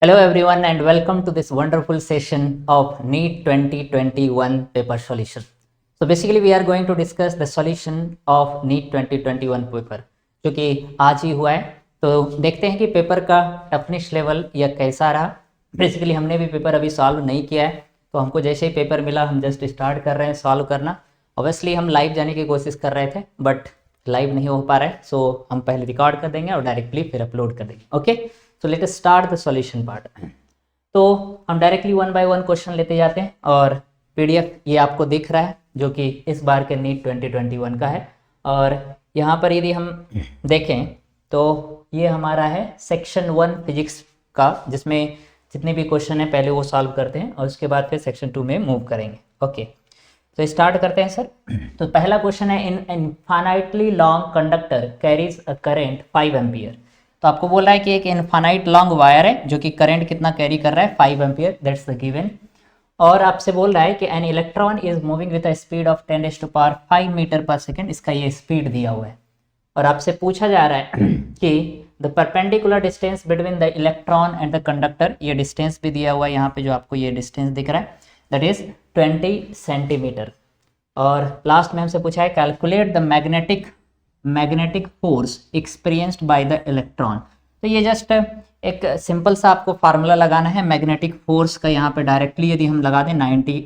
Hello everyone and welcome to this wonderful session of NEET 2021 paper solution. So basically we are going to discuss the solution of NEET 2021 paper जो कि आज ही हुआ है। तो देखते हैं कि पेपर का टफनेस लेवल या कैसा रहा। बेसिकली हमने भी पेपर अभी सॉल्व नहीं किया है, तो हमको जैसे ही पेपर मिला हम जस्ट स्टार्ट कर रहे हैं सॉल्व करना। ऑब्वियसली हम लाइव जाने की कोशिश कर रहे थे बट लाइव नहीं हो पा रहा है, सो हम पहले रिकॉर्ड कर देंगे और डायरेक्टली फिर अपलोड कर देंगे। Okay, so let us start the solution part. तो हम directly one by one question लेते जाते हैं और पीडीएफ ये आपको दिख रहा है जो कि इस बार के नीट 2021 का है। और यहाँ पर यदि हम देखें तो ये हमारा है सेक्शन 1 फिजिक्स का, जिसमें जितने भी क्वेश्चन हैं पहले वो सॉल्व करते हैं और उसके बाद फिर सेक्शन 2 में मूव करेंगे। ओके, तो स्टार्ट करते हैं सर। तो पहला क्वेश्चन है, in infinitely long conductor carries a current 5 ampere. तो आपको बोल रहा है कि एक इनफाइनाइट लॉन्ग वायर है जो कि करंट कितना कैरी कर रहा है 5 एम्पियर, दैट्स द गिवन। और आपसे बोल रहा है कि an electron is moving with a speed of 10⁻5 meter पर सेकेंड, इसका ये स्पीड दिया हुआ है। और आपसे पूछा जा रहा है कि the perpendicular distance between the electron and the conductor, ये डिस्टेंस भी दिया हुआ है यहाँ पे जो आपको ये डिस्टेंस दिख रहा है, दैट इज 20 सेंटीमीटर। और लास्ट में हमसे पूछा है calculate the magnetic force experienced by the electron. तो ये जस्ट एक सिंपल सा आपको फार्मूला लगाना है मैग्नेटिक फोर्स का। यहाँ पे डायरेक्टली यदि हम लगा दें 90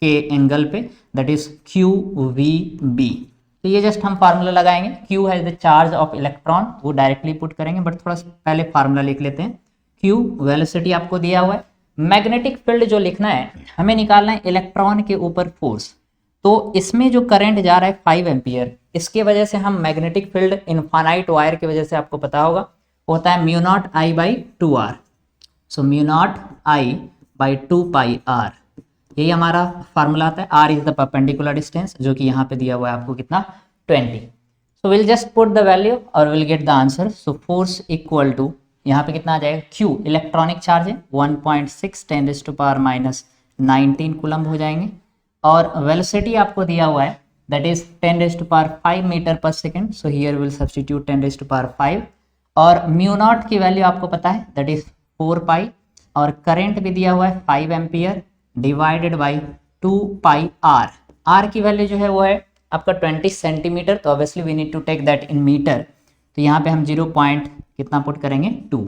के एंगल पे, दैट इज QVB। तो ये जस्ट हम फार्मूला लगाएंगे। Q has the charge of electron, वो डायरेक्टली पुट करेंगे बट थोड़ा सा पहले फार्मूला लिख लेते हैं। Q वेलोसिटी आपको दिया हुआ है, मैग्नेटिक फील्ड जो लिखना है हमें निकालना है इलेक्ट्रॉन के ऊपर फोर्स। तो इसमें जो करंट जा रहा है 5 एम्पियर, इसके वजह से हम मैग्नेटिक फील्ड इनफाइनाइट वायर की वजह से आपको पता होगा होता है mu naught I by 2R। So mu naught I by 2 pi R, यही हमारा फार्मूला आता है। R is the perpendicular distance जो कि यहाँ पे दिया हुआ है आपको कितना 20। So will just put the value और will get the answer. So force equal to यहाँ पे कितना आ जाएगा, Q इलेक्ट्रॉनिक चार्ज है 1.6 10⁻19 कूलम्ब हो जाएंगे। और वेलोसिटी आपको दिया हुआ है दैट इज 10�5 मीटर पर second, so here will substitute 10�5। और म्यू नॉट की वैल्यू आपको पता है दैट इज 4 पाई, और करंट भी दिया हुआ है 5 ampere divided by 2 pi R। R की वैल्यू जो है वो है आपका 20 सेंटीमीटर, तो obviously we need to take that in meter. तो यहाँ पे हम 0 पॉइंट कितना पुट करेंगे 2,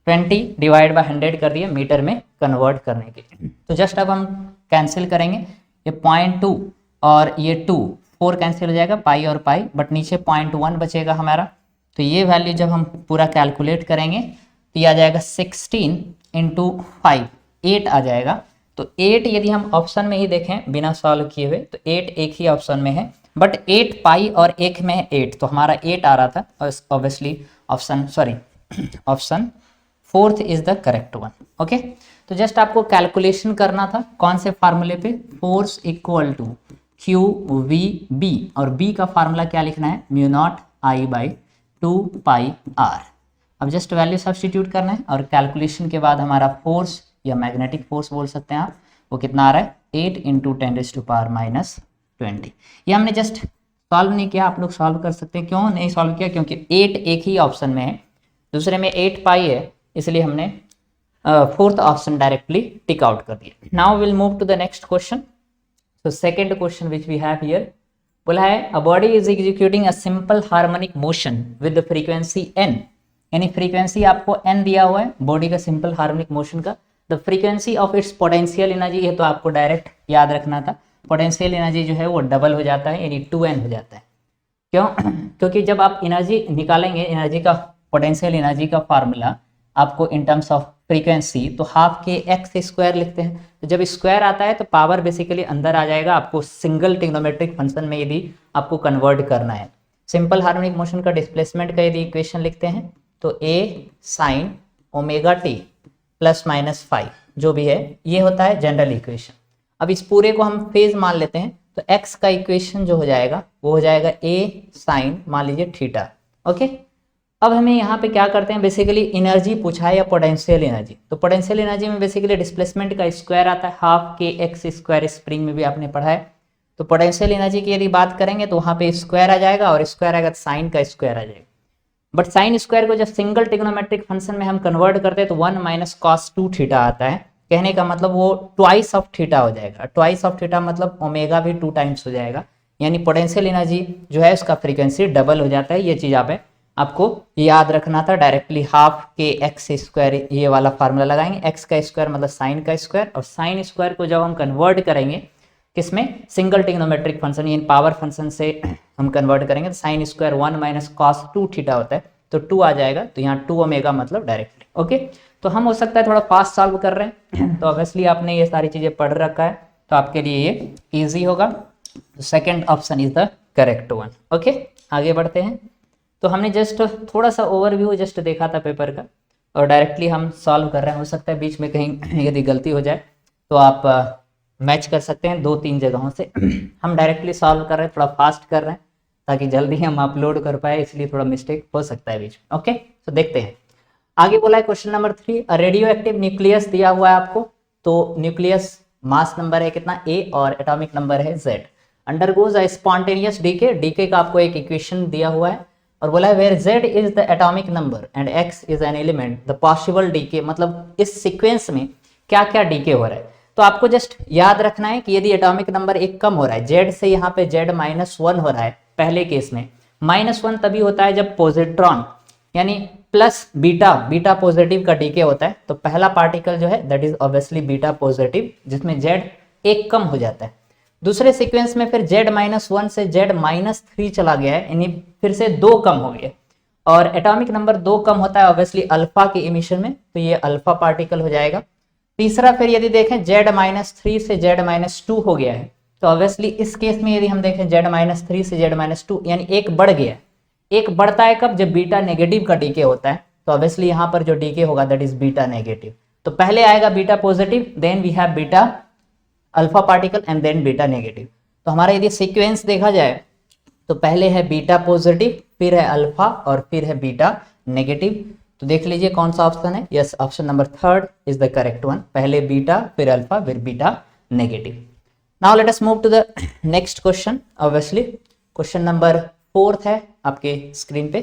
20 डिवाइड बाई 100 कर दिए मीटर में कन्वर्ट करने के लिए। तो जस्ट अब हम कैंसिल करेंगे, ये 0.2 और ये 2 4 कैंसिल हो जाएगा, पाई और पाई, बट नीचे 0.1 बचेगा हमारा। तो ये वैल्यू जब हम पूरा कैलकुलेट करेंगे तो ये आ जाएगा 16 इंटू 5, 8 आ जाएगा। तो 8 यदि हम ऑप्शन में ही देखें बिना सॉल्व किए हुए तो 8 एक ही ऑप्शन में है, बट 8 पाई और एक में है 8, तो हमारा 8 आ रहा था। और obviously option 4th is the correct one. Okay, तो जस्ट आपको कैलकुलेशन करना था कौन से फार्मूले पे, फोर्स इक्वल टू QVB, और B का फार्मूला क्या लिखना है mu naught I by 2 pi R। अब जस्ट वैल्यू सब्स्टिट्यूट करना है और कैलकुलेशन के बाद हमारा फोर्स या मैग्नेटिक फोर्स बोल सकते हैं आप, वो कितना आ रहा है 8 इंटू 10⁻⁻20। ये हमने जस्ट सॉल्व नहीं किया, आप लोग सॉल्व कर सकते हैं। क्यों नहीं सॉल्व किया, क्योंकि 8 एक ही ऑप्शन में है, दूसरे में 8 पाई है, इसलिए हमने 4th ऑप्शन डायरेक्टली टिक आउट कर दिया। Now will move to the next question. So second question which we have here, बोला है a body is executing a simple harmonic motion with the frequency n, यानी फ्रीक्वेंसी आपको n दिया हुआ है body का सिंपल हार्मोनिक मोशन का। The frequency of its potential energy, ये तो आपको डायरेक्ट याद रखना था, पोटेंशियल एनर्जी जो है वो डबल हो जाता है यानी 2n हो जाता है। क्यों, क्योंकि जब आप एनर्जी निकालेंगे, एनर्जी का पोटेंशियल एनर्जी का फार्मूला आपको इन टर्म्स ऑफ फ्रीक्वेंसी तो हाफ के एक्स स्क्वायर लिखते हैं। तो जब स्क्वायर आता है तो पावर बेसिकली अंदर आ जाएगा, आपको सिंगल ट्रिग्नोमेट्रिक फंक्शन में यदि आपको कन्वर्ट करना है। सिंपल हार्मोनिक मोशन का डिस्प्लेसमेंट का यदि इक्वेशन लिखते हैं तो A sine omega T plus minus 5 जो भी है ये होता है जनरल इक्वेशन। अब इस पूरे को हम फेज मान लेते हैं तो x का इक्वेशन जो हो जाएगा वो हो जाएगा A साइन मान लीजिए थीटा। ओके, अब हमें यहाँ पे क्या करते हैं, बेसिकली एनर्जी पूछा है या पोटेंशियल एनर्जी। तो पोटेंशियल एनर्जी में बेसिकली डिस्प्लेसमेंट का स्क्वायर आता है, हाफ के एक्स स्क्वायर, स्प्रिंग में भी आपने पढ़ा है। तो पोटेंशियल एनर्जी की यदि बात करेंगे तो वहाँ पे स्क्वायर आ जाएगा और स्क्वायर आएगा तो साइन का स्क्वायर आ जाएगा। बट साइन स्क्वायर को जब सिंगल ट्रिग्नोमेट्रिक फंक्शन में हम कन्वर्ट करते हैं तो 1 माइनस कॉस 2 थीटा आता है। कहने का मतलब वो ट्वाइस ऑफ थीटा हो जाएगा। ट्वाइस ऑफ थीटा मतलब ओमेगा भी 2 टाइम्स हो जाएगा, यानी पोटेंशियल एनर्जी जो है उसका फ्रीक्वेंसी डबल हो जाता है। ये चीज़ आपको याद रखना था। डायरेक्टली हाफ के एक्स स्क्वायर ये वाला फार्मूला लगाएंगे। एक्स का स्क्वायर मतलब साइन का स्क्वायर, और साइन स्क्वायर को जब हम कन्वर्ट करेंगे किसमें, सिंगल ट्रिग्नोमेट्रिक फंक्शन यानी पावर फंक्शन से हम कन्वर्ट करेंगे तो sine square 1 minus cos 2 theta होता है, तो 2 आ जाएगा, तो यहाँ 2 ओमेगा मतलब डायरेक्टली। ओके, तो हम हो सकता है थोड़ा फास्ट सॉल्व कर रहे हैं तो ऑब्वियसली आपने ये सारी चीज़ें पढ़ रखा है तो आपके लिए ये ईजी होगा। Second option is the correct one. Okay, आगे बढ़ते हैं। तो हमने जस्ट थोड़ा सा ओवरव्यू जस्ट देखा था पेपर का और डायरेक्टली हम सॉल्व कर रहे हैं। हो सकता है बीच में कहीं यदि गलती हो जाए तो आप मैच कर सकते हैं 2-3 जगहों से। हम डायरेक्टली सॉल्व कर रहे हैं, थोड़ा फास्ट कर रहे हैं ताकि जल्दी हम अपलोड कर पाए, इसलिए थोड़ा मिस्टेक हो सकता है बीच में। ओके, तो देखते हैं आगे। बोला है question number 3, radio active nucleus दिया हुआ है आपको। तो न्यूक्लियस मास नंबर है कितना A और एटॉमिक नंबर है Z। Undergoes a spontaneous decay, decay का आपको एक इक्वेशन दिया हुआ है और बोला है where Z is the atomic number and X is an element the possible decay, मतलब इस सीक्वेंस में क्या क्या डीके हो रहा है। तो आपको जस्ट याद रखना है कि यदि एटॉमिक नंबर एक कम हो रहा है, Z से यहाँ पे Z -1 हो रहा है पहले केस में। -1 तभी होता है जब पॉजिट्रॉन यानी प्लस बीटा, बीटा पॉजिटिव का डीके होता है, तो पहला पार्टिकल जो है that is obviously beta positive, जिसमें Z एक कम हो जाता है। दूसरे सीक्वेंस में फिर Z-1 से Z-3 चला गया है, यानी फिर से 2 कम हो गया और एटॉमिक नंबर 2 कम होता है ऑब्वियसली अल्फा के इमिशन में, तो ये अल्फा पार्टिकल हो जाएगा। तीसरा फिर यदि देखें Z-3 से Z-2 हो गया है, तो ऑब्वियसली इस केस में यदि हम देखें Z-3 से Z-2 यानी एक बढ़ गया है। एक बढ़ता है कब, जब बीटा नेगेटिव का डीके होता है, तो ऑब्वियसली यहाँ पर जो डीके होगा दैट इज बीटा नेगेटिव। तो पहले आएगा beta positive, then we have beta alpha particle and then beta negative. तो हमारा यदि सीक्वेंस देखा जाए तो पहले है बीटा पॉजिटिव, फिर है अल्फा और फिर है बीटा नेगेटिव। तो देख लीजिए कौन सा ऑप्शन है। Yes, option number 3 is the correct one. पहले बीटा फिर अल्फा फिर beta negative. Now let us move to the next question. Obviously question number 4 है आपके स्क्रीन पे।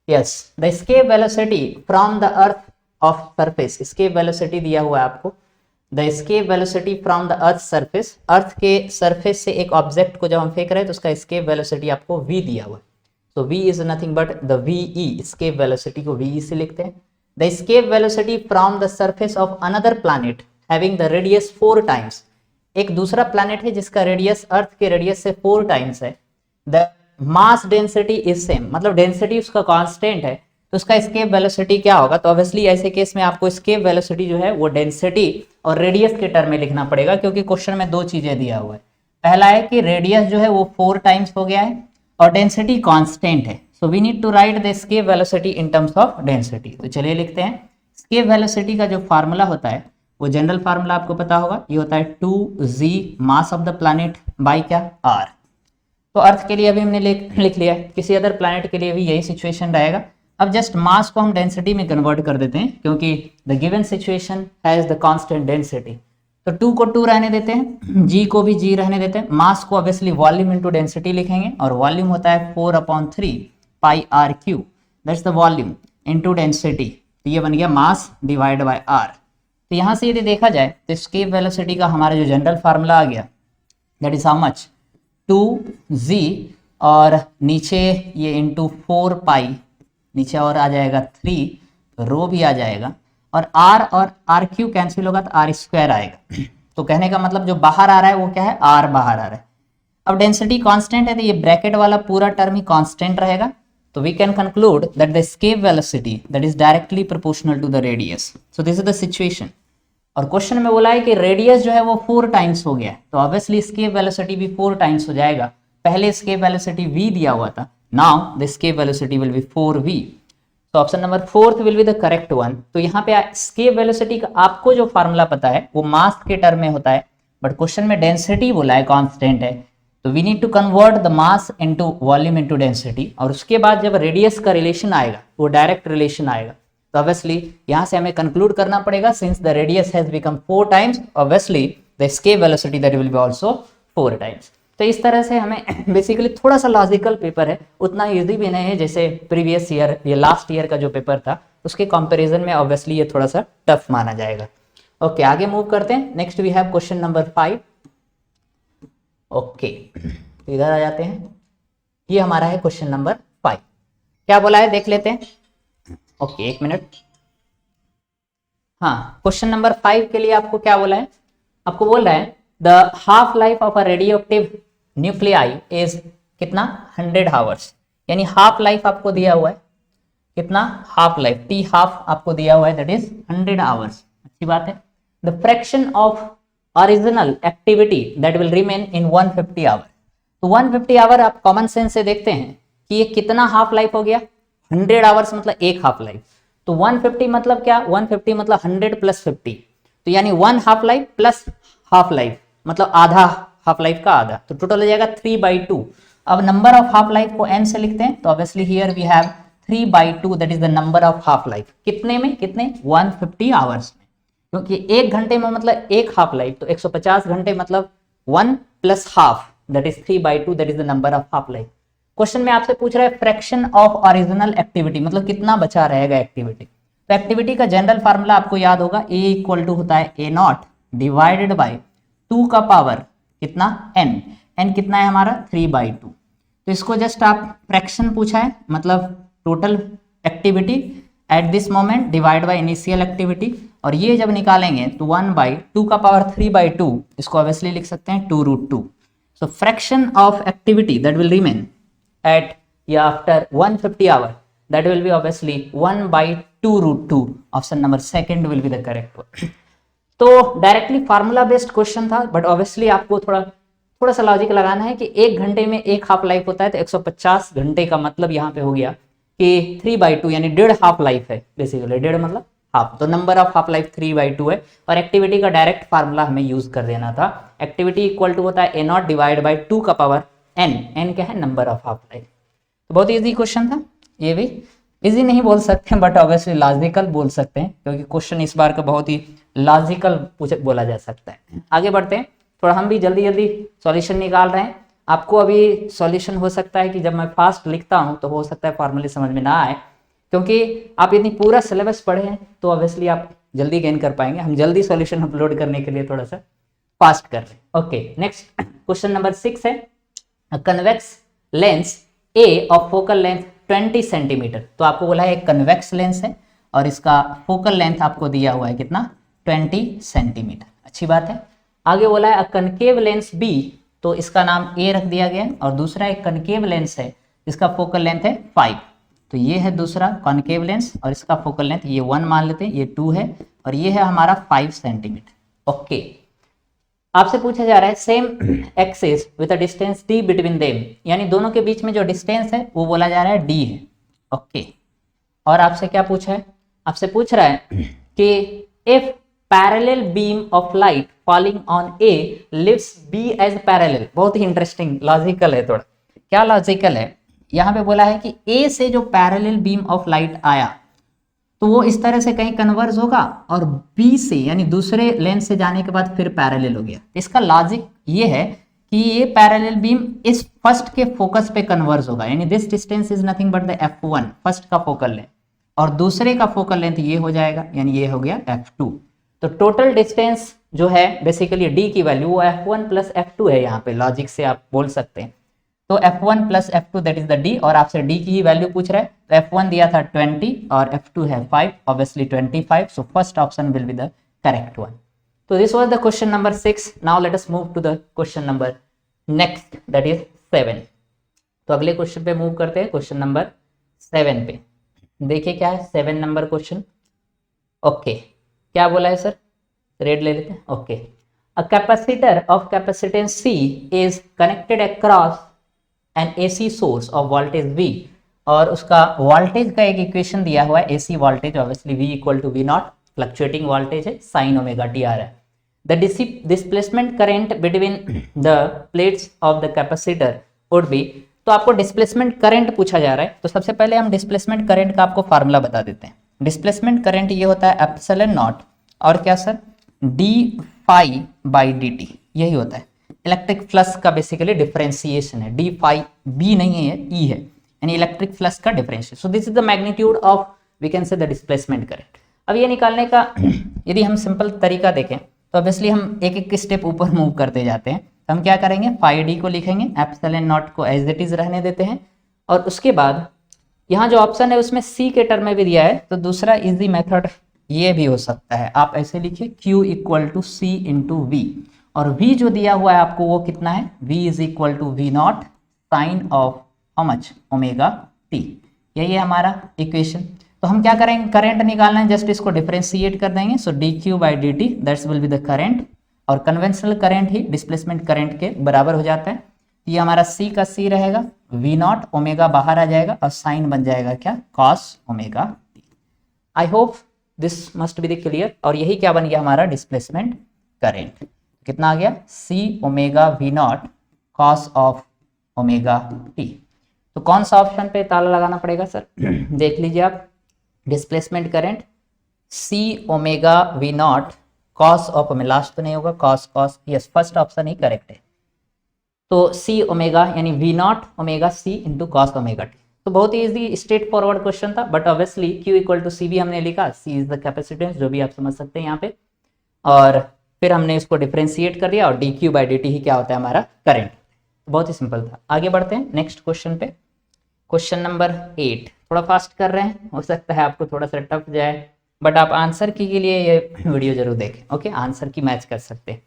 Yes, the escape velocity from the earth of surface, escape velocity दिया हुआ है आपको। The escape velocity from the earth surface, earth के surface से एक ऑब्जेक्ट को जब हम फेंक रहे हैं तो उसका एस्केप वेलोसिटी आपको v दिया हुआ है। तो v is nothing but the ve, escape velocity को ve से लिखते हैं। The escape velocity from the surface of another planet having the radius 4 times, एक दूसरा प्लैनेट है जिसका रेडियस अर्थ के रेडियस से 4 टाइम्स है। The mass density is same, मतलब डेंसिटी उसका कांस्टेंट है, तो उसका एस्केप वेलोसिटी क्या होगा। तो ऑब्वियसली ऐसे केस में आपको एस्केप वेलोसिटी जो है वो डेंसिटी और रेडियस के टर्म में लिखना पड़ेगा, क्योंकि क्वेश्चन में 2 चीजें दिया हुआ है। पहला है कि रेडियस जो है वो 4 टाइम्स हो गया है और डेंसिटी कांस्टेंट है। So we need to write the escape velocity in terms of density. तो चलिए लिखते हैं। एस्केप वेलोसिटी का जो फार्मूला होता है वो जनरल फार्मूला आपको पता होगा, ये होता है 2g mass of the planet by क्या r। तो अर्थ के लिए अभी हमने लिख लिया है, किसी अदर प्लैनेट के लिए भी यही सिचुएशन रहेगा। अब जस्ट मास को हम डेंसिटी में कन्वर्ट कर देते हैं, क्योंकि the given situation has the constant density. तो 2 को 2 रहने देते हैं, g को भी g रहने देते हैं। मास को ऑब्वियसली वॉल्यूम इनटू डेंसिटी लिखेंगे और वॉल्यूम होता है 4/3 पाई r Q, that's the volume into density. तो ये बन गया मास डिवाइड बाय r। तो यहाँ से यदि देखा जाए तो एस्केप वेलोसिटी का हमारा जो जनरल फार्मूला आ गया that is how much, 2g और नीचे ये इंटू 4 पाई, नीचे और आ जाएगा 3, रो भी आ जाएगा और r क्यू कैंसिल होगा तो r² आएगा। तो कहने का मतलब जो बाहर आ रहा है वो क्या है, r बाहर आ रहा है। अब डेंसिटी कांस्टेंट है तो ये ब्रैकेट वाला पूरा टर्म ही कांस्टेंट रहेगा। तो we can conclude that the escape velocity that is directly proportional to the radius. So this is the situation. और क्वेश्चन में बोला है कि रेडियस जो है वो 4 टाइम्स हो गया है, तो ऑब्वियसली एस्केप वेलोसिटी भी 4 टाइम्स हो जाएगा। पहले एस्केप वेलोसिटी v दिया हुआ था, now the escape velocity will be 4v। तो option number 4 will be the correct one. तो यहाँ पे एस्केप वेलोसिटी का आपको जो फार्मूला पता है वो मास के टर्म में होता है, बट क्वेश्चन में डेंसिटी बोला है, कांस्टेंट है, तो we need to convert the mass into volume into density. और उसके बाद जब रेडियस का रिलेशन आएगा वो डायरेक्ट रिलेशन आएगा। तो ऑब्वियसली यहाँ से हमें कंक्लूड करना पड़ेगा, since the radius has become 4 times, obviously the escape velocity that will be also 4 times. तो इस तरह से हमें बेसिकली थोड़ा सा लॉजिकल पेपर है, उतना इजी भी नहीं है जैसे प्रीवियस ईयर ये लास्ट ईयर का जो पेपर था उसके कंपैरिजन में ऑब्वियसली ये थोड़ा सा टफ माना जाएगा। ओके, आगे मूव करते हैं। Next we have question number 5। Okay, इधर आ जाते हैं। ये हमारा है क्वेश्चन नंबर 5। क्या बोला है देख लेते हैं। ओके, एक मिनट। हाँ, क्वेश्चन नंबर 5 के लिए आपको क्या बोला है, आपको बोल रहा है the half life of a radioactive nuclei is कितना 100 आवर्स, यानी हाफ लाइफ आपको दिया हुआ है कितना, हाफ लाइफ टी हाफ आपको दिया हुआ है दैट इज 100 आवर्स। अच्छी बात है। The fraction of original activity that will remain in 150 hour, तो 150 आवर आप कॉमन सेंस से देखते हैं कि ये कितना हाफ लाइफ हो गया, 100 आवर्स मतलब एक हाफ लाइफ, तो 150 मतलब क्या, 150 मतलब 100 प्लस 50, तो यानी 1 half life plus half life मतलब आधा हाफ लाइफ का आधा, तो टोटल हो जाएगा 3/2। अब नंबर ऑफ हाफ लाइफ को n से लिखते हैं, तो obviously here we have 3/2 that is the number of half life. कितने में, कितने 150 आवर्स में, क्योंकि एक घंटे में मतलब एक हाफ लाइफ, तो 150 घंटे मतलब 1 plus half that is 3/2 that is the number of half life. Question में आपसे पूछ रहा है फ्रैक्शन ऑफ ओरिजिनल एक्टिविटी, मतलब कितना बचा रहेगा एक्टिविटी। तो एक्टिविटी का जनरल फार्मूला आपको याद होगा, A इक्वल टू होता है A0 डिवाइडेड बाय 2 का पावर कितना n कितना है हमारा 3/2। तो इसको जस्ट आप फ्रैक्शन पूछा है, मतलब total activity at this moment divide by initial activity, और ये जब निकालेंगे तो 1/2 का पावर 3/2, इसको ऑब्वियसली लिख सकते हैं 2√2। So fraction of activity that will remain at या after 150 hour that will be obviously 1/2√2। Option number second will be the correct one। तो डायरेक्टली फार्मूला बेस्ड क्वेश्चन था, बट ऑब्वियसली आपको थोड़ा सा लॉजिक लगाना है कि एक घंटे में एक हाफ लाइफ होता है, तो 150 घंटे का मतलब यहाँ पे हो गया कि 3/2 यानी 1.5 हाफ लाइफ है, बेसिकली 1.5 मतलब हाफ, तो नंबर ऑफ हाफ लाइफ 3/2 है, और एक्टिविटी का डायरेक्ट फार्मूला हमें यूज कर देना था। एक्टिविटी इक्वल टू होता है A0 डिवाइड बाई 2 का पावर n क्या है नंबर ऑफ हाफ लाइफ। तो बहुत इजी क्वेश्चन था, ये भी इजी नहीं बोल सकते बट ऑब्वियसली लॉजिकल बोल सकते हैं, क्योंकि क्वेश्चन इस बार का बहुत ही लॉजिकल बोला जा सकता है। आगे बढ़ते हैं, थोड़ा हम भी जल्दी जल्दी सॉल्यूशन निकाल रहे हैं। आपको अभी सॉल्यूशन हो सकता है कि जब मैं फास्ट लिखता हूं तो हो सकता है फॉर्मूले समझ में ना आए, क्योंकि आप यदि पूरा सिलेबस पढ़े हैं तो ऑब्वियसली आप जल्दी गेन कर पाएंगे। हम जल्दी सॉल्यूशन अपलोड करने के लिए थोड़ा सा फास्ट कर रहे हैं। ओके, नेक्स्ट क्वेश्चन नंबर 6 है convex lens A of focal length 20 centimeter. तो आपको बोला है एक कन्वेक्स लेंस है और इसका फोकल लेंथ आपको दिया हुआ है कितना 20 सेंटीमीटर। अच्छी बात है। आगे बोला है कनकेव लेंस B, तो इसका नाम A रख दिया गया, और दूसरा एक कनकेव लेंस है इसका फोकल लेंथ है 5, तो ये है दूसरा कॉनकेव लेंस, और इसका फोकल लेंथ ये 1 मान लेते हैं, ये 2 है, और ये है हमारा 5 सेंटीमीटर। ओके, आपसे पूछा जा रहा है same axis with a distance d between them, यानी दोनों के बीच में जो डिस्टेंस है वो बोला जा रहा है d है। ओके, और आपसे क्या पूछा है, आपसे पूछ रहा है कि if parallel beam of light falling on A leaves B as parallel. बहुत ही इंटरेस्टिंग लॉजिकल है, थोड़ा क्या लॉजिकल है, यहाँ पे बोला है कि A से जो पैरेलल बीम ऑफ लाइट आया तो वो इस तरह से कहीं कन्वर्ज होगा, और B से यानी दूसरे लेंस से जाने के बाद फिर पैरेलल हो गया। इसका लॉजिक ये है कि ये पैरेलल बीम इस फर्स्ट के फोकस पे कन्वर्ज होगा, यानी this distance is nothing but the F1 first का फोकल लेंथ, और दूसरे का फोकल लेंथ ये हो जाएगा, यानी ये हो गया F2। तो टोटल डिस्टेंस जो है बेसिकली D की वैल्यू वो F1 प्लस F2 है, यहाँ पे लॉजिक से आप बोल सकते हैं। तो F1 plus F2 that is the D, और आपसे D की ही वैल्यू पूछ रहा है, तो F1 दिया था 20 और F2 है 5, obviously 25, so first option will be the correct one. तो this was the question number 6। Now let us move to the question number next that is 7। तो अगले क्वेश्चन पे मूव करते हैं, क्वेश्चन नंबर 7 पे। देखिए क्या है 7 नंबर क्वेश्चन। ओके, क्या बोला है सर, रेड ले लेते हैं। Okay, a capacitor of capacitance C is connected across N AC source of voltage V, और उसका वोल्टेज का एक इक्वेशन दिया हुआ है, AC voltage obviously V equal to V0, fluctuating voltage है, साइन ओमेगा t आ रहा है। The displacement current between the plates of the capacitor would be, तो आपको डिस्प्लेसमेंट करंट पूछा जा रहा है, तो सबसे पहले हम डिस्प्लेसमेंट करंट का आपको फार्मूला बता देते हैं। डिस्प्लेसमेंट करंट ये होता है एप्सिलॉन नॉट और क्या sir d phi by dt, यही होता है। इलेक्ट्रिक फ्लक्स का बेसिकली डिफरेंशिएशन है, डी फाई बी नहीं है, ई है, यानी इलेक्ट्रिक फ्लक्स का differentiation. So this is the magnitude of we can say the displacement current. अब ये निकालने का यदि हम सिंपल तरीका देखें तो ऑब्वियसली हम एक एक स्टेप ऊपर मूव करते जाते हैं। तो हम क्या करेंगे, फाई डी को लिखेंगे, एप्सिलॉन नॉट को एज इट इज रहने देते हैं, और उसके बाद यहाँ जो ऑप्शन है उसमें सी के टर्म में भी दिया है, तो दूसरा इजी मेथड ये भी हो सकता है, आप ऐसे लिखिए Q equal to C into V, और V जो दिया हुआ है आपको वो कितना है, V is equal to V naught sine of how much omega t, यही है हमारा इक्वेशन। तो हम क्या करेंगे, करंट निकालना है, जस्ट इसको डिफरेंशिएट कर देंगे, so D Q by D T that's will be the current, और कन्वेंशनल करंट ही डिस्प्लेसमेंट करंट के बराबर हो जाता है। ये हमारा C का C रहेगा, V नॉट ओमेगा बाहर आ जाएगा और साइन बन जाएगा क्या, cos omega T. I hope this must be the clear, और यही क्या बन गया हमारा डिस्प्लेसमेंट करंट, कितना आ गया, C omega V naught cos of omega T. तो कौन सा ऑप्शन पे ताला लगाना पड़ेगा सर, देख लीजिए आप, displacement current C omega V naught cos of, last तो नहीं होगा, cos cos, yes first option ही करेक्ट है। तो C ओमेगा यानी V naught omega C into cos omega T. तो बहुत ही इजी स्ट्रेट फॉरवर्ड क्वेश्चन था, but obviously Q equal to C भी हमने लिखा, C इज द कैपेसिटेंस, जो भी आप समझ सकते हैं यहाँ पे, और फिर हमने इसको डिफरेंशिएट कर दिया, और D Q by D T ही क्या होता है हमारा करंट। बहुत ही सिंपल था। आगे बढ़ते हैं नेक्स्ट क्वेश्चन पे, क्वेश्चन नंबर 8, थोड़ा फास्ट कर रहे हैं, हो सकता है आपको थोड़ा सा टफ जाए, बट आप आंसर की के लिए ये वीडियो जरूर देखें, ओके, आंसर की मैच कर सकते हैं।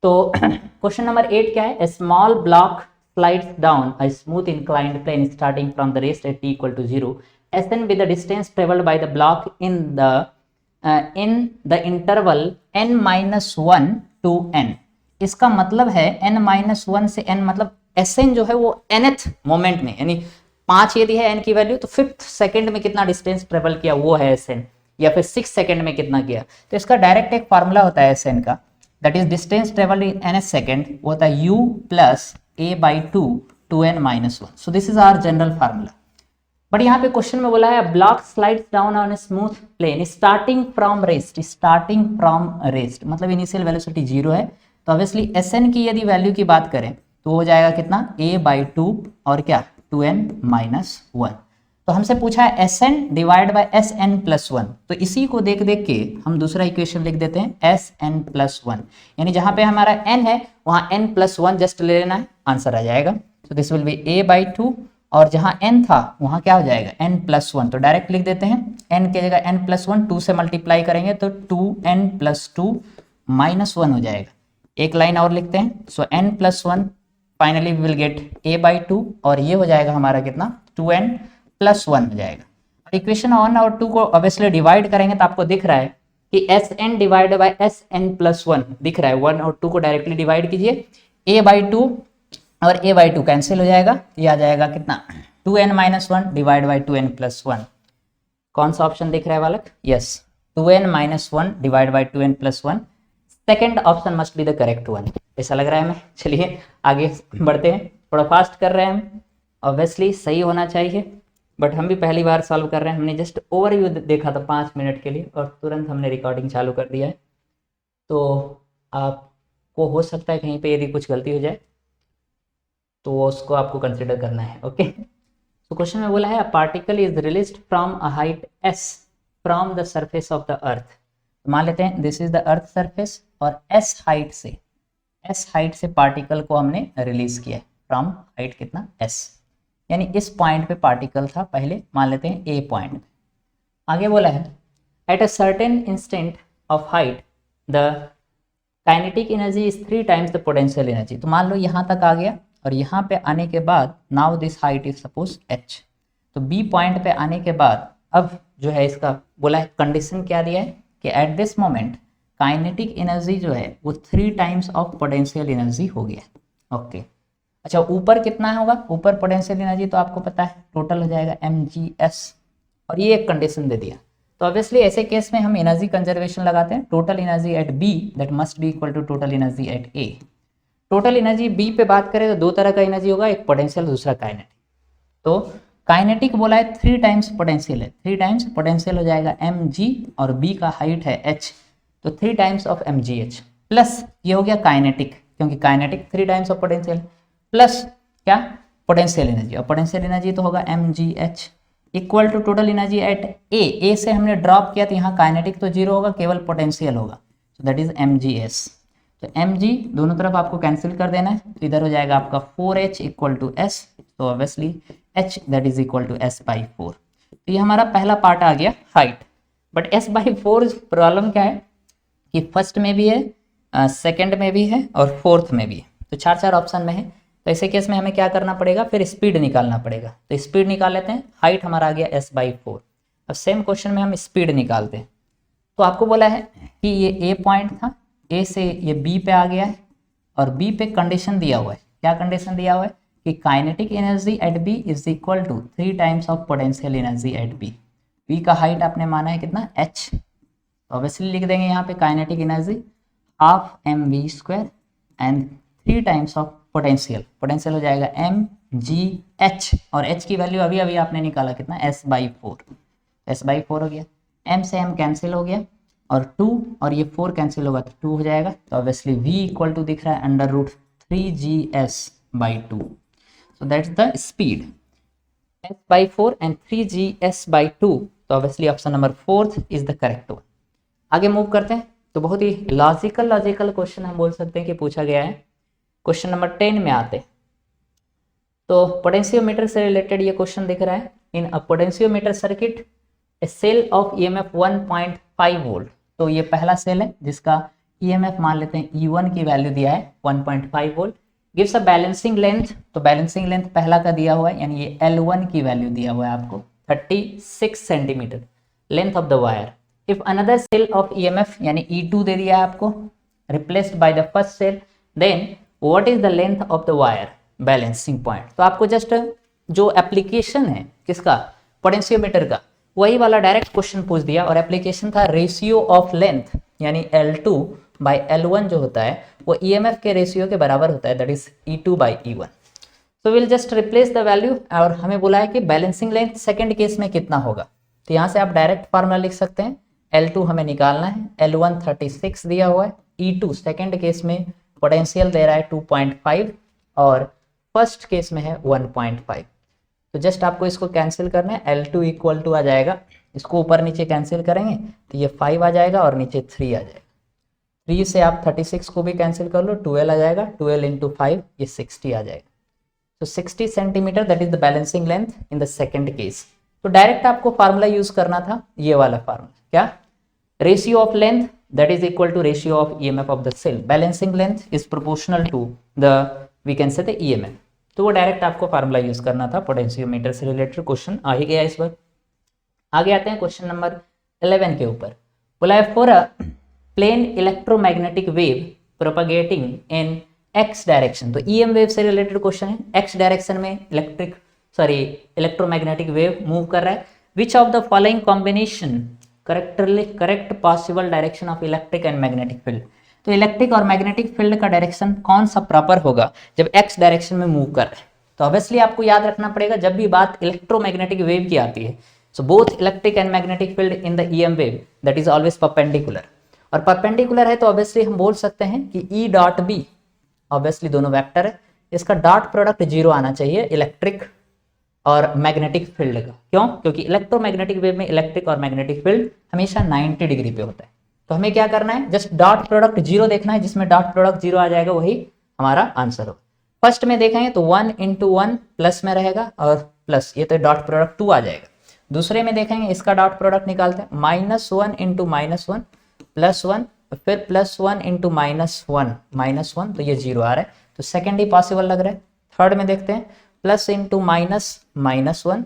तो क्वेश्चन नंबर 8 क्या है, a small block slides down a smooth inclined plane starting from the rest at t equal to 0, SN with the distance travelled by the block in the interval n-1 to n। इसका मतलब है n-1 से n, मतलब SN जो है वो nth moment में, यानी 5 यदि है n की वैल्यू, तो 5th सेकंड में कितना डिस्टेंस ट्रेवल किया वो है एसएन, या फिर 6 सेकंड में कितना किया। तो इसका डायरेक्ट एक फार्मूला होता है एसएन का, that is distance travelled in nth second, वो होता है u plus a by 2 to n-1। So this is our general formula. But यहाँ पे क्वेश्चन में बोला है block slides down on a smooth plane starting from rest, starting from rest मतलब initial velocity 0 है, तो ऑब्वियसली एसएन की यदि वैल्यू की बात करें तो हो जाएगा कितना, a बाई 2 और क्या 2n-1। तो हमसे पूछा है Sn divide by Sn plus 1, तो इसी को देख देख के हम दूसरा इक्वेशन लिख देते हैं Sn प्लस 1, यानी जहां पे हमारा n है वहां n प्लस 1 जस्ट ले लेना है, आंसर आ जाएगा। तो this will be a by 2, और जहां n था वहां क्या हो जाएगा n प्लस 1, तो डायरेक्ट लिख देते हैं, n की जगह n प्लस 1 2 से मल्टीप्लाई करेंगे तो 2n प्लस 2 माइनस 1 हो जाएगा। एक लाइन और लिखते हैं, so n plus 1 finally we will get a by 2, और ये हो जाएगा हमारा कितना 2n प्लस 1 हो जाएगा। इक्वेशन 1 और 2 को ऑब्वियसली डिवाइड करेंगे तो आपको दिख रहा है कि Sn divide by Sn plus 1 दिख रहा है, 1 और 2 को डायरेक्टली डिवाइड कीजिए, a बाई 2 और a बाई 2 कैंसिल हो जाएगा, ये आ जाएगा कितना 2n-1 divide by 2n plus 1। कौन सा ऑप्शन दिख रहा है बालक, yes 2n-1 divide by 2n plus 1, second option must be the correct one, ऐसा लग रहा है हमें। चलिए आगे बढ़ते हैं, थोड़ा फास्ट कर रहे हैं हम, ऑब्वियसली सही होना चाहिए, बट हम भी पहली बार सॉल्व कर रहे हैं, हमने जस्ट ओवरव्यू देखा था 5 मिनट के लिए और तुरंत हमने रिकॉर्डिंग चालू कर दिया है, तो आपको हो सकता है कहीं पे यदि कुछ गलती हो जाए तो उसको आपको कंसिडर करना है, ओके। तो क्वेश्चन में बोला है a particle is released from a height s from the surface of the earth, मान लेते हैं this is the earth surface, और s हाइट से पार्टिकल को हमने रिलीज किया है, फ्रॉम हाइट कितना s, यानी इस पॉइंट पे पार्टिकल था पहले, मान लेते हैं a पॉइंट। आगे बोला है at a certain instant of height the kinetic energy is 3 times the potential energy. तो मान लो यहाँ तक आ गया, और यहाँ पे आने के बाद now this height is suppose h, तो b पॉइंट पे आने के बाद अब जो है इसका बोला है कंडीशन क्या दिया है कि at this moment kinetic energy जो है वो 3 टाइम्स ऑफ पोटेंशियल एनर्जी हो गया, ओके। अच्छा ऊपर कितना होगा, ऊपर पोटेंशियल एनर्जी तो आपको पता है टोटल हो जाएगा mgs, और ये एक कंडीशन दे दिया, तो ऑब्वियसली ऐसे केस में हम एनर्जी कंजर्वेशन लगाते हैं, total energy at b that must be equal to total energy at a। Total energy b पे बात करें तो 2 तरह का एनर्जी होगा, एक पोटेंशियल दूसरा काइनेटिक। तो काइनेटिक बोला है 3 टाइम्स पोटेंशियल है, 3 टाइम्स पोटेंशियल हो जाएगा mg, और b का हाइट है h, तो 3 टाइम्स ऑफ mgh प्लस ये हो गया काइनेटिक, क्योंकि kinetic 3 times of potential plus क्या पोटेंशियल एनर्जी, और पोटेंशियल एनर्जी तो होगा mgh equal to total energy at A से हमने ड्रॉप किया तो यहाँ काइनेटिक तो जीरो होगा, केवल पोटेंशियल होगा, सो दैट इज mgs। तो mg दोनों तरफ आपको कैंसिल कर देना है, तो इधर हो जाएगा आपका 4h इक्वल टू s, तो obviously h that is equal to s/4। तो ये हमारा पहला पार्ट आ गया हाइट। बट s/4 प्रॉब्लम क्या है कि फर्स्ट में भी है, सेकंड में भी है और फोर्थ में भी है, तो 4 ऑप्शन में है। तो ऐसे केस में हमें क्या करना पड़ेगा, फिर स्पीड निकालना पड़ेगा। तो स्पीड निकाल लेते हैं, हाइट हमारा आ गया s/4। अब सेम क्वेश्चन में हम स्पीड निकालते हैं। तो आपको बोला है कि ये ए पॉइंट था, ए से ये बी पे आ गया है, और बी पे कंडीशन दिया हुआ है। क्या कंडीशन दिया हुआ है कि kinetic energy at B is equal to 3 times of potential energy at B. B का हाइट आपने माना है कितना h, तो ऑब्वियसली लिख देंगे यहाँ पे kinetic energy half mv² and 3 times of potential, potential हो जाएगा mgh, और h की वैल्यू अभी अभी आपने निकाला कितना s/4, s/4 हो गया, m से m कैंसिल हो गया और 2 और ये 4 कैंसिल होगा तो 2 हो जाएगा। तो ऑब्वियसली v इक्वल टू दिख रहा है √3gs/2, so that's the speed s/4 and 3gs/2। तो obviously option number 4 is the correct one. आगे मूव करते हैं। तो बहुत ही लॉजिकल क्वेश्चन हम बोल सकते हैं कि पूछा गया है। क्वेश्चन नंबर 10 में आते हैं। तो पोटेंशियोमीटर से रिलेटेड ये क्वेश्चन दिख रहा है। In a potentiometer circuit a cell of EMF 1.5 volt. तो ये पहला सेल है जिसका ईएमएफ मान लेते हैं E1 की वैल्यू दिया है 1.5 volt. Gives a balancing length, तो बैलेंसिंग लेंथ पहला का दिया हुआ है, यानी ये L1 की वैल्यू दिया हुआ है आपको 36 centimeter length of the wire. If another cell of EMF यानी E2 दे दिया है आपको, replaced by the first cell, then what is the length of the wire balancing point. तो आपको जस्ट जो एप्लीकेशन है किसका, पोटेंशियोमीटर का, वही वाला डायरेक्ट क्वेश्चन पूछ दिया, और एप्लीकेशन था रेशियो ऑफ लेंथ, यानी L2 बाय L1 जो होता है वो EMF के रेशियो के बराबर होता है, that is E2 by E1। So will just replace the value, और हमें बोला है कि बैलेंसिंग लेंथ सेकंड केस में कितना होगा। तो यहाँ से आप डायरेक्ट फार्मूला लिख सकते हैं। L2 हमें निकालना है, L1 36 दिया हुआ है, E2 सेकंड केस में पोटेंशियल दे रहा है 2.5 और फर्स्ट केस में है 1.5। तो जस्ट आपको इसको कैंसिल करना है। L2 इक्वल टू आ जाएगा, इसको ऊपर नीचे कैंसिल करेंगे तो ये 5 आ जाएगा और नीचे 3 आ जाएगा। 3 से आप 36 को भी कैंसिल कर लो, 12 आ जाएगा, 12 इंटू 5 ये 60 आ जाएगा। तो 60 centimeter that is the balancing length in the second case. तो डायरेक्ट आपको फार्मूला यूज करना था, ये वाला फार्मूला, क्या, ratio of length that is equal to ratio of EMF of the cell, balancing length is proportional to the we can say the EMF. तो वो direct आपको फार्मूला यूज करना था। पोटेंशियोमीटर से रिलेटेड क्वेश्चन आ ही गया इस बार। आगे आते हैं क्वेश्चन नंबर 11 के ऊपर। बोला है for a plane electromagnetic wave propagating in X direction. तो ईएम वेव से रिलेटेड क्वेश्चन है। एक्स डायरेक्शन में इलेक्ट्रोमैग्नेटिक वेव मूव कर रहा है। Which of the following combination correct possible direction of electric and magnetic field. तो electric और magnetic field का डायरेक्शन कौन सा प्रॉपर होगा जब एक्स डायरेक्शन में मूव कर रहे हैं। तो ऑब्वियसली आपको याद रखना पड़ेगा, जब भी बात इलेक्ट्रोमैग्नेटिक वेव की आती है, so both electric and magnetic field in the EM wave that is always perpendicular. और परपेंडिकुलर है तो ऑब्वियसली हम बोल सकते हैं कि ई डॉट बी, ऑब्वियसली दोनों वेक्टर है, इसका डॉट प्रोडक्ट जीरो आना चाहिए इलेक्ट्रिक और मैग्नेटिक फील्ड का। क्यों? क्योंकि इलेक्ट्रोमैग्नेटिक वेव में इलेक्ट्रिक और मैग्नेटिक फील्ड हमेशा 90 डिग्री पे होता है। तो हमें क्या करना है, जस्ट डॉट प्रोडक्ट जीरो देखना है, जिसमें डॉट प्रोडक्ट जीरो आ जाएगा वही हमारा आंसर होगा। फर्स्ट में देखेंगे तो 1 इंटू 1 प्लस में रहेगा और प्लस ये तो डॉट प्रोडक्ट 2 आ जाएगा। दूसरे में देखेंगे इसका डॉट प्रोडक्ट निकालते हैं, -1 इंटू -1 +1 फिर +1 इंटू -1 तो ये जीरो आ रहा है, तो सेकेंड ही पॉसिबल लग रहा है। थर्ड में देखते हैं प्लस इंटू -1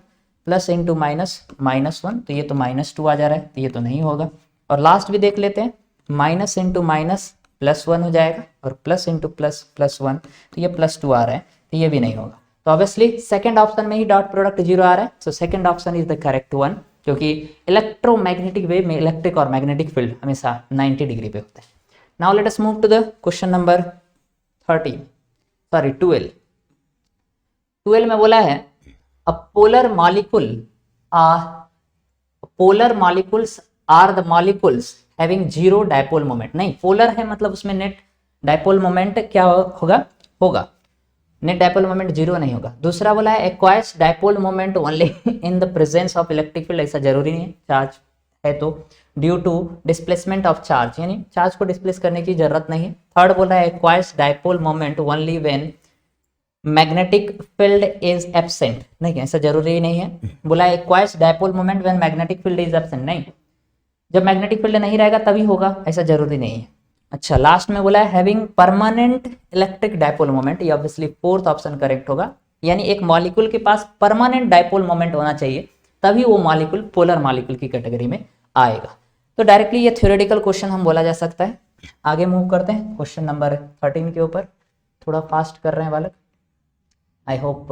प्लस इंटू -1 तो ये तो -2 आ जा रहा है, तो ये तो नहीं होगा। और लास्ट भी देख लेते हैं, माइनस इंटू माइनस +1 हो जाएगा और प्लस इंटू +1 तो ये +2 आ रहा है, तो ये भी नहीं होगा। तो ऑब्वियसली सेकंड ऑप्शन में ही डॉट प्रोडक्ट जीरो आ रहा है, so second option is the correct one, क्योंकि इलेक्ट्रोमैग्नेटिक वेव में इलेक्ट्रिक और मैग्नेटिक फील्ड हमेशा 90 डिग्री पे होता है। Now let us move to the question number 12 में बोला है a polar molecules are the molecules having zero dipole moment. नहीं, पोलर है मतलब उसमें नेट डायपोल मोमेंट क्या होगा नेट डायपोल मोमेंट जीरो नहीं होगा। दूसरा बोला है acquires dipole moment only in the presence of electric field, ऐसा जरूरी नहीं है, चार्ज है तो due to displacement of charge, यानी चार्ज को डिस्प्लेस करने की जरूरत नहीं है। थर्ड बोला है acquires dipole moment only when magnetic field is absent, नहीं ऐसा जरूरी नहीं है। बोला acquires dipole moment when magnetic field is absent, नहीं जब मैग्नेटिक फील्ड नहीं रहेगा तभी होगा, ऐसा जरूरी नहीं है। अच्छा लास्ट में बोला है having permanent electric dipole moment, ये ऑब्वियसली फोर्थ ऑप्शन करेक्ट होगा, यानी एक मॉलिक्यूल के पास परमानेंट डायपोल मोमेंट होना चाहिए तभी वो मॉलिक्यूल पोलर मॉलिक्यूल की कैटेगरी में आएगा। तो डायरेक्टली ये थ्योरेटिकल क्वेश्चन हम बोला जा सकता है। आगे मूव करते हैं क्वेश्चन नंबर 13 के ऊपर, थोड़ा फास्ट कर रहे हैं बालक, आई होप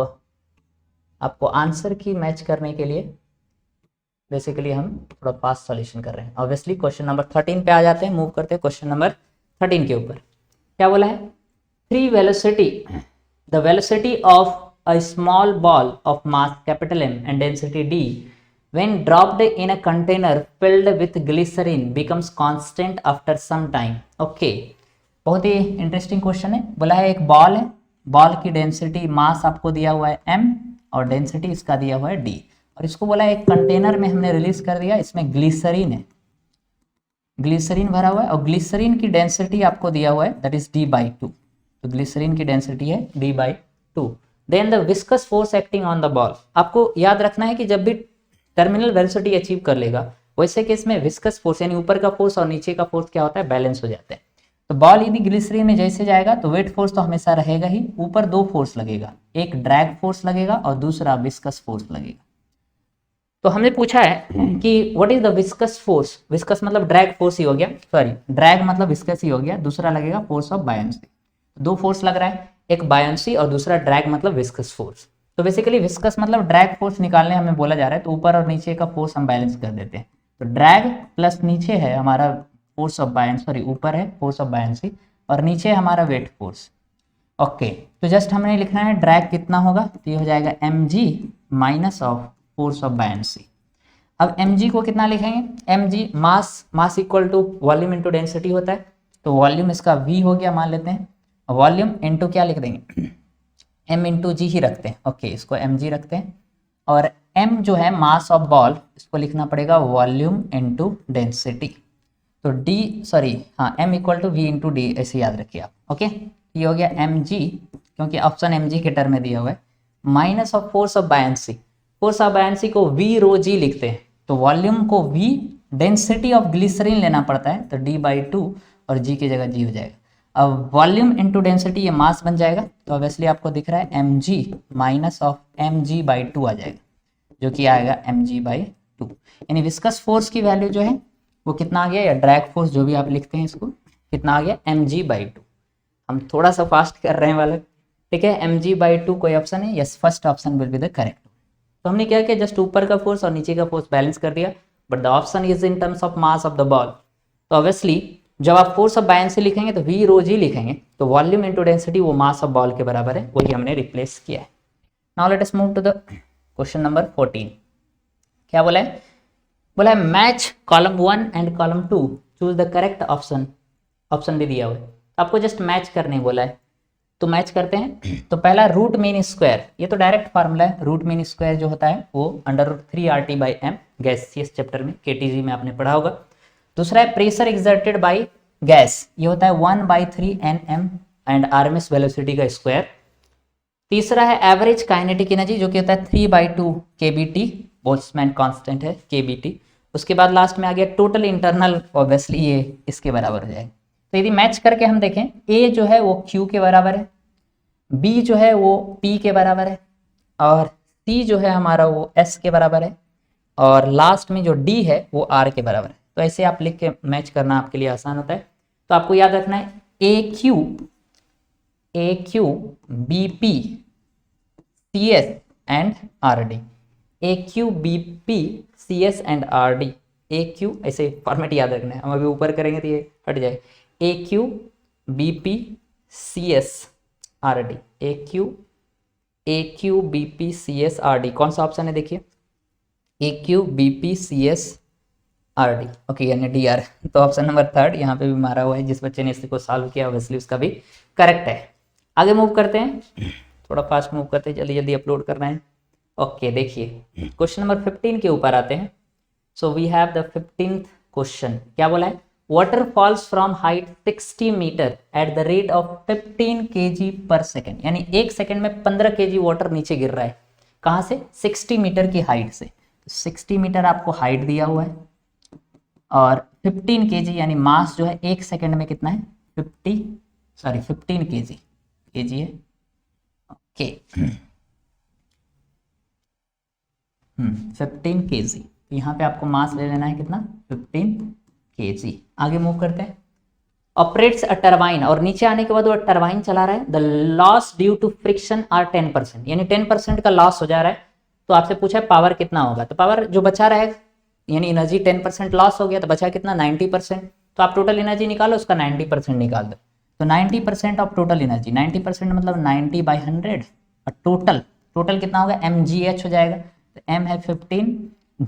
आपको आंसर की मैच करने के लिए बेसिकली हम थोड़ा फास्ट सॉल्यूशन कर रहे हैं। ऑब्वियसली क्वेश्चन नंबर 13 पे आ जाते हैं, मूव करते हैं क्वेश्चन नंबर 13 के ऊपर। क्या बोला है, three velocity, the velocity of a small ball of mass capital M and density D when dropped in a container filled with glycerin becomes constant after some time। Okay बहुत ही interesting question है। बोला है एक ball है, ball की density mass आपको दिया हुआ है m और डेंसिटी इसका दिया हुआ है d, और इसको बोला है एक कंटेनर में हमने रिलीज कर दिया, इसमें ग्लिसरीन है, ग्लिसरीन भरा हुआ है और ग्लिसरीन की डेंसिटी आपको दिया हुआ है दैट इज d/2, तो ग्लिसरीन की डेंसिटी है d/2। Then the viscous force acting on the ball, आपको याद रखना है कि जब भी टर्मिनल वेलोसिटी अचीव कर लेगा वैसे केस में विस्कस फोर्स यानी ऊपर का फोर्स और नीचे का फोर्स क्या होता है, बैलेंस हो जाता है। तो बॉल यदि ग्लिसरीन में जैसे जाएगा तो वेट फोर्स तो हमेशा रहेगा ही, ऊपर दो फोर्स लगेगा, एक ड्रैग फोर्स लगेगा और दूसरा विस्कस फोर्स लगेगा। तो हमने पूछा है कि what is the viscous force, viscous मतलब ड्रैग फोर्स ही हो गया, सॉरी ड्रैग मतलब विस्कस ही हो गया, दूसरा लगेगा फोर्स ऑफ बायंसी, दो फोर्स लग रहा है, एक बायंसी और दूसरा ड्रैग मतलब विस्कस फोर्स। तो बेसिकली विस्कस मतलब ड्रैग फोर्स निकालने हमें बोला जा रहा है, तो ऊपर और नीचे का फोर्स हम बैलेंस कर देते हैं। तो ड्रैग प्लस नीचे है हमारा फोर्स ऑफ बायंसी, सॉरी ऊपर है फोर्स ऑफ बायंसी और नीचे हमारा वेट फोर्स। ओके तो जस्ट हमने लिखना है ड्रैग कितना होगा, तो ये हो जाएगा mg minus of force of buoyancy. अब mg को कितना लिखेंगे, mg mass equal to volume into density होता है, तो वॉल्यूम इसका v हो गया मान लेते हैं, वॉल्यूम इंटू क्या लिख देंगे m इंटू जी ही रखते हैं। ओके इसको mg रखते हैं और m जो है मास ऑफ बॉल, इसको लिखना पड़ेगा वॉल्यूम इंटू डेंसिटी, तो m equal to v into D ऐसे याद रखिए आप। ओके ये हो गया mg क्योंकि ऑप्शन mg के टर्म में दिया हुआ है, minus of force of buoyancy, force of buoyancy को v रो g लिखते हैं, तो वॉल्यूम को v, डेंसिटी ऑफ ग्लिसरीन लेना पड़ता है तो d/2 और g की जगह g हो जाएगा। अब वॉल्यूम इंटू डेंसिटी ये मास बन जाएगा, तो ऑब्वियसली आपको दिख रहा है mg माइनस ऑफ mg/2 आ जाएगा, जो कि आएगा mg/2, यानी विस्कस फोर्स की वैल्यू जो है वो कितना आ गया, या ड्रैग फोर्स जो भी आप लिखते हैं इसको कितना आ गया mg/2। हम थोड़ा सा फास्ट कर रहे हैं वाले, ठीक है, mg/2 कोई ऑप्शन है, yes first option will be the correct. तो हमने क्या किया, जस्ट ऊपर का फोर्स और नीचे का फोर्स बैलेंस कर दिया, but the option is in terms of mass of the ball. तो ऑब्वियसली जब आप फोर्स ऑफ बायंसी लिखेंगे तो v रो g लिखेंगे, तो वॉल्यूम इंटू डेंसिटी वो मास ऑफ बॉल के बराबर है, वही हमने रिप्लेस किया है। Now let us move to the question number 14। क्या बोला है, बोला है match column 1 and column 2, choose the correct option, option भी दिया हुआ है, आपको जस्ट मैच करने बोला है, तो मैच करते हैं। तो पहला रूट मीन स्क्वायर, ये तो डायरेक्ट फार्मूला है, रूट मीन स्क्वायर जो होता है वो √3RT/m गैसियस चैप्टर में KTG में आपने पढ़ा होगा। दूसरा है प्रेशर एक्सर्टेड बाय गैस, ये होता है 1/3 Nm एंड RMS वेलोसिटी का स्क्वायर। तीसरा है एवरेज काइनेटिक एनर्जी जो कि होता है 3/2 kBT, बोल्ट्जमैन कांस्टेंट है kBT। उसके बाद लास्ट में आ गया टोटल इंटरनल, ऑब्वियसली ये इसके बराबर हो जाएगा। तो यदि मैच करके हम देखें, A जो है वो Q के बराबर है, B जो है वो P के बराबर है और C जो है हमारा वो S के बराबर है और लास्ट में जो D है वो R के बराबर है। तो ऐसे आप लिख के मैच करना आपके लिए आसान होता है। तो आपको याद रखना है AQ BP CS and RD, AQ BP CS and RD, AQ ऐसे फॉर्मेट याद रखना है, हम अभी ऊपर करेंगे तो ये हट जाए, AQ BP CS RD, AQ BP CS RD, कौन सा ऑप्शन है देखिए, AQ BP CS R D, okay, यानी डी आर। तो ऑप्शन नंबर थर्ड यहाँ पे भी मारा हुआ है, जिस बच्चे ने इसको सॉल्व किया ऑब्वियसली उसका भी करेक्ट है। आगे मूव करते हैं, थोड़ा फास्ट मूव करते हैं, जल्दी जल्दी अपलोड करना है। ओके, देखिए क्वेश्चन नंबर 15 के ऊपर आते हैं। So we have the 15th question. क्या बोला है? Water falls from height 60 meter at the rate of 15 kg per second, यानी एक सेकेंड में 15 kg वाटर नीचे गिर रहा है। कहाँ से? 60 मीटर की हाइट से। 60 मीटर आपको हाइट दिया हुआ है और 15 kg यानी मास जो है एक सेकेंड में कितना है? 15 kg है। Okay, 15 kg। तो यहाँ पे आपको मास ले लेना है कितना? 15 kg। आगे मूव करते हैं। ऑपरेट्स अ टरबाइन, और नीचे आने के बाद वो टरबाइन चला रहा है। The loss due to friction are 10%, यानी 10% का लॉस हो जा रहा है। तो आपसे पूछा है पावर कितना होगा, तो पावर जो बचा रहेगा, यानी एनर्जी 10% लॉस हो गया तो बचा कितना? 90%। तो आप टोटल एनर्जी निकालो, उसका 90% निकाल दो। तो 90% ऑफ टोटल एनर्जी, 90% मतलब 90/100, और टोटल कितना होगा? mgh हो जाएगा। तो m है 15,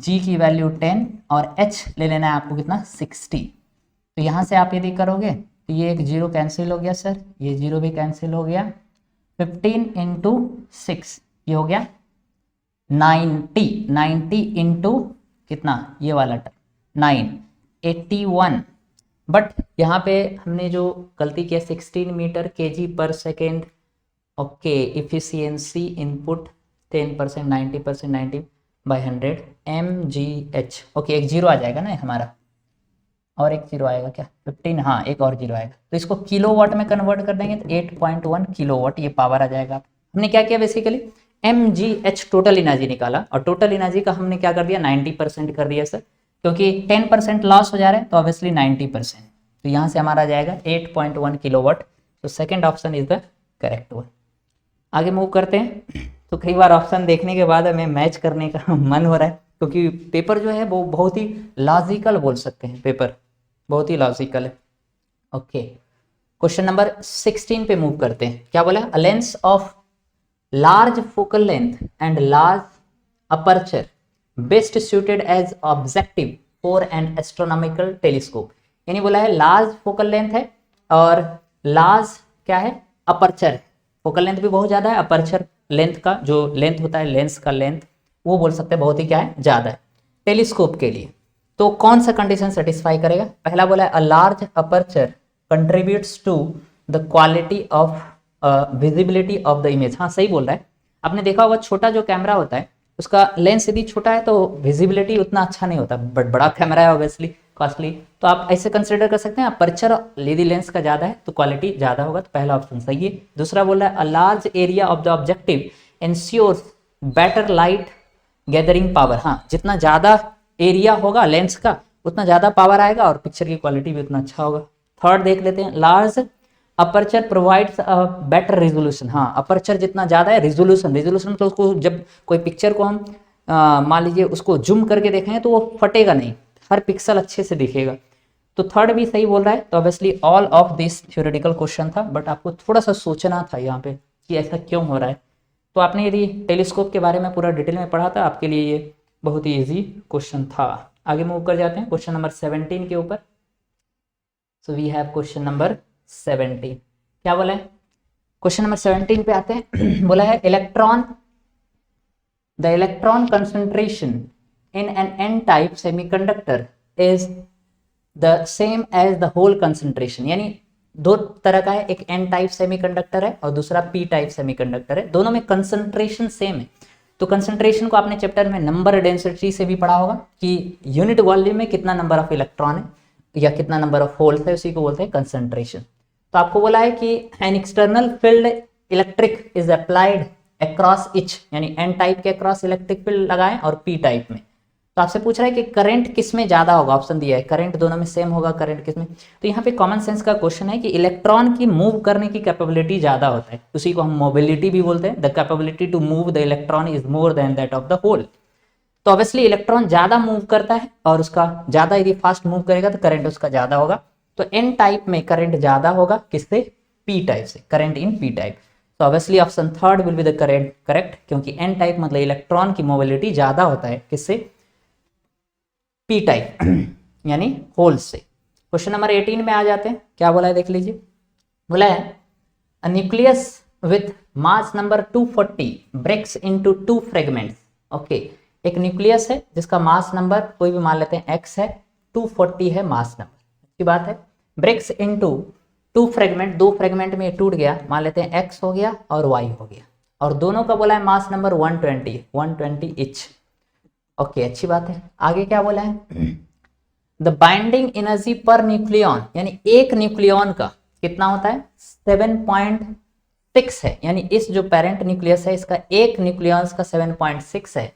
g की वैल्यू 10 और h ले लेना है आपको कितना? 60। तो यहाँ से आप यदि करोगे तो ये एक जीरो कैंसिल हो गया सर, ये जीरो भी कैंसिल हो गया। 15 × 6 ये हो गया 90 इंटू कितना? ये वाला टर्म 9, 81। बट यहाँ पे हमने जो गलती किया 16 metre kg per second. Okay, efficiency input 10%, 90%, 90/100 mgh। Okay, एक जीरो आ जाएगा ना हमारा, और एक जीरो आएगा क्या? 15, हाँ एक और जीरो आएगा। तो इसको किलोवाट में कन्वर्ट कर देंगे तो 8.1 किलोवाट ये पावर आ जाएगा। हमने क्या किया बेसिकली? mgh टोटल एनर्जी निकाला, और टोटल एनर्जी का हमने क्या कर दिया? 90% कर दिया सर, क्योंकि 10% लॉस हो जा रहा है तो ऑब्वियसली 90%। तो यहाँ से हमारा जाएगा 8.1 किलोवाट। तो second option is the correct one. आगे मूव करते हैं। तो कई बार ऑप्शन देखने के बाद हमें मैच करने का मन हो रहा है, क्योंकि पेपर जो है वो बहुत ही लॉजिकल बोल सकते हैं, पेपर बहुत ही लॉजिकल है। ओके, क्वेश्चन नंबर 16 पे मूव करते हैं। क्या बोला? A lens of large focal length and large aperture best suited as objective for an astronomical telescope, यानी बोला है लार्ज फोकल लेंथ है और लार्ज क्या है? अपर्चर है। फोकल लेंथ भी बहुत ज्यादा है, अपर्चर लेंथ का जो लेंथ होता है, लेंस का लेंथ, वो बोल सकते हैं बहुत ही क्या है? ज्यादा है टेलीस्कोप के लिए। तो कौन सा कंडीशन सेटिस्फाई करेगा? पहला बोला है a large aperture contributes to the quality of visibility of the image. हाँ सही बोल रहा है। आपने देखा होगा छोटा जो कैमरा होता है उसका लेंस यदि छोटा है तो विजिबिलिटी उतना अच्छा नहीं होता, बट बड़ा कैमरा है ऑब्वियसली कॉस्टली, तो आप ऐसे कंसिडर कर सकते हैं। अपर्चर यदि लेंस का ज्यादा है तो क्वालिटी ज्यादा होगा, तो पहला ऑप्शन सही है। दूसरा बोल रहा है a large area of the objective ensures better light gathering power. हाँ, जितना ज्यादा एरिया होगा लेंस का उतना ज्यादा पावर आएगा और पिक्चर की क्वालिटी भी उतना अच्छा होगा। थर्ड देख लेते हैं, large aperture provides a better resolution. हाँ, अपर्चर जितना ज्यादा है, रेजोल्यूशन तो उसको जब कोई पिक्चर को हम मान लीजिए उसको जूम करके देखेंगे तो वो फटेगा नहीं, हर पिक्सल अच्छे से दिखेगा। तो थर्ड भी सही बोल रहा है। तो obviously all of this theoretical question था, बट आपको थोड़ा सा सोचना था यहाँ पे कि ऐसा क्यों हो रहा है। तो आपने यदि टेलीस्कोप के बारे में पूरा डिटेल में पढ़ा था, आपके लिए ये बहुत ही इजी क्वेश्चन था। आगे मूव कर जाते हैं क्वेश्चन नंबर 17 के ऊपर। So we have question number 17। क्या बोला है? क्वेश्चन नंबर 17 पे आते हैं। बोला है the electron concentration in an n type semiconductor is the same as the hole concentration, यानी दो तरह का है, एक एन टाइप सेमीकंडक्टर है और दूसरा पी टाइप सेमीकंडक्टर है, दोनों में कंसंट्रेशन सेम है। तो कंसंट्रेशन को आपने चैप्टर में नंबर डेंसिटी से भी पढ़ा होगा कि यूनिट वॉल्यूम में कितना नंबर ऑफ इलेक्ट्रॉन है या कितना नंबर ऑफ होल्स है, उसी को बोलते हैं कंसंट्रेशन। तो आपको बोला है कि an external field electric is applied across etch, यानी एन टाइप के अक्रॉस इलेक्ट्रिक फील्ड लगाएं और पी टाइप में। तो आपसे पूछ रहा है कि करंट किस में ज्यादा होगा, ऑप्शन दिया है करंट दोनों में सेम होगा, करंट किस में। तो यहाँ पे कॉमन सेंस का क्वेश्चन है कि इलेक्ट्रॉन की मूव करने की कैपेबिलिटी ज्यादा होता है, उसी को हम मोबिलिटी भी बोलते हैं। The capability to move the electron is more than that of the hole. तो ऑब्वियसली इलेक्ट्रॉन ज्यादा मूव करता है और उसका ज्यादा यदि फास्ट मूव करेगा तो करंट उसका ज्यादा होगा। तो एन टाइप में करंट ज्यादा होगा, किससे? पी टाइप से, करंट इन पी टाइप। तो obviously option third will be the correct, क्योंकि एन टाइप मतलब इलेक्ट्रॉन की मोबिलिटी ज्यादा होता है, किससे? P type. यानी होल से। क्वेश्चन नंबर 18 में आ जाते हैं, क्या बोला है देख लीजिए। बोला है a nucleus with mass number 240 breaks into 2 fragments. Okay, एक न्यूक्लियस है जिसका मास नंबर कोई भी मान लेते हैं x है, 240 है मास नंबर, अच्छी बात है। ब्रेक्स इनटू 2 फ्रेगमेंट, 2 फ्रेगमेंट में टूट गया, मान लेते हैं x हो गया और y हो गया, और दोनों का बोला है मास नंबर 120 इच। ओके, अच्छी बात है। आगे क्या बोला है, the binding energy per nucleon, यानी एक न्यूक्लियन का कितना होता है 7.6 है, यानी इस जो पेरेंट न्यूक्लियस है इसका एक न्यूक्लियस का 7.6 है।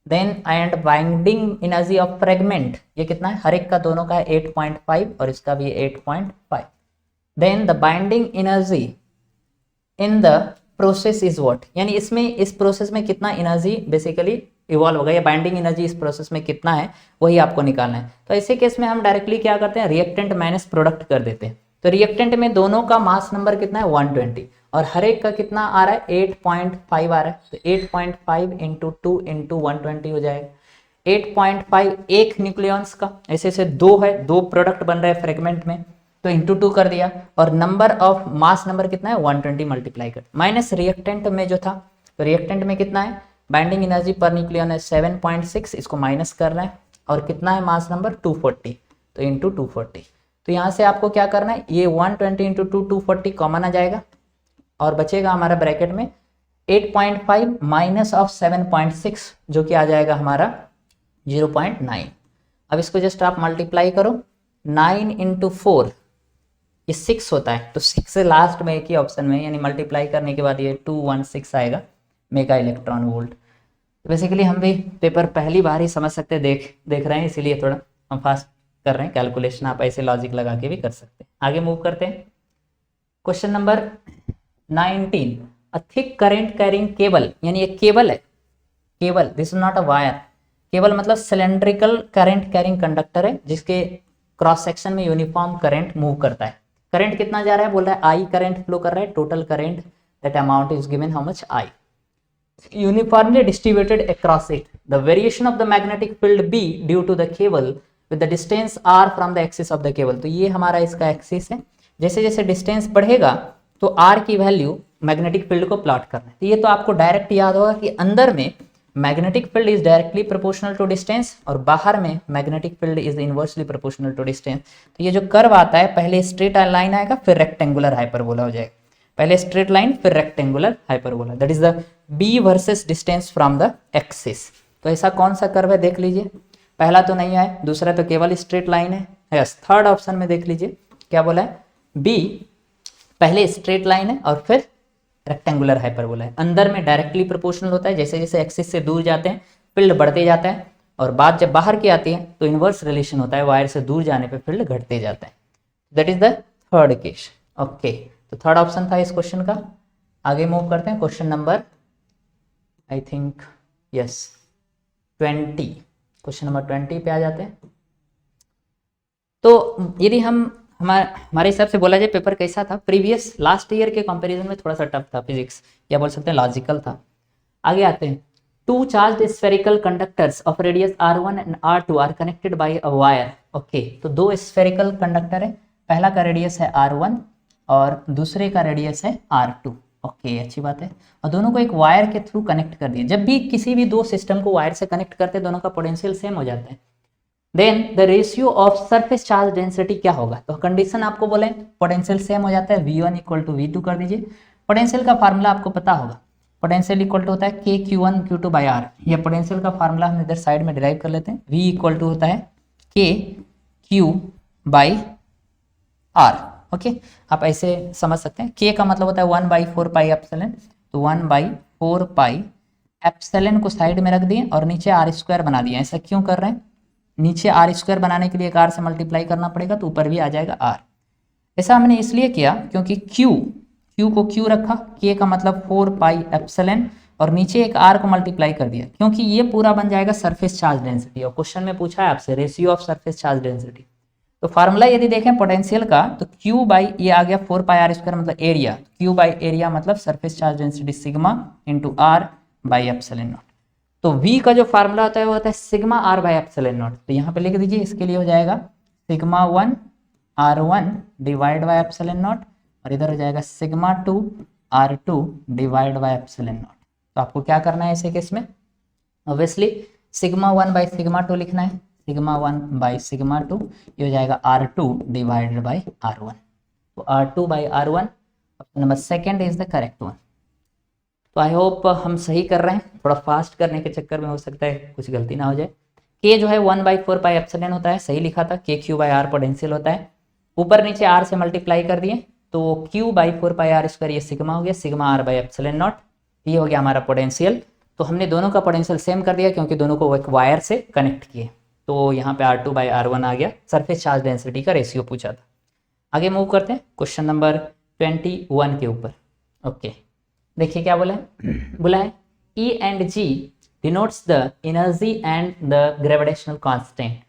Then and binding energy of fragment, ये कितना है, हर एक का दोनों का है 8.5 और इसका भी 8.5। Then the binding energy in the process is what, यानी इसमें इस प्रोसेस में कितना एनर्जी बेसिकली इवॉल्व होगा, या बाइंडिंग एनर्जी इस प्रोसेस में कितना है वही आपको निकालना है। तो ऐसे केस में हम डायरेक्टली क्या करते हैं, रिएक्टेंट माइनस प्रोडक्ट कर देते हैं। तो रिएक्टेंट में दोनों का मास नंबर कितना है 120 और हर एक का कितना आ रहा है 8.5 आ रहा है, तो 8.5 इंटू 2 इंटू 120 हो जाएगा। 8.5 एक न्यूक्लियंस का, ऐसे ऐसे दो है, दो प्रोडक्ट बन रहे हैं फ्रेगमेंट में, तो इंटू 2 कर दिया, और नंबर ऑफ मास नंबर कितना है 120 मल्टीप्लाई कर, माइनस रिएक्टेंट में जो था, तो रिएक्टेंट में कितना है, बाइंडिंग एनर्जी पर न्यूक्लियन है 7.6, इसको माइनस कर रहे हैं, और कितना है मास नंबर 240, तो इंटू 240। तो यहाँ से आपको क्या करना है, ये 120 इंटू 240 कॉमन आ जाएगा, और बचेगा हमारा ब्रैकेट में 8.5 माइनस ऑफ 7.6 जो कि आ जाएगा हमारा 0.9। अब इसको जस्ट आप मल्टीप्लाई करो, 9 इंटू 4 ये 6 होता है, तो 6 से लास्ट में एक ही ऑप्शन में, यानी मल्टीप्लाई करने के बाद ये 216 आएगा मेगा इलेक्ट्रॉन वोल्ट। तो बेसिकली हम भी पेपर पहली बार ही समझ सकते हैं, देख रहे हैं, इसीलिए थोड़ा हम फास्ट कर रहे हैं कैलकुलेशन, आप ऐसे लॉजिक लगा के भी कर सकते हैं। आगे मूव करते हैं, question number 19, a thick current carrying cable, यानी एक केबल है, cable, this is not a wire, cable मतलब सिलेंड्रिकल करंट कैरिंग कंडक्टर है जिसके क्रॉस सेक्शन में यूनिफॉर्म करंट मूव करता है। करंट कितना जा रहा है, बोल रहा है आई करंट फ्लो कर रहा है, total current that amount is given how much I, uniformly distributed across it. The variation of the magnetic field B due to the cable with the distance r from the axis of the cable. तो ये हमारा इसका axis है, जैसे जैसे distance बढ़ेगा तो r की वैल्यू मैग्नेटिक फील्ड को प्लॉट करना है। तो ये तो आपको डायरेक्ट याद होगा कि अंदर में magnetic field is directly proportional to distance और बाहर में magnetic field is inversely proportional to distance. तो ये जो कर्व आता है पहले स्ट्रेट लाइन आएगा, फिर रेक्टेंगुलर हाइपरबोला हो जाएगा, पहले स्ट्रेट लाइन फिर rectangular hyperbola, that is the b versus distance from the axis. तो ऐसा कौन सा कर्व है देख लीजिए, पहला तो नहीं है, दूसरा तो केवल स्ट्रेट लाइन है, यस। थर्ड ऑप्शन में देख लीजिए क्या बोला है, b पहले स्ट्रेट लाइन है और फिर रेक्टेंगुलर हाइपरबोला है, अंदर में डायरेक्टली प्रोपोर्शनल होता है, जैसे जैसे एक्सिस से दूर जाते हैं फील्ड बढ़ते जाता है, और बात जब बाहर की आती है तो इनवर्स रिलेशन होता है, वायर से दूर जाने पे फील्ड घटते जाता है, that is the third case. Okay, तो थर्ड ऑप्शन था इस क्वेश्चन का। आगे मूव करते हैं, question number I think yes 20, question number 20 पे आ जाते हैं। तो यदि हमारे हिसाब से बोला जाए पेपर कैसा था, प्रीवियस लास्ट ईयर के कंपैरिजन में थोड़ा सा टफ था फिजिक्स, या बोल सकते हैं लॉजिकल था। आगे आते हैं, two charged spherical conductors of radius r1 and r2 are connected by a wire. Okay, तो दो स्फेरिकल कंडक्टर है, पहला का रेडियस है r1 और दूसरे का रेडियस है r2। ओके, अच्छी बात है, और दोनों को एक वायर के थ्रू कनेक्ट कर दिया। जब भी किसी भी दो सिस्टम को वायर से कनेक्ट करते हैं दोनों का पोटेंशियल सेम हो जाता है। Then the ratio of surface charge density क्या होगा, तो कंडीशन आपको बोले पोटेंशियल सेम हो जाता है, v1 इक्वल टू v2 कर दीजिए। पोटेंशियल का फार्मूला आपको पता होगा, पोटेंशियल इक्वल टू होता है k q1 q2 by r। यह पोटेंशियल का फार्मूला हम इधर साइड में डिराइव कर लेते हैं, v इक्वल टू होता है k q by r। Okay, आप ऐसे समझ सकते हैं, k का मतलब होता है 1/4 पाई एप्सिलॉन, तो 1/4 पाई एप्सिलॉन को साइड में रख दिए और नीचे r स्क्वायर बना दिया। ऐसा क्यों कर रहे हैं, नीचे r स्क्वायर बनाने के लिए एक r से मल्टीप्लाई करना पड़ेगा, तो ऊपर भी आ जाएगा r। ऐसा हमने इसलिए किया क्योंकि q को q रखा, k का मतलब 4 पाई एप्सिलॉन और नीचे एक r को मल्टीप्लाई कर दिया, क्योंकि ये पूरा बन जाएगा सरफेस चार्ज डेंसिटी, और क्वेश्चन में पूछा है आपसे ratio of surface charge density. तो फार्मूला यदि देखें पोटेंशियल का, तो q बाई ये आ गया 4 पाई r स्क्वायर मतलब एरिया, q बाई एरिया मतलब surface charge density sigma into r by epsilon not. तो v का जो फार्मूला होता है वो होता है sigma r by epsilon not, तो यहाँ पे लिख दीजिए, इसके लिए हो जाएगा sigma 1 R1 divide by epsilon naught, और इधर हो जाएगा sigma 2 R2 divide by epsilon not. तो आपको क्या करना है ऐसे केस में, ऑब्वियसली सिग्मा 1 बाई सिग्मा 2 लिखना है, सिग्मा 1 बाई सिग्मा 2, ये हो जाएगा R2 डिवाइडेड बाई R1। तो R2 by R1 option number second is the correct one. तो आई होप हम सही कर रहे हैं, थोड़ा फास्ट करने के चक्कर में हो सकता है कुछ गलती ना हो जाए। के जो है 1/4 पाई एप्सिलॉन होता है, सही लिखा था, के क्यू बाई आर पोटेंशियल होता है, ऊपर नीचे आर से मल्टीप्लाई कर दिए तो Q/4 पाई आर स्क्वायर ये सिग्मा हो गया, sigma r by epsilon nought, ये हो गया हमारा पोटेंशियल। तो हमने दोनों का पोटेंशियल सेम कर दिया क्योंकि दोनों को एक वायर से कनेक्ट किए, तो यहाँ पे R2/R1 आ गया। सरफेस चार्ज डेंसिटी का रेशियो पूछा था। आगे मूव करते हैं क्वेश्चन नंबर 21 के ऊपर। ओके, देखिए क्या बोला है, बोला है E and G denotes the energy and the gravitational constant.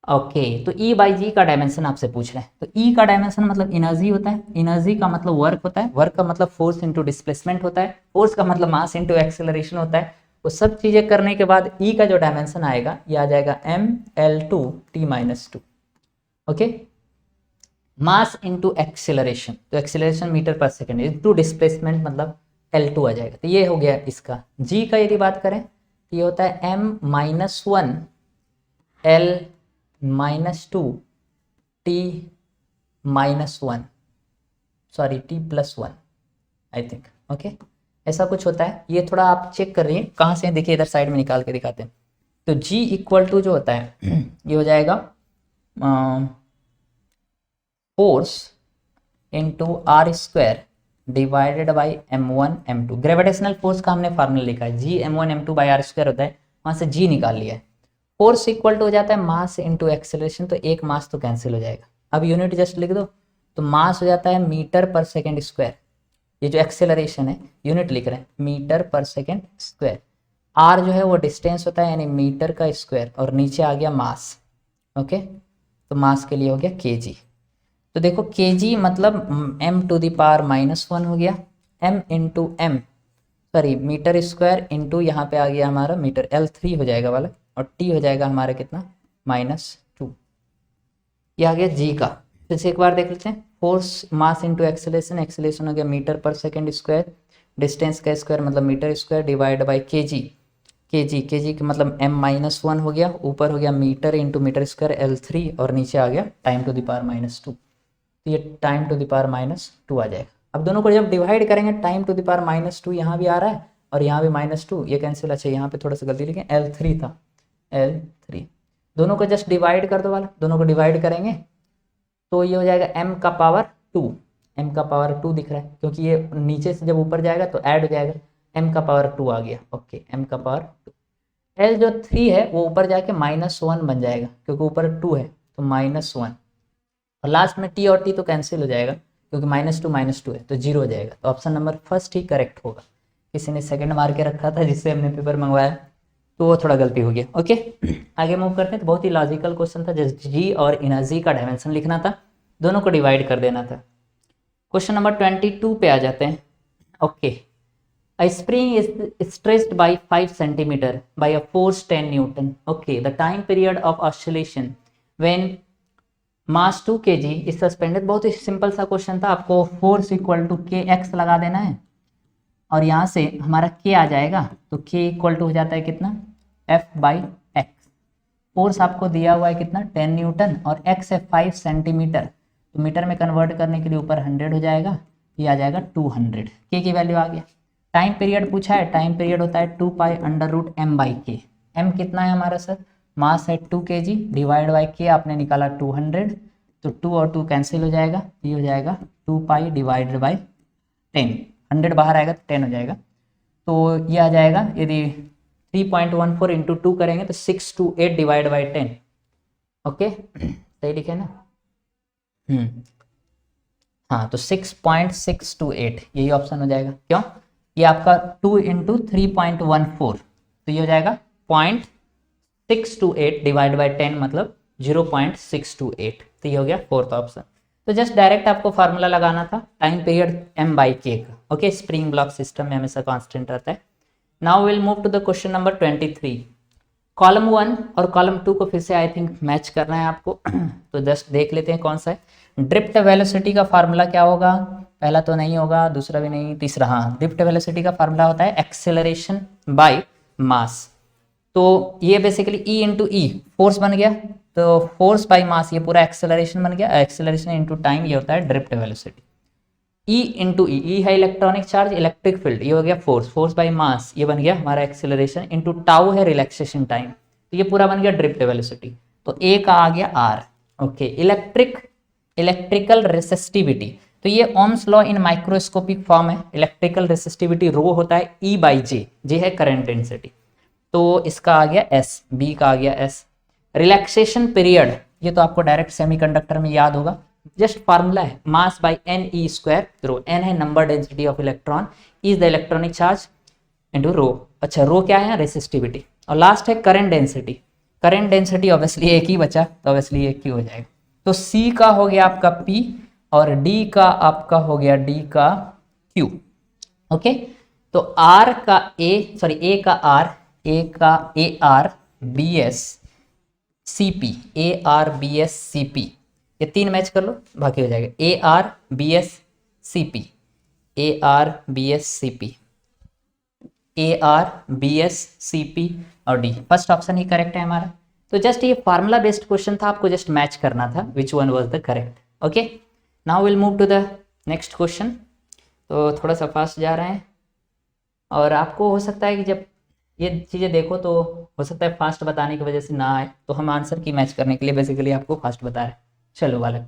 Okay, तो E बाई जी का डायमेंशन आपसे पूछ रहे हैं। तो E का डायमेंशन मतलब एनर्जी होता है, एनर्जी का मतलब वर्क होता है, वर्क का मतलब फोर्स इंटू डिस्प्लेसमेंट होता है, फोर्स का मतलब मास इंटू एक्सेलरेशन होता है। वो सब चीजें करने के बाद E का जो डायमेंशन आएगा ये आ जाएगा mL2T-2। ओके, मास इंटू एक्सेलरेशन, तो एक्सेलरेशन मीटर पर सेकेंड इंटू डिस्प्लेसमेंट मतलब L2 आ जाएगा। तो ये हो गया इसका। G का यदि बात करें तो ये होता है m-1 L-2 T-1, sorry T+1 I think. Okay, ऐसा कुछ होता है, ये थोड़ा आप चेक कर रही हैं कहाँ से, देखिए इधर साइड में निकाल के दिखाते हैं। तो G इक्वल टू जो होता है ये हो जाएगा force into r square divided by m1 m2। Gravitational force का हमने फार्मूला लिखा है, G m1 m2 by are square होता है, वहाँ से G निकाल लिया है। फोर्स इक्वल टू हो जाता है मास इंटू एक्सेलरेशन, तो एक मास तो कैंसिल हो जाएगा। अब यूनिट जस्ट लिख दो, तो मास हो जाता है मीटर पर सेकेंड स्क्वायर, ये जो एक्सेलरेशन है यूनिट लिख रहे हैं मीटर पर सेकेंड स्क्वायर, आर जो है वो डिस्टेंस होता है यानी मीटर का स्क्वायर, और नीचे आ गया मास। ओके, तो मास के लिए हो गया kg। तो देखो kg मतलब m⁻⁻1 हो गया, m into m sorry metre square into यहाँ पे आ गया हमारा मीटर, L3 हो जाएगा वाला, और t हो जाएगा हमारा कितना -2। ये आ गया g का। फिर से एक बार देख लेते हैं, force mass into acceleration, acceleration हो गया मीटर पर सेकेंड स्क्वायर, डिस्टेंस का स्क्वायर मतलब metre square divide by kg, kg का मतलब m-1 हो गया, ऊपर हो गया metre into metre square L3, और नीचे आ गया टाइम टू द पावर -2, तो ये टाइम टू द पावर -2 आ जाएगा। अब दोनों को जब डिवाइड करेंगे टाइम टू द पावर -2 यहाँ भी आ रहा है और यहाँ भी -2, ये कैंसिल। अच्छा यहाँ पे थोड़ा सा गलती लिखें, L3 था, L3। दोनों को जस्ट डिवाइड कर दो वाला, दोनों को डिवाइड करेंगे तो ये हो जाएगा m का पावर 2, m का पावर 2 दिख रहा है क्योंकि ये नीचे से जब ऊपर जाएगा तो ऐड हो जाएगा, m का पावर 2 आ गया। ओके, m का पावर 2। L जो 3 है वो ऊपर जाके -1 बन जाएगा क्योंकि ऊपर 2 है तो -1, और लास्ट में t और t तो कैंसिल हो जाएगा क्योंकि -2 है तो 0 हो जाएगा। तो ऑप्शन नंबर फर्स्ट ही करेक्ट होगा। किसी ने सेकंड मार के रखा था जिससे हमने पेपर मंगवाया तो वो थोड़ा गलती हो गया। ओके, आगे मूव करते हैं। तो बहुत ही लॉजिकल क्वेश्चन था, जस्ट जी और एनर्जी का डायमेंशन लिखना था, दोनों को डिवाइड कर देना था। क्वेश्चन नंबर 22 पे आ जाते हैं। Okay, a spring is stretched by 5 centimeter by a force 10 Newton. Okay, the time period of oscillation when mass 2 kg is suspended. बहुत ही सिंपल सा क्वेश्चन था, आपको फोर्स इक्वल टू के एक्स लगा देना है और यहाँ से हमारा के आ जाएगा, तो के इक्वल टू हो जाता है कितना F/x। फोर्स आपको दिया हुआ है कितना 10 न्यूटन और x है 5 सेंटीमीटर, तो मीटर में कन्वर्ट करने के लिए ऊपर 100 हो जाएगा, ये आ जाएगा 200। के की वैल्यू आ गया। टाइम पीरियड पूछा है, टाइम पीरियड होता है 2π√m/k। m कितना है हमारा सर, मास है 2 kg डिवाइड बाई के आपने निकाला 200, तो 2 और 2 कैंसिल हो जाएगा, ये हो जाएगा 2π डिवाइडेड बाई 10, 100 बाहर आएगा तो 10 हो जाएगा, तो ये आ जाएगा यदि 3.14 इंटू 2 करेंगे तो 628 डिवाइड बाई 10। ओके, सही लिखे ना, हाँ, तो 6.628 यही ऑप्शन हो जाएगा। क्यों, ये आपका 2 इंटू 3.14, तो ये हो जाएगा 0.628 डिवाइड बाई 10 मतलब 0.628, तो ये हो गया फोर्थ ऑप्शन। तो जस्ट डायरेक्ट आपको फार्मूला लगाना था, टाइम पीरियड m/k का। ओके, स्प्रिंग ब्लॉक सिस्टम में हमेशा कांस्टेंट रहता है। Now will move to the question number 23। Column 1 और कॉलम 2 को फिर से आई थिंक मैच करना है आपको तो जस्ट देख लेते हैं कौन सा है। ड्रिफ्ट वेलोसिटी का फार्मूला क्या होगा, पहला तो नहीं होगा, दूसरा भी नहीं, तीसरा हाँ, ड्रिफ्ट वेलोसिटी का फार्मूला होता है एक्सेलरेशन बाय मास। तो ये बेसिकली ई इंटू ई फोर्स बन गया, तो फोर्स बाय मास ये पूरा एक्सेलरेशन बन गया, एक्सेलरेशन इंटू टाइम ये होता है ड्रिफ्ट वेलोसिटी। ई इंटू ई है इलेक्ट्रॉनिक चार्ज, इलेक्ट्रिक फील्ड, ये हो गया फोर्स, फोर्स बाय मास ये बन गया हमारा एक्सेलरेशन, इंटू टाउ है रिलैक्सेशन टाइम, तो ये पूरा बन गया ड्रिफ्ट वेलोसिटी। तो ए का आ गया आर। ओके, इलेक्ट्रिकल रेसिस्टिविटी, तो ये Ohm's law in microscopic form है। इलेक्ट्रिकल रेसिस्टिविटी रो होता है ई बाई जे, जे है करंट डेंसिटी, तो इसका आ गया एस, बी का आ गया एस। रिलैक्सेशन पीरियड, ये तो आपको डायरेक्ट सेमीकंडक्टर में याद होगा, जस्ट फार्मूला है mass by N E square, rho N है number density of electron, is the electronic charge into rho. अच्छा, रो क्या है, रेसिस्टिविटी। और लास्ट है current density, current density obviously एक ही बचा, तो ऑब्वियसली एक ही हो जाएगा। तो सी का हो गया आपका पी और डी का आपका हो गया डी का क्यू। ओके, तो आर का ए, सॉरी ए का आर, ए का A R B S C P, A R B S C P, ये तीन मैच कर लो बाकी हो जाएगा, A R B S C P, A R B S C P, A R B S C P और D, first option ही correct है हमारा। तो जस्ट ये फार्मूला बेस्ड क्वेश्चन था, आपको जस्ट मैच करना था which one was the correct. Okay, now will move to the next question. तो थोड़ा सा फास्ट जा रहे हैं और आपको हो सकता है कि जब ये चीज़ें देखो तो हो सकता है फास्ट बताने की वजह से ना आए, तो हम आंसर की मैच करने के लिए बेसिकली आपको फास्ट बता रहे हैं। चलो बालक,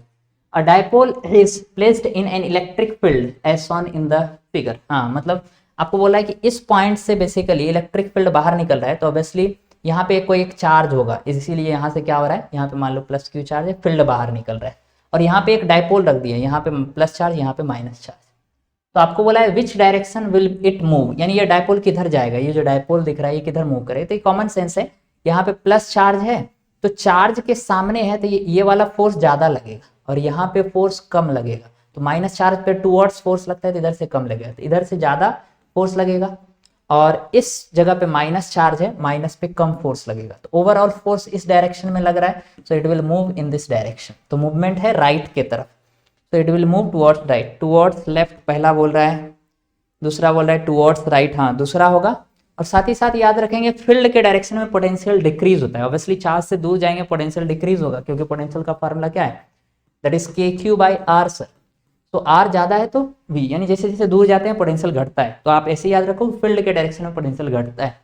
a dipole is placed in an electric field as shown in the figure. हाँ, मतलब आपको बोला है कि इस पॉइंट से बेसिकली इलेक्ट्रिक फील्ड बाहर निकल रहा है, तो ऑब्वियसली यहाँ पे कोई एक चार्ज होगा, इसीलिए यहाँ से क्या हो रहा है, यहाँ पे मान लो प्लस क्यू चार्ज है, फील्ड बाहर निकल रहा है, और यहाँ पे एक डायपोल रख दिया, यहाँ पे प्लस चार्ज, यहाँ पे माइनस चार्ज। तो आपको बोला है which direction will it move, यानी ये डायपोल किधर जाएगा, ये जो डायपोल दिख रहा है ये किधर मूव करे। तो ये कॉमन सेंस है, यहाँ पे प्लस चार्ज है तो चार्ज के सामने है, तो ये वाला फोर्स ज्यादा लगेगा और यहाँ पे फोर्स कम लगेगा। तो माइनस चार्ज पे टूवर्ड्स फोर्स लगता है, तो इधर से कम लगेगा, तो इधर से ज्यादा फोर्स लगेगा, और इस जगह पे माइनस चार्ज है, माइनस पे कम फोर्स लगेगा। तो ओवरऑल फोर्स इस डायरेक्शन में लग रहा है, so it will move in this direction. तो मूवमेंट है राइट के तरफ, तो it will move towards right, towards left पहला बोल रहा है, दूसरा बोल रहा है टुवर्ड्स राइट, हाँ दूसरा होगा। और साथ ही साथ याद रखेंगे फील्ड के डायरेक्शन में पोटेंशियल डिक्रीज होता है, ऑब्वियसली चार्ज से दूर जाएंगे पोटेंशियल डिक्रीज होगा, क्योंकि पोटेंशियल का फार्मूला क्या है, दैट इज के क्यू बाई आर सर। तो आर ज्यादा है तो वी, यानी जैसे जैसे दूर जाते हैं पोटेंशियल घटता है, तो आप ऐसे याद रखो फील्ड के डायरेक्शन में पोटेंशियल घटता है,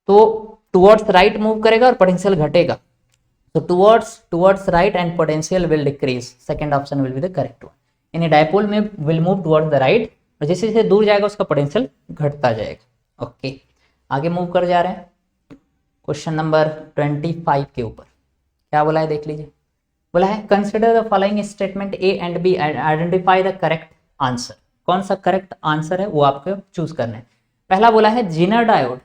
तो टुवर्ड्स राइट मूव करेगा और पोटेंशियल घटेगा। So towards right and potential will decrease. Second option will be the correct one. यानी डायपोल में will move towards the right, और जैसे जैसे दूर जाएगा उसका पोटेंशियल घटता जाएगा। ओके, आगे मूव कर जा रहे हैं क्वेश्चन नंबर 25 के ऊपर। क्या बोला है देख लीजिए, बोला है consider the following statement A and B and identify the correct answer. कौन सा करेक्ट आंसर है वो आपको चूज करना है। पहला बोला है Zener diode,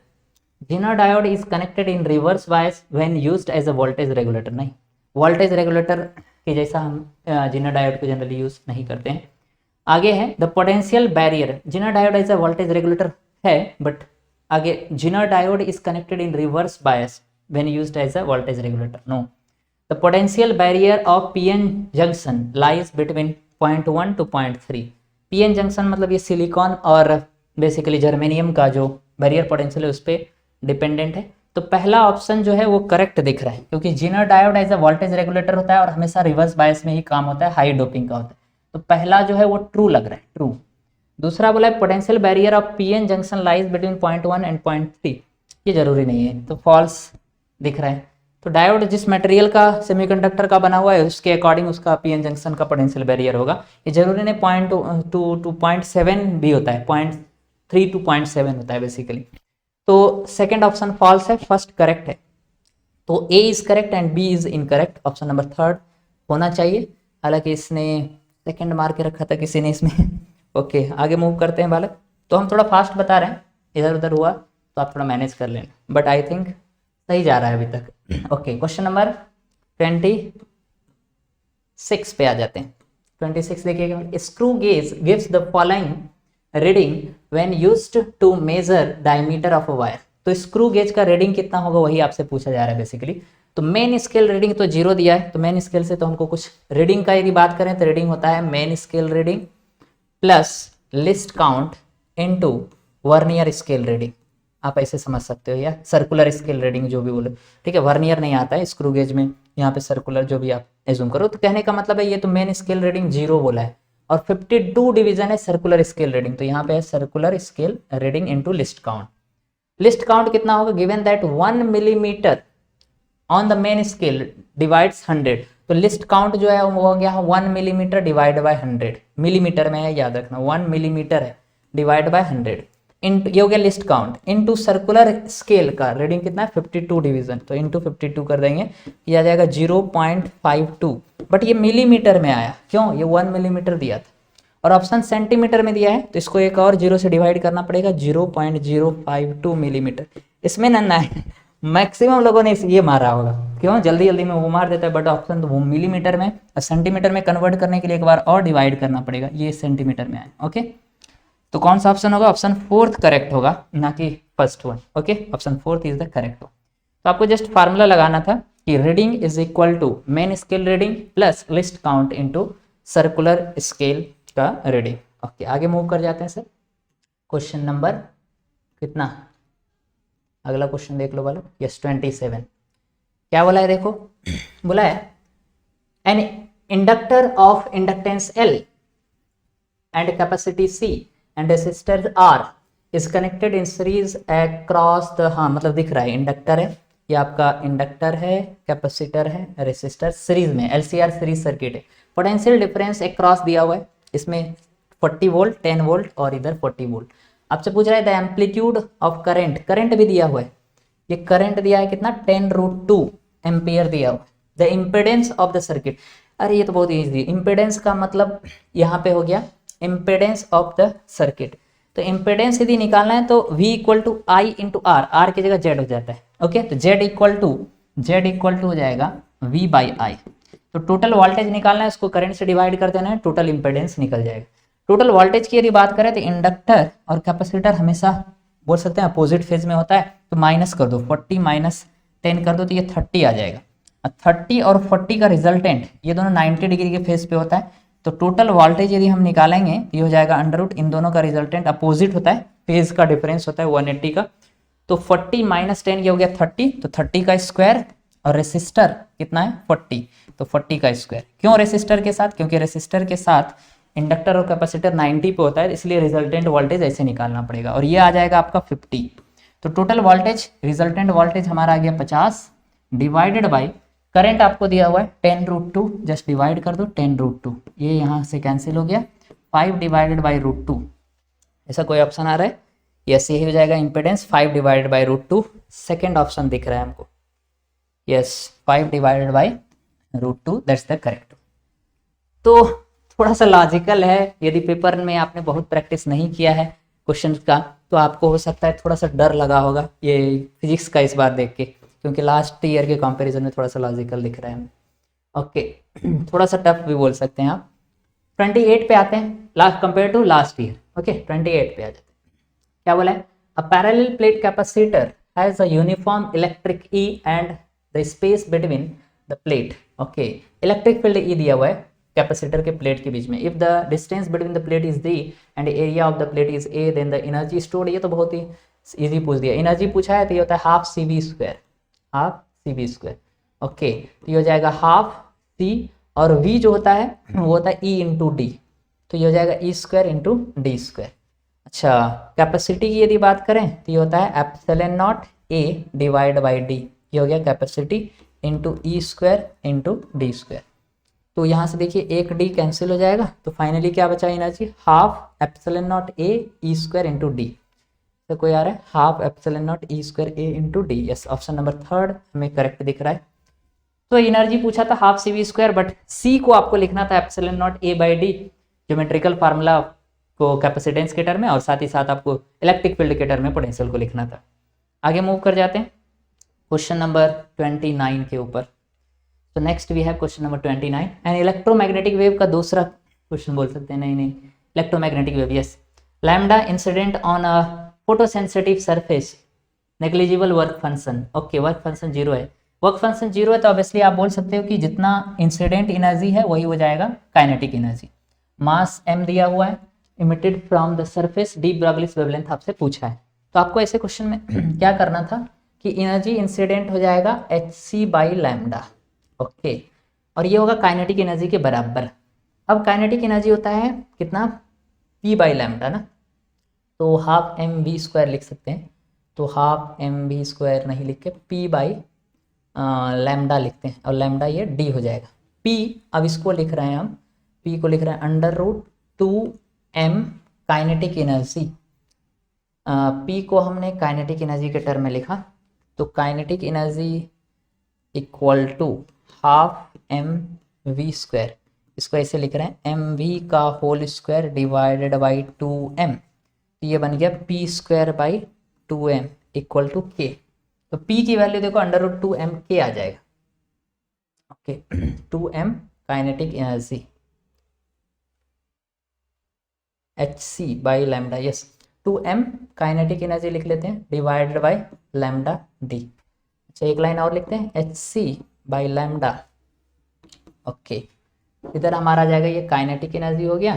Zener diode is connected in reverse bias when used as a voltage regulator. नहीं, वोल्टेज रेगुलेटर के जैसा हम जीनर डायोड को जनरली यूज नहीं करते हैं। आगे है the potential barrier, Zener diode as a voltage regulator है, बट आगे Zener diode is connected in reverse bias when used as a voltage regulator. No, the potential barrier of PN junction lies between 0.1 to 0.3। PN junction मतलब ये silicon और basically germanium का जो barrier potential है उस पर dependent है। तो पहला ऑप्शन जो है वो करेक्ट दिख रहा है, क्योंकि Zener diode as a voltage regulator होता है और हमेशा रिवर्स बायस में ही काम होता है, हाई डोपिंग का होता है। तो पहला जो है वो ट्रू लग रहा है, ट्रू। दूसरा बोला है potential barrier of PN junction lies between 0.1 and 0.3, ये जरूरी नहीं है, तो फॉल्स दिख रहा है। तो डायोड जिस मटेरियल का सेमीकंडक्टर का बना हुआ है उसके अकॉर्डिंग उसका पीएन जंक्शन का पोटेंशियल बैरियर होगा। ये जरूरी नहीं 0.2 to 0.7 भी होता है, 0.3 to 0.7 होता है बेसिकली। तो सेकंड ऑप्शन फॉल्स है, फर्स्ट करेक्ट है। तो A is correct and B is incorrect, option number third होना चाहिए। हालांकि इसने सेकंड मार के रखा था किसी ने इसमें। ओके, आगे मूव करते हैं बालक। तो हम थोड़ा फास्ट बता रहे हैं, इधर उधर हुआ तो आप थोड़ा मैनेज कर लेना, बट आई थिंक सही जा रहा है अभी तक। ओके, क्वेश्चन नंबर 26 पे आ जाते हैं। 26 देखिएगा, screw gauge gives the following reading when used to measure diameter of a wire. तो स्क्रू गेज का रीडिंग कितना होगा वही आपसे पूछा जा रहा है बेसिकली। तो मेन स्केल रीडिंग तो 0 दिया है, तो मेन स्केल से तो हमको कुछ रीडिंग का यदि बात करें तो रीडिंग होता है main scale reading plus least count into vernier scale reading. आप ऐसे समझ सकते हो, या सर्कुलर स्केल रीडिंग जो भी बोलो, ठीक है। वर्नियर नहीं आता है स्क्रू गेज में, यहाँ पे सर्कुलर जो भी आप एज्यूम करो। तो कहने का मतलब है ये तो मेन स्केल रीडिंग 0 बोला है और 52 डिवीजन है सर्कुलर स्केल रीडिंग, तो यहाँ पे है circular scale reading into list count. List count कितना होगा, given that 1 millimetre on the main scale divides 100, तो लिस्ट काउंट जो है वो हो गया 1 मिलीमीटर डिवाइड बाय 100, मिलीमीटर में है याद रखना, 1 मिलीमीटर है डिवाइड बाय 100 इंटू, ये हो गया list count, into circular scale का रीडिंग कितना है 52 डिवीजन, तो इनटू 52 कर देंगे, ये आ जाएगा 0.52, बट ये मिलीमीटर में आया, क्यों, ये 1 मिलीमीटर दिया था और ऑप्शन सेंटीमीटर में दिया है, तो इसको एक और 0 से डिवाइड करना पड़ेगा, 0.052 मिलीमीटर। इसमें ना है, मैक्सिमम लोगों ने ये मारा होगा, क्यों, जल्दी जल्दी में वो मार देता है, बट ऑप्शन तो वो मिलीमीटर में और सेंटीमीटर में कन्वर्ट करने के लिए एक बार और डिवाइड करना पड़ेगा, ये सेंटीमीटर में आए। ओके, तो कौन सा ऑप्शन होगा, ऑप्शन 4 करेक्ट होगा, ना कि first one. Okay, option 4 is the correct one. तो आपको जस्ट फार्मूला लगाना था कि reading is equal to main scale reading plus least count into circular scale का रीडिंग। ओके, आगे मूव कर जाते हैं सर। क्वेश्चन नंबर कितना, अगला क्वेश्चन देख लो वाला, यस 27। क्या बोला है, देखो बोला है an inductor of inductance L and capacity C and resistor R is connected in series across the, हाँ मतलब दिख रहा है इंडक्टर है, ये आपका इंडक्टर है, कैपेसिटर है, रेसिस्टर सीरीज में, LCR सीरीज सर्किट है। पोटेंशियल डिफरेंस अक्रॉस दिया हुआ है, इसमें 40 वोल्ट, 10 वोल्ट और इधर 40 वोल्ट। आपसे पूछ रहा है the amplitude of current, current भी दिया हुआ है, ये करंट दिया है कितना 10√2 एम्पियर दिया हुआ है। The impedance of the circuit, अरे ये तो बहुत ईजी, इम्पिडेंस का मतलब यहाँ पे हो गया इम्पिडेंस ऑफ द सर्किट, तो इम्पिडेंस यदि निकालना है तो V equal to I into R, R की जगह Z हो जाता है। ओके, तो Z इक्वल टू हो जाएगा V बाई आई। तो टोटल वोल्टेज निकालना है, उसको करंट से डिवाइड कर देना है, टोटल इम्पिडेंस निकल जाएगा। टोटल वोल्टेज की यदि बात करें तो इंडक्टर और कैपेसिटर हमेशा बोल सकते हैं अपोजिट फेज में होता है, तो माइनस कर दो, 40 माइनस 10 कर दो तो ये 30 आ जाएगा। 30 और 40 का रिजल्टेंट ये दोनों 90 डिग्री के फेज पे होता है, तो टोटल वोल्टेज यदि हम निकालेंगे तो ये हो जाएगा अंडर रूट, इन दोनों का रिजल्टेंट अपोजिट होता है, फेज का डिफरेंस होता है 180 का, तो 40 माइनस 10 ये हो गया 30, तो 30 का स्क्वायर और रेसिस्टर कितना है 40, तो 40 का स्क्वायर। क्यों रेसिस्टर के साथ, क्योंकि रेसिस्टर के साथ इंडक्टर और कैपेसिटर 90 पे होता है, इसलिए रिजल्टेंट वोल्टेज ऐसे निकालना पड़ेगा और ये आ जाएगा आपका 50। तो टोटल वोल्टेज, रिजल्टेंट वोल्टेज हमारा आ गया 50 डिवाइडेड बाई करंट आपको दिया हुआ है 10√2, जस्ट डिवाइड कर दो 10√2, ये यहाँ से कैंसिल हो गया, 5 डिवाइडेड बाई √2, ऐसा कोई ऑप्शन आ रहा है, यस यही हो जाएगा impedance 5 divided by √2, second option दिख रहा है हमको, yes 5 divided by √2 that's the correct. तो थोड़ा सा लॉजिकल है, यदि पेपर में आपने बहुत प्रैक्टिस नहीं किया है क्वेश्चन का तो आपको हो सकता है थोड़ा सा डर लगा होगा ये फिजिक्स का इस बार देख के, क्योंकि लास्ट ईयर के कंपैरिजन में थोड़ा सा लॉजिकल दिख रहा है हमें। ओके, थोड़ा सा टफ भी बोल सकते हैं आप। 28 पे आते हैं, last compare to last year. Okay, 28 पे आ जाते हैं। क्या बोला है, a parallel plate capacitor has a uniform electric E and the space between the plate. Okay, electric field E दिया हुआ है कैपेसिटर के प्लेट के बीच में, if the distance between the plate is D and area of the plate is A then the energy stored, ये तो बहुत ही इजी पूछ दिया। एनर्जी पूछा है तो ये होता है half CV square, half CV square. Okay, तो ये हो जाएगा हाफ C और V जो होता है वो होता है E इंटू डी, तो ये हो जाएगा E square into D square. अच्छा, कैपेसिटी की यदि बात करें तो ये होता है epsilon not A divide by D, ये हो गया capacity into E square into D square. तो यहाँ से देखिए एक डी कैंसिल हो जाएगा, तो फाइनली क्या बचा energy, half epsilon not A E square into D. तो कोई आ रहा है half epsilon not E square A into D, yes option number 3 हमें करेक्ट दिख रहा है। तो एनर्जी पूछा था half CV square, but C को आपको लिखना था epsilon not A by D, geometrical formula को कैपेसिटेंस के टर्म में और साथ ही साथ आपको इलेक्ट्रिक फील्ड के टर्म में पोटेंशियल को लिखना था। आगे मूव कर जाते हैं क्वेश्चन नंबर 29 के ऊपर। तो next we have question number 29, and electromagnetic wave का दूसरा क्वेश्चन बोल सकते हैं, नहीं electromagnetic wave, yes lambda incident on a photosensitive surface negligible work function, okay work function zero है, वर्क फंक्शन जीरो है तो ऑब्वियसली आप बोल सकते हो कि जितना इंसिडेंट एनर्जी है वही हो जाएगा काइनेटिक एनर्जी। मास m दिया हुआ है, emitted from the surface, de Broglie's wavelength आपसे पूछा है, तो आपको ऐसे क्वेश्चन में क्या करना था कि एनर्जी इंसिडेंट हो जाएगा hc बाई लैम्डा, ओके, और ये होगा काइनेटिक एनर्जी के बराबर। अब काइनेटिक एनर्जी होता है कितना, p बाई लैम्डा ना, तो हाफ एम वी स्क्वायर लिख सकते हैं, तो हाफ एम वी स्क्वायर नहीं लिख के p बाई लैम्डा लिखते हैं, और लैम्डा ये d हो जाएगा। p अब इसको लिख रहे हैं हम, p को लिख रहे हैं under root 2m kinetic energy, p को हमने काइनेटिक एनर्जी के टर्म में लिखा, तो kinetic energy equal to half M we square, इसको ऐसे लिख रहे हैं एम वी का whole square divided by 2m, तो ये बन गया p square by 2m equal to k, तो p की वैल्यू देखो अंडर रूट 2m k आ जाएगा, okay 2m kinetic energy hc by lambda, yes 2m kinetic energy लिख लेते हैं डिवाइडेड बाई लैम्डा d। अच्छा एक लाइन और लिखते हैं hc बाई लैम्डा, ओके इधर हमारा आ जाएगा ये काइनेटिक एनर्जी हो गया,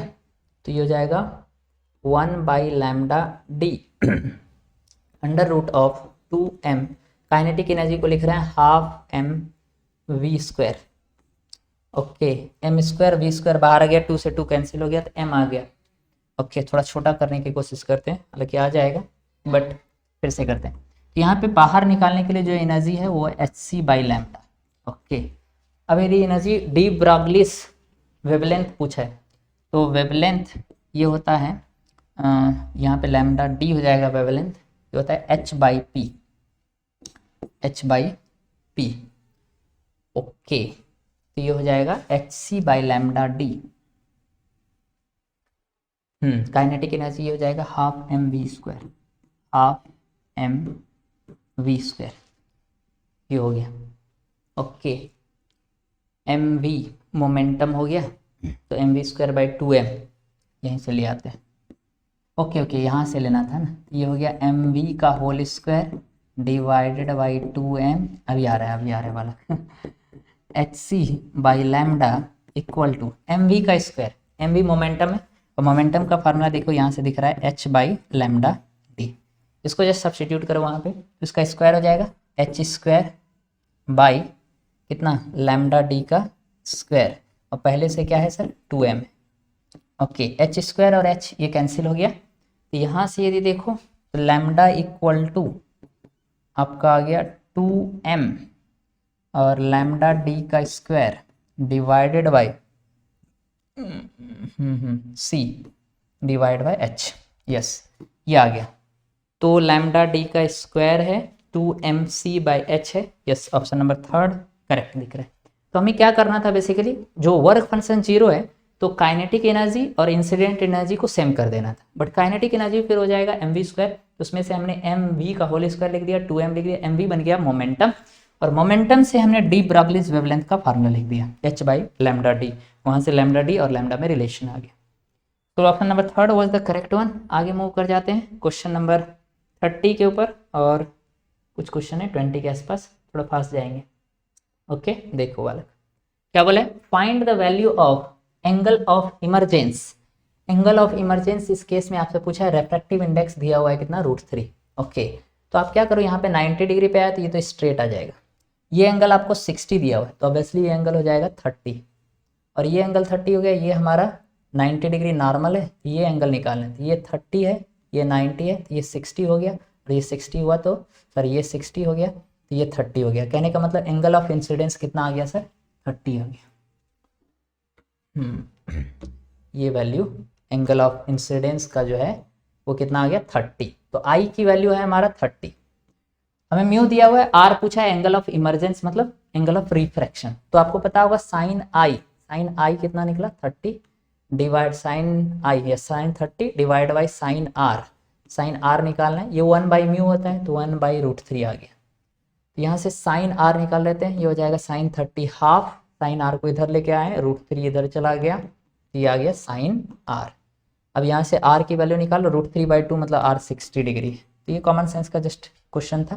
तो ये हो जाएगा 1 by lambda d under root of 2m, kinetic energy को लिख रहे हैं half M we square, okay m square v square बाहर आ गया, 2 से 2 कैंसिल हो गया तो m आ गया, ओके थोड़ा छोटा करने की कोशिश करते हैं, हालांकि आ जाएगा बट फिर से करते हैं। तो यहाँ पे बाहर निकालने के लिए जो एनर्जी है वो h c by lambda, okay अब यदि एनर्जी डी ब्रॉगलीस वेवलेंथ पूछा है, तो वेवलेंथ ये होता है यहाँ पे लैम्डा डी हो जाएगा, वेवलेंथ ये होता है h by p, h by p, okay तो ये हो जाएगा h c by lambda d, kinetic energy ये हो जाएगा half M we square, half M we square, ये हो गया, ओके एम वी मोमेंटम हो गया, तो M we square by 2m यहीं से ले आते हैं, ओके ओके यहाँ से लेना था ना, ये हो गया एम वी का whole square divided by 2m, अभी आ रहा है वाला h c by lambda equal to m v का स्क्वायर, एम वी मोमेंटम है और मोमेंटम का फार्मूला देखो यहाँ से दिख रहा है h बाई लैम्डा डी, इसको जस्ट सब्सटीट्यूट करो वहाँ पे, तो इसका स्क्वायर हो जाएगा h स्क्वायर बाई कितना लैम्डा डी का स्क्वायर, और पहले से क्या है sir 2m, okay h square और h ये कैंसिल हो गया, तो यहाँ से यदि देखो तो लैम्डा इक्वल टू आपका आ गया 2m और लैम्डा डी का square divided by c divide by h, yes ये आ गया, तो लैम्डा डी का स्क्वायर है 2mc बाई एच है, यस ऑप्शन नंबर 3 करेक्ट दिख रहा है। तो हमें क्या करना था बेसिकली, जो वर्क फंक्शन जीरो है तो काइनेटिक एनर्जी और इंसिडेंट एनर्जी को सेम कर देना था, बट काइनेटिक एनर्जी फिर हो जाएगा एम वी स्क्वायर, तो उसमें से हमने एम वी का होल स्क्वायर लिख दिया, 2m लिख दिया, एम वी बन गया मोमेंटम, और मोमेंटम से हमने डी ब्रॉगलीस वेवलेंथ का फार्मूला लिख दिया h बाई लैम्डा डी, वहाँ से लैम्डा डी और लैम्डा में रिलेशन आ गया, तो option number 3 was the correct one. आगे मूव कर जाते हैं क्वेश्चन नंबर 30 के ऊपर, और कुछ क्वेश्चन है 20 के आसपास, थोड़ा फास्ट जाएंगे, ओके देखो बालक क्या बोले, find the value of angle of emergence, angle of emergence इस केस में आपसे पूछा है, रेफ्रैक्टिव इंडेक्स दिया हुआ है कितना √3, ओके तो आप क्या करो यहाँ पे 90 डिग्री पे आया तो ये तो स्ट्रेट आ जाएगा, ये एंगल आपको 60 दिया हुआ है तो ऑब्वियसली ये एंगल हो जाएगा 30, और ये एंगल 30 हो गया, ये हमारा 90 डिग्री नॉर्मल है, ये एंगल निकालना है, ये 30 है, ये 90 है, ये 60 हो गया, और ये 60 हुआ तो सर ये 60 हो गया, तो ये 30 हो गया, कहने का मतलब एंगल ऑफ इंसिडेंस कितना आ गया सर 30 आ गया, ये वैल्यू एंगल ऑफ इंसिडेंस का जो है वो कितना आ गया 30, तो आई की वैल्यू है हमारा 30, हमें म्यू दिया हुआ है, आर पूछा है एंगल ऑफ इमरजेंस मतलब एंगल ऑफ रिफ्रैक्शन, तो आपको पता होगा साइन आई कितना निकला 30 डिवाइड साइन आई है sine 30 divide by sine r निकालना है, ये 1 बाई म्यू होता है तो 1 बाई √3 आ गया, तो यहाँ से साइन आर निकाल लेते हैं, ये हो जाएगा साइन 30 हाफ, साइन आर को इधर लेके आए, √3 इधर चला गया, ये आ गया साइन आर, अब यहाँ से आर की वैल्यू निकालो, √3 बाई 2 मतलब आर 60 डिग्री, तो ये कॉमन सेंस का जस्ट क्वेश्चन था।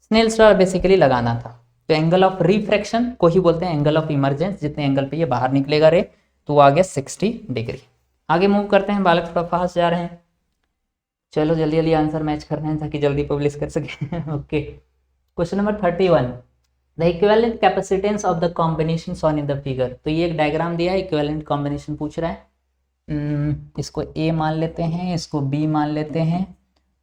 स्नेल्स लॉ बेसिकली लगाना था। तो एंगल ऑफ रिफ्रैक्शन को ही बोलते हैं एंगल ऑफ इमरजेंस, जितने एंगल पे ये बाहर निकलेगा रे तो वो आ गया 60 डिग्री। आगे मूव करते हैं, बालक थोड़ा फास्ट जा रहे हैं, चलो जल्दी जल्दी आंसर मैच करना है ताकि जल्दी पब्लिश कर सके। Okay, question number 31, the equivalent capacitance of the combination shown in the figure. तो ये एक डायग्राम दिया है, इक्विवेलेंट कॉम्बिनेशन पूछ रहा है। इसको ए मान लेते हैं, इसको बी मान लेते हैं।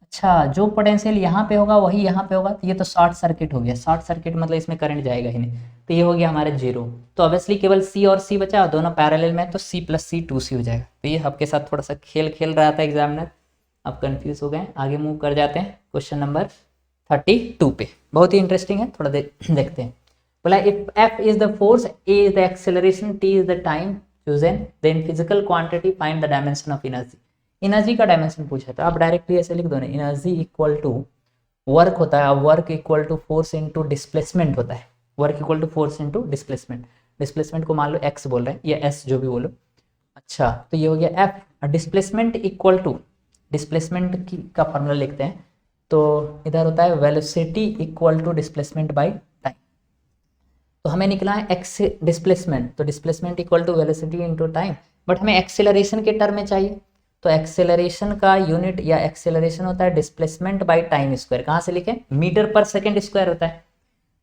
अच्छा, जो पोटेंशियल यहाँ पे होगा वही यहाँ पे होगा, तो ये तो शॉर्ट सर्किट हो गया। शॉर्ट सर्किट मतलब इसमें करंट जाएगा ही नहीं, तो ये हो गया हमारा 0। तो ऑब्वियसली केवल सी और सी बचा, और दोनों पैरेलल में, तो सी प्लस सी 2c हो जाएगा। तो ये आपके साथ थोड़ा सा खेल खेल रहा था एग्जामिनर, अब कंफ्यूज हो गए। आगे मूव कर जाते हैं क्वेश्चन नंबर 32 पे, बहुत ही इंटरेस्टिंग है, थोड़ा देखते हैं। बोला if F is the force, A is the acceleration, T is the time chosen, then physical quantity find the dimension of energy। Energy का डायमेंशन पूछा था, आप डायरेक्टली ऐसे लिख दो ना, एनर्जी इक्वल टू वर्क होता है, work equal to force into displacement होता है। Work equal to force into displacement, displacement को मान लो एक्स बोल रहे हैं या एस जो भी बोलो। अच्छा, तो ये हो गया F, displacement equal to, displacement की का फॉर्मूला लिखते हैं, तो इधर होता है velocity equal to displacement by time. तो हमें निकला है एक्स डिस्प्लेसमेंट, तो displacement equal to velocity into time, but हमें एक्सेलरेशन के टर्म में चाहिए। तो एक्सेलरेशन का यूनिट या एक्सेलरेशन होता है डिस्प्लेसमेंट बाय टाइम स्क्वायर। कहाँ से लिखें, मीटर पर सेकंड स्क्वायर होता है,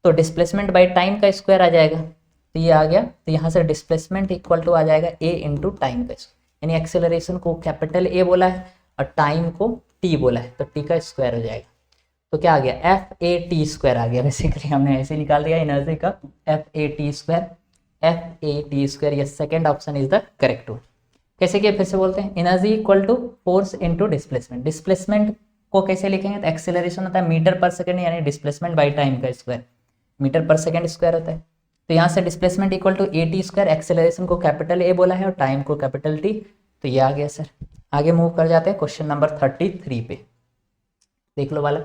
तो डिस्प्लेसमेंट बाय टाइम का स्क्वायर आ जाएगा। तो ये आ गया, तो यहाँ से डिस्प्लेसमेंट इक्वल टू आ जाएगा ए इंटू टाइम का स्क्वायर, यानी एक्सेलरेशन को कैपिटल ए बोला है और टाइम को टी बोला है, तो टी का स्क्वायर हो जाएगा। तो क्या आ गया, एफ ए टी स्क्वायर आ गया। बेसिकली हमने ऐसे निकाल दिया एनर्जी का, F A T square, F A T square, ये second option is the correct one. कैसे किया, फिर से बोलते हैं, energy equal to force into displacement. Displacement को कैसे लिखेंगे, तो एक्सेलरेशन होता है मीटर पर सेकंड, यानी डिस्प्लेसमेंट बाय टाइम का स्क्वायर, मीटर पर सेकंड स्क्वायर होता है। तो यहाँ से displacement equal to a T square, acceleration को कैपिटल ए बोला है और टाइम को कैपिटल टी, तो ये आ गया सर। आगे मूव कर जाते हैं क्वेश्चन नंबर 33 पे, देख लो वाला।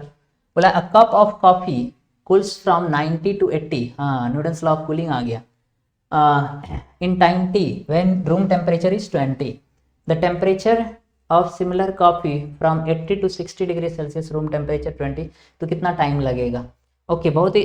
बोला a cup of coffee cools from 90 to 80, हाँ न्यूटन्स लॉ ऑफ कूलिंग आ गया, in time t when room temperature is 20, the temperature of similar coffee from 80 to 60 degree Celsius, room temperature 20, तो कितना time लगेगा। Okay, बहुत ही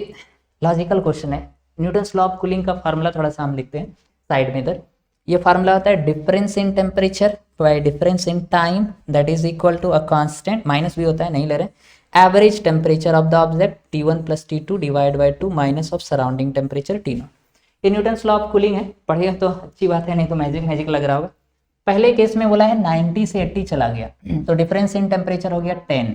logical question है। Newton's law of cooling का formula थोड़ा सा हम लिखते हैं साइड में इधर। ये फार्मूला होता है difference in temperature by difference in time that is equal to a constant, minus भी होता है, नहीं ले रहे, average temperature of the object T1 + T2 divide by 2 minus of surrounding temperature T0। ये न्यूटन्स लॉ ऑफ कूलिंग है, पढ़िए तो अच्छी बात है, नहीं तो मैजिक मैजिक लग रहा होगा। पहले केस में बोला है 90 से 80 चला गया, तो डिफरेंस इन टेम्परेचर हो गया 10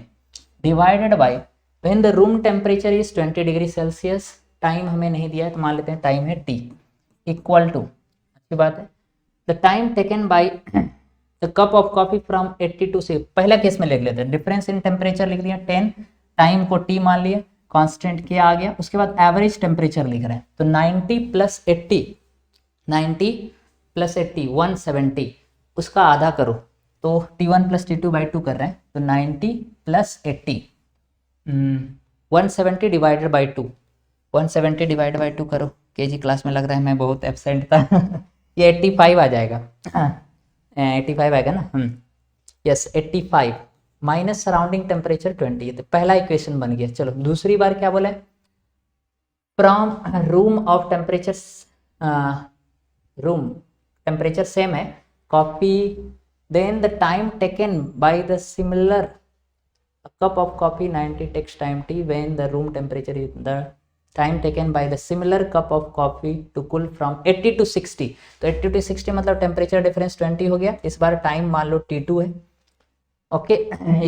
divided by when the room temperature is 20 degree Celsius, time हमें नहीं दिया है तो मान लेते हैं टाइम है t, इक्वल टू, अच्छी बात है, the time taken by the cup of coffee from 82 से, पहला केस में लिख लेते हैं, डिफरेंस इन टेम्परेचर लिख दिया 10, टाइम को t मान लिया, कांस्टेंट क्या आ गया, उसके बाद एवरेज टेम्परेचर लिख रहे हैं, तो 90 + 80, 90 + 80 170, उसका आधा करो, तो T1 + T2 बाई 2 कर रहे हैं, तो 90 + 80 170 डिवाइडेड बाई 2, 170 डिवाइड बाई 2 करो, केजी क्लास में लग रहा है मैं बहुत एब्सेंट था। ये 85 आ जाएगा, 85 आएगा ना, यस 85 माइनस सराउंडिंग टेम्परेचर 20, तो पहला इक्वेशन बन गया। चलो दूसरी बार क्या बोला है, from room of temperature, room temperature same है coffee, then the time taken by the similar cup of coffee 90 takes time t when the room temperature is the time taken by the similar cup of coffee to cool from 80 to 60, तो 80 to 60 मतलब temperature difference 20 हो गया, इस बार time मान लो T2 है, okay,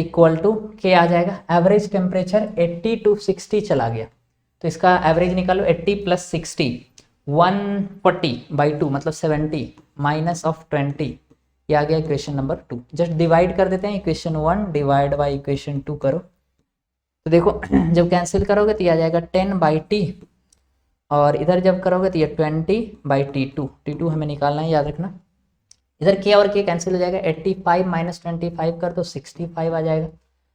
equal to के आ जाएगा, average temperature 80 to 60 चला गया, तो इसका एवरेज निकालो 80 + 60 140 बाई 2 मतलब 70 माइनस ऑफ 20, ये आ गया इक्वेशन नंबर 2। जस्ट डिवाइड कर देते हैं, इक्वेशन 1 डिवाइड बाई इक्वेशन 2 करो, तो देखो जब कैंसिल करोगे तो ये आ जाएगा 10/t, और इधर जब करोगे तो ये 20/t2, t2 हमें निकालना है, याद रखना, इधर k और k कैंसिल हो जाएगा, 85 - 25 कर दो 65 आ जाएगा,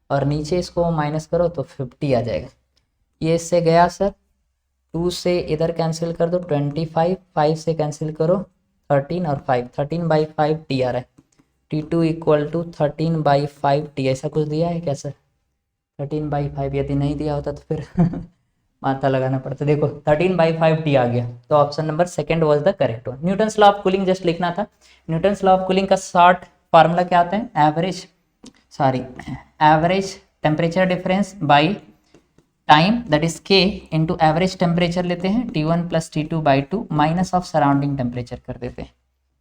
और नीचे इसको माइनस करो तो 50 आ जाएगा। ये इससे गया सर, 2 से इधर कैंसिल कर दो 25, 5 से कैंसिल करो 13 और 5, 13/5 t आ रहा है, T2 = 13/5 t, ऐसा कुछ दिया है क्या सर, 13/5 यदि नहीं दिया होता तो फिर माथा लगाना पड़ता। देखो 13/5 आ गया, तो option number second was the correct one. Newton's law of cooling just लिखना था। न्यूटन्स लॉ ऑफ कूलिंग का शॉर्ट फार्मूला क्या होता है? Average temperature difference by time, that is के इंटू एवरेज टेम्परेचर लेते हैं T1 + T2/2 minus of surrounding temperature कर देते हैं।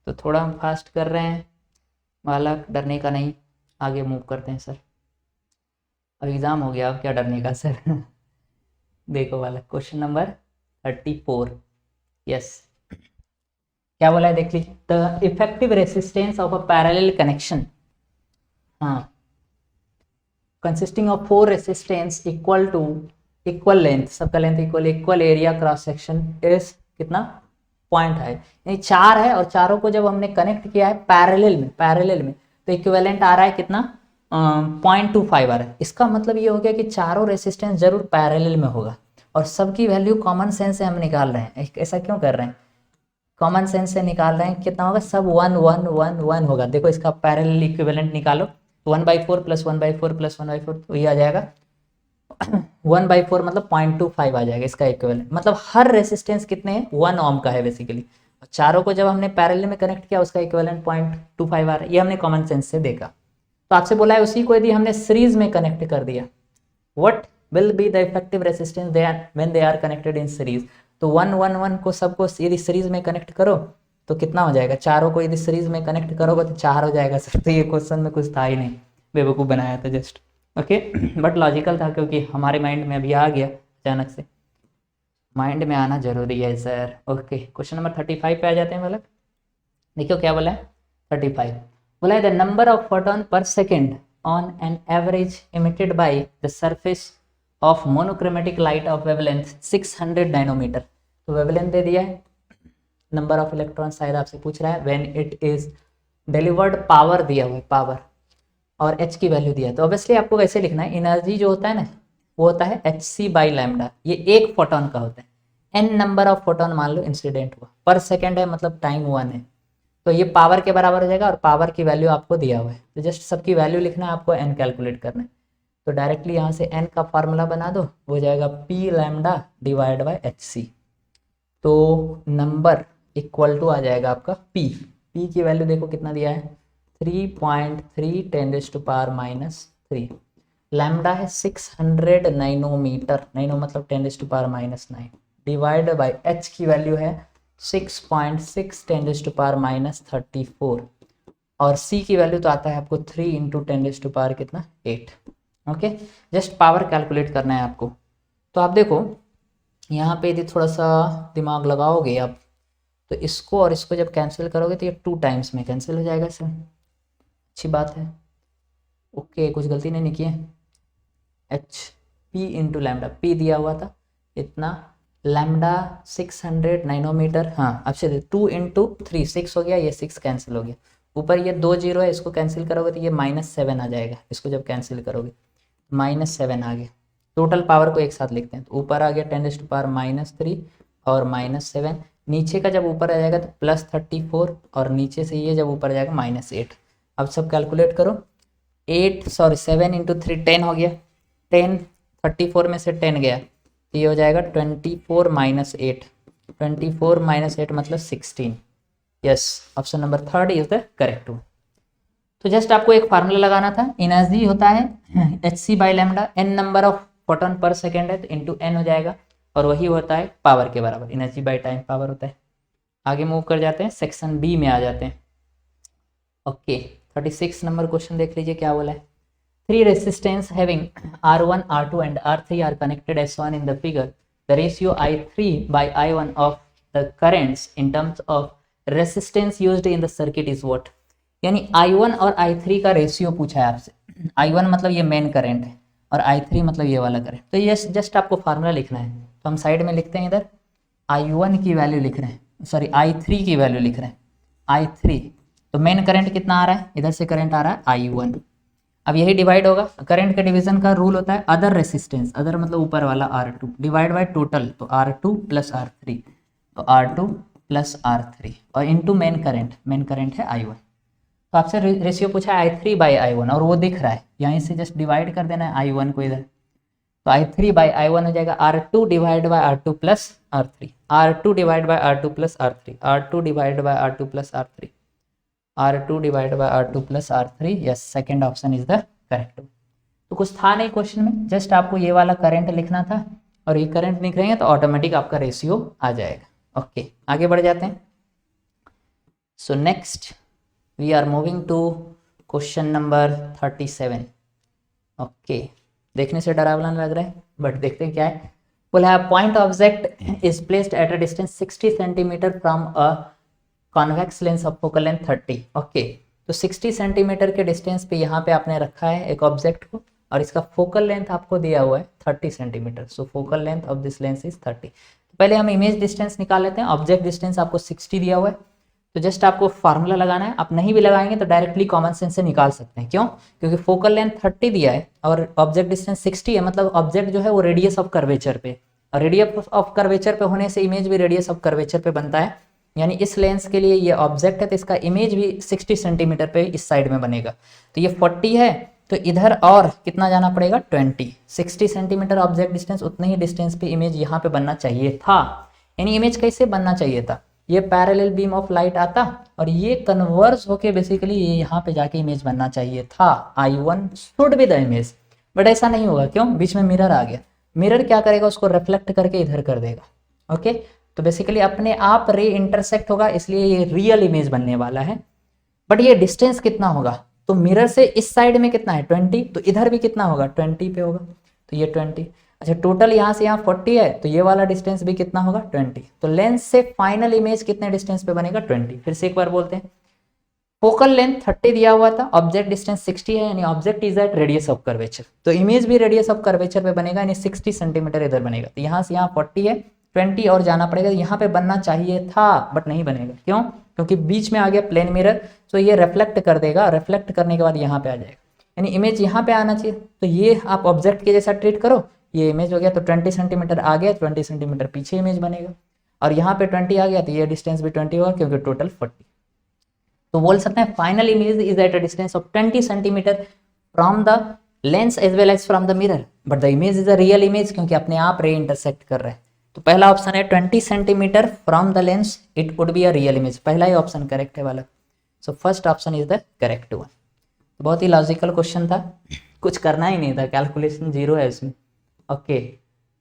तो थोड़ा हम फास्ट कर रहे हैं, बालक डरने का नहीं, आगे मूव करते हैं सर। अब एग्जाम हो गया, अब क्या डरने का सर। देखो बालक क्वेश्चन नंबर 34, यस क्या बोला है देख लीजिए। The effective resistance of a parallel connection, हाँ, consisting of 4 resistance equal length, सबका length equal area cross section is कितना? 0.5 है, यानी 4 है और चारों को जब हमने कनेक्ट किया है पैरेलल में तो इक्विवेलेंट आ रहा है कितना? 0.25 आ रहा है। इसका मतलब ये हो गया कि चारों रेसिस्टेंस जरूर पैरेलल में होगा और सबकी वैल्यू कॉमन सेंस से हम निकाल रहे हैं। ऐसा क्यों कर रहे हैं? कॉमन सेंस से निकाल रहे हैं, कितना होगा? सब 1 1 1 1 होगा। देखो इसका पैरेलल इक्विवेलेंट निकालो, 1/4 + 1/4 + 1/4 तो ये आ जाएगा 1/4 मतलब 0.25 आ जाएगा इसका इक्विवेलेंट। मतलब हर रेसिस्टेंस कितने हैं? 1 ओम का है बेसिकली। चारों को जब हमने पैरेलल में कनेक्ट किया उसका इक्विवेलेंट 0.25 आ रहा है, ये हमने कॉमन सेंस से देखा। तो आपसे बोला है उसी को यदि हमने सीरीज में कनेक्ट कर दिया, what will be the effective resistance when they are connected in series. तो 1 1 1 को सबको यदि सीरीज में कनेक्ट करो तो कितना हो जाएगा? चारों को यदि सीरीज में कनेक्ट करोगे तो 4 हो जाएगा सर। तो ये क्वेश्चन में कुछ था ही नहीं, बेवकूफ़ बनाया था जस्ट, ओके। बट लॉजिकल था क्योंकि हमारे माइंड में अभी आ गया अचानक से, माइंड में आना जरूरी है सर, ओके। क्वेश्चन नंबर 35 पे आ जाते हैं। मतलब देखियो क्या बोला है 35, बोला है the number of photon per second on an average emitted by the surface of monochromatic light of wavelength 600 nanometre. तो वेवलेंथ दे दिया है, नंबर ऑफ इलेक्ट्रॉन शायद आपसे पूछ रहा है, when it is delivered power दिया हुआ है, पावर और h की वैल्यू दिया है। तो ऑब्वियसली आपको वैसे लिखना है, एनर्जी जो होता है ना वो होता है hc/λ, ये एक फोटोन का होता है। n नंबर ऑफ फोटोन मान लो इंसिडेंट हुआ, पर सेकेंड है मतलब टाइम 1 है, तो ये पावर के बराबर हो जाएगा और पावर की वैल्यू आपको दिया हुआ है। तो जस्ट सबकी वैल्यू लिखना है, आपको n कैलकुलेट करना है। तो डायरेक्टली यहाँ से n का फार्मूला बना दो, हो जाएगा P λ / hc। तो नंबर इक्वल टू आ जाएगा आपका p की वैल्यू देखो कितना दिया है 3.3 10⁻⁻3। लैम्डा है 600 नैनोमीटर, नैनो मतलब 10⁻⁹ डिवाइड बाय h की वैल्यू है 6.6 10⁻34 और c की वैल्यू तो आता है आपको 3 × 10⁻⁸ कितना 8, ओके। जस्ट पावर कैलकुलेट करना है आपको। तो आप देखो यहाँ पे यदि थोड़ा सा दिमाग लगाओगे आप तो इसको और इसको जब कैंसिल करोगे तो ये 2 टाइम्स में कैंसिल हो जाएगा सर, अच्छी बात है, ओके। कुछ गलती नहीं की है। h p × लैम्डा, p दिया हुआ था इतना, लैम्डा 600 नैनोमीटर, हाँ अब से 2 × 3 6 हो गया, ये 6 कैंसिल हो गया, ऊपर ये 2 0 है, इसको कैंसिल करोगे तो ये -7 आ जाएगा, इसको जब कैंसिल करोगे -7 आ गया। टोटल पावर को एक साथ लिखते हैं, तो ऊपर आ गया 10⁻³ और -7, नीचे का जब ऊपर आ जाएगा तो +34 और नीचे से ये जब ऊपर आ जाएगा -8। अब सब कैलकुलेट करो, 7 × 3 10 हो गया, 10 34 में से 10 गया तो ये हो जाएगा 24 - 8, 24 - 8 मतलब 16। Yes, option number 3 is the correct one. तो जस्ट आपको एक फार्मूला लगाना था, एनर्जी होता है hc/λ, n number of photon per second है तो इंटू n हो जाएगा और वही होता है पावर के बराबर, एनर्जी बाय टाइम पावर होता है। आगे मूव कर जाते हैं, सेक्शन बी में आ जाते हैं, ओके। 36 नंबर क्वेश्चन देख लीजिए क्या बोला है। 3 resistance having R1, R2 and R3 are connected as shown in the figure. The ratio I3/I1 of the currents in terms of resistance used in the circuit is what? यानी I1 और I3 का ratio पूछा है आपसे। I1 मतलब ये main current है और I3 मतलब ये वाला करंट। तो ये जस्ट आपको फार्मूला लिखना है, तो हम साइड में लिखते हैं, इधर I1 की वैल्यू लिख रहे हैं, सॉरी I3 की वैल्यू लिख रहे हैं, I3। तो मेन करंट कितना आ रहा है, इधर से करंट आ रहा है I1। अब यही डिवाइड होगा, करंट के डिवीजन का रूल होता है अदर रेसिस्टेंस, अदर मतलब ऊपर वाला R2 डिवाइड बाय टोटल, तो R2 + R3, तो R2 + R3 और इनटू मेन करंट है I1। तो आपसे रेशियो पूछा है I3/I1 और वो दिख रहा है, यहीं से जस्ट डिवाइड कर देना है I1 को इधर, तो I3/I1 हो जाएगा R2 divide by R2 plus R3, R2 divide by R2 plus R3, R2 divide by R2 plus R3, R2 divide by R2 plus R3, yes second option is the correct. तो कुछ था नहीं question में, just आपको ये वाला current लिखना था और ये करंट लिख रहे हैं तो ऑटोमेटिक आपका रेशियो आ जाएगा। ओके आगे बढ़ जाते हैं। So next we are moving to question number 37। Okay देखने से डरावना लग रहा है बट देखते हैं क्या है। बोला है point object is placed at a distance 60 centimetre from a convex lens of focal length 30। Okay तो 60 सेंटीमीटर के डिस्टेंस पे यहाँ पे आपने रखा है एक ऑब्जेक्ट को और इसका फोकल लेंथ आपको दिया हुआ है 30 centimetre. So focal length of this lens is 30। तो पहले हम इमेज डिस्टेंस निकाल लेते हैं। ऑब्जेक्ट डिस्टेंस आपको 60 दिया हुआ है, तो जस्ट आपको फार्मूला लगाना है। आप नहीं भी लगाएंगे तो डायरेक्टली कॉमन सेंस से निकाल सकते हैं। क्यों? क्योंकि फोकल लेंथ 30 दिया है और ऑब्जेक्ट डिस्टेंस 60 है, मतलब ऑब्जेक्ट जो है वो रेडियस ऑफ कर्वेचर पे, और रेडियस ऑफ कर्वेचर पे होने से इमेज भी रेडियस ऑफ कर्वेचर पे बनता है। यानी इस लेंस के लिए ये ऑब्जेक्ट है तो इसका इमेज भी 60 सेंटीमीटर पे इस साइड में बनेगा। तो ये 40 है तो इधर और कितना जाना पड़ेगा 20। 60 सेंटीमीटर ऑब्जेक्ट डिस्टेंस, उतने ही डिस्टेंस पे इमेज यहाँ पे बनना चाहिए था। यानी इमेज कैसे बनना चाहिए था, ये पैरेलल बीम ऑफ लाइट आता और ये कन्वर्स होके बेसिकली ये यहाँ पे जाके इमेज बनना चाहिए था। I1 should be the image, but ऐसा नहीं होगा। क्यों? बीच में मिरर आ गया। मिरर क्या करेगा, उसको रिफ्लेक्ट करके इधर कर देगा। ओके तो बेसिकली अपने आप रे इंटरसेक्ट होगा, इसलिए ये रियल इमेज बनने वाला है। बट ये डिस्टेंस कितना होगा, तो मिरर से इस साइड में कितना है 20, तो इधर भी कितना होगा 20 पे होगा, तो ये 20। अच्छा टोटल यहाँ से यहाँ 40 है तो ये वाला डिस्टेंस भी कितना होगा 20। तो लेंस से फाइनल इमेज कितने डिस्टेंस पे बनेगा 20। फिर से एक बार बोलते हैं, फोकल लेंथ 30 दिया हुआ था, ऑब्जेक्ट डिस्टेंस 60 है, यानी object is at radius of curvature, तो इमेज भी रेडियस ऑफ कर्वेचर पे बनेगा, यानी 60 सेंटीमीटर इधर बनेगा। तो यहाँ से यहाँ 40 है, 20 और जाना पड़ेगा, यहाँ पे बनना चाहिए था बट नहीं बनेगा। क्यों? क्योंकि बीच में आ गया प्लेन मिरर, तो ये रिफ्लेक्ट कर देगा, रिफ्लेक्ट करने के बाद यहाँ पे आ जाएगा, यानी इमेज यहाँ पे आना चाहिए। तो ये आप ऑब्जेक्ट के जैसा ट्रीट करो, ये इमेज हो गया तो 20 सेंटीमीटर आ गया, 20 सेंटीमीटर पीछे इमेज बनेगा, और यहाँ पे 20 आ गया तो ये डिस्टेंस भी 20 होगा क्योंकि टोटल 40। तो बोल सकते हैं final image is at a distance of 20 centimetre from the lens as well as from the mirror, but the image is a real image क्योंकि अपने आप रे इंटरसेक्ट कर रहे हैं। तो पहला ऑप्शन है 20 centimetre from the lens, it would be a real image. पहला ही ऑप्शन करेक्ट है वाला, सो first option is the correct one. बहुत ही लॉजिकल क्वेश्चन था, कुछ करना ही नहीं था, कैलकुलेशन जीरो है इसमें। ओके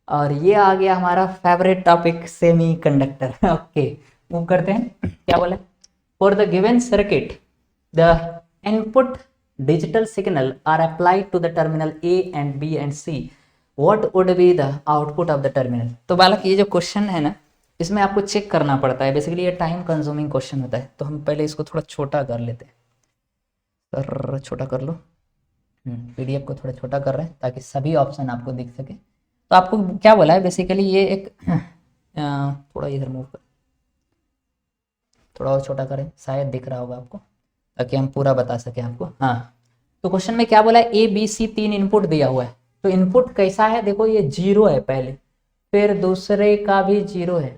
और ये आ गया हमारा favourite topic semiconductor. Okay move करते हैं, क्या बोले, for the given circuit the input digital signal are applied to the terminal A and B and C, what would be the output of the terminal. तो बालक ये जो question है ना, इसमें आपको चेक करना पड़ता है, बेसिकली ये टाइम कंज्यूमिंग क्वेश्चन होता है। तो हम पहले इसको थोड़ा छोटा कर लेते हैं, सर छोटा कर लो, PDF को थोड़ा छोटा कर रहे हैं ताकि सभी ऑप्शन आपको दिख सके। तो आपको क्या बोला है बेसिकली, ये एक थोड़ा इधर मूव कर, थोड़ा और छोटा करें, शायद दिख रहा होगा आपको ताकि हम पूरा बता सकें आपको। हाँ तो क्वेश्चन में क्या बोला है, ABC 3 इनपुट दिया हुआ है। तो इनपुट कैसा है, देखो ये 0 है पहले, फिर दूसरे का भी 0 है,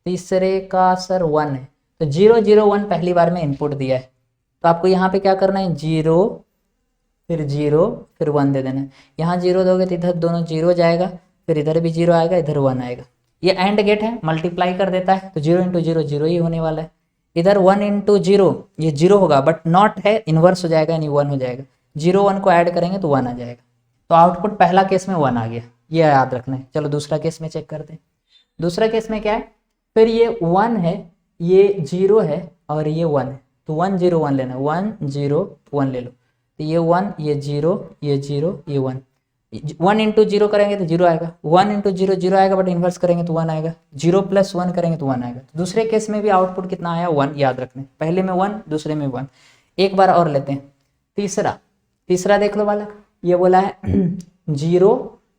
तीसरे का सर 1 है, तो 0 0 1 पहली बार में इनपुट दिया है। तो आपको यहाँ पे क्या करना है, 0 फिर 0 फिर 1 दे देना है। यहाँ 0 दोगे तो इधर दोनों 0 जाएगा, फिर इधर भी 0 आएगा, इधर 1 आएगा। ये एंड गेट है, मल्टीप्लाई कर देता है, तो 0 इंटू 0 0 ही होने वाला है। इधर 1 इंटू 0 ये 0 होगा बट नॉट है, इन्वर्स हो जाएगा यानी 1 हो जाएगा। 0 1 को ऐड करेंगे तो 1 आ जाएगा। तो आउटपुट पहला केस में 1 आ गया, ये याद रखना है। चलो दूसरा केस में चेक करते हैं। दूसरा केस में क्या है, फिर ये 1 है, ये 0 है और ये 1 है, तो 1 0 1 लेना, 1 0 1 ले लो। तो ये 1 ये 0 ये 0 ये 1, 1 इंटू 0 करेंगे तो 0 आएगा, 1 इंटू 0 0 आएगा बट इन्वर्स करेंगे तो 1 आएगा, 0 प्लस 1 करेंगे तो 1 आएगा। तो दूसरे केस में भी आउटपुट कितना आया 1, याद रखना है। पहले में 1 दूसरे में 1। एक बार और लेते हैं तीसरा देख लो बालक, ये बोला है 0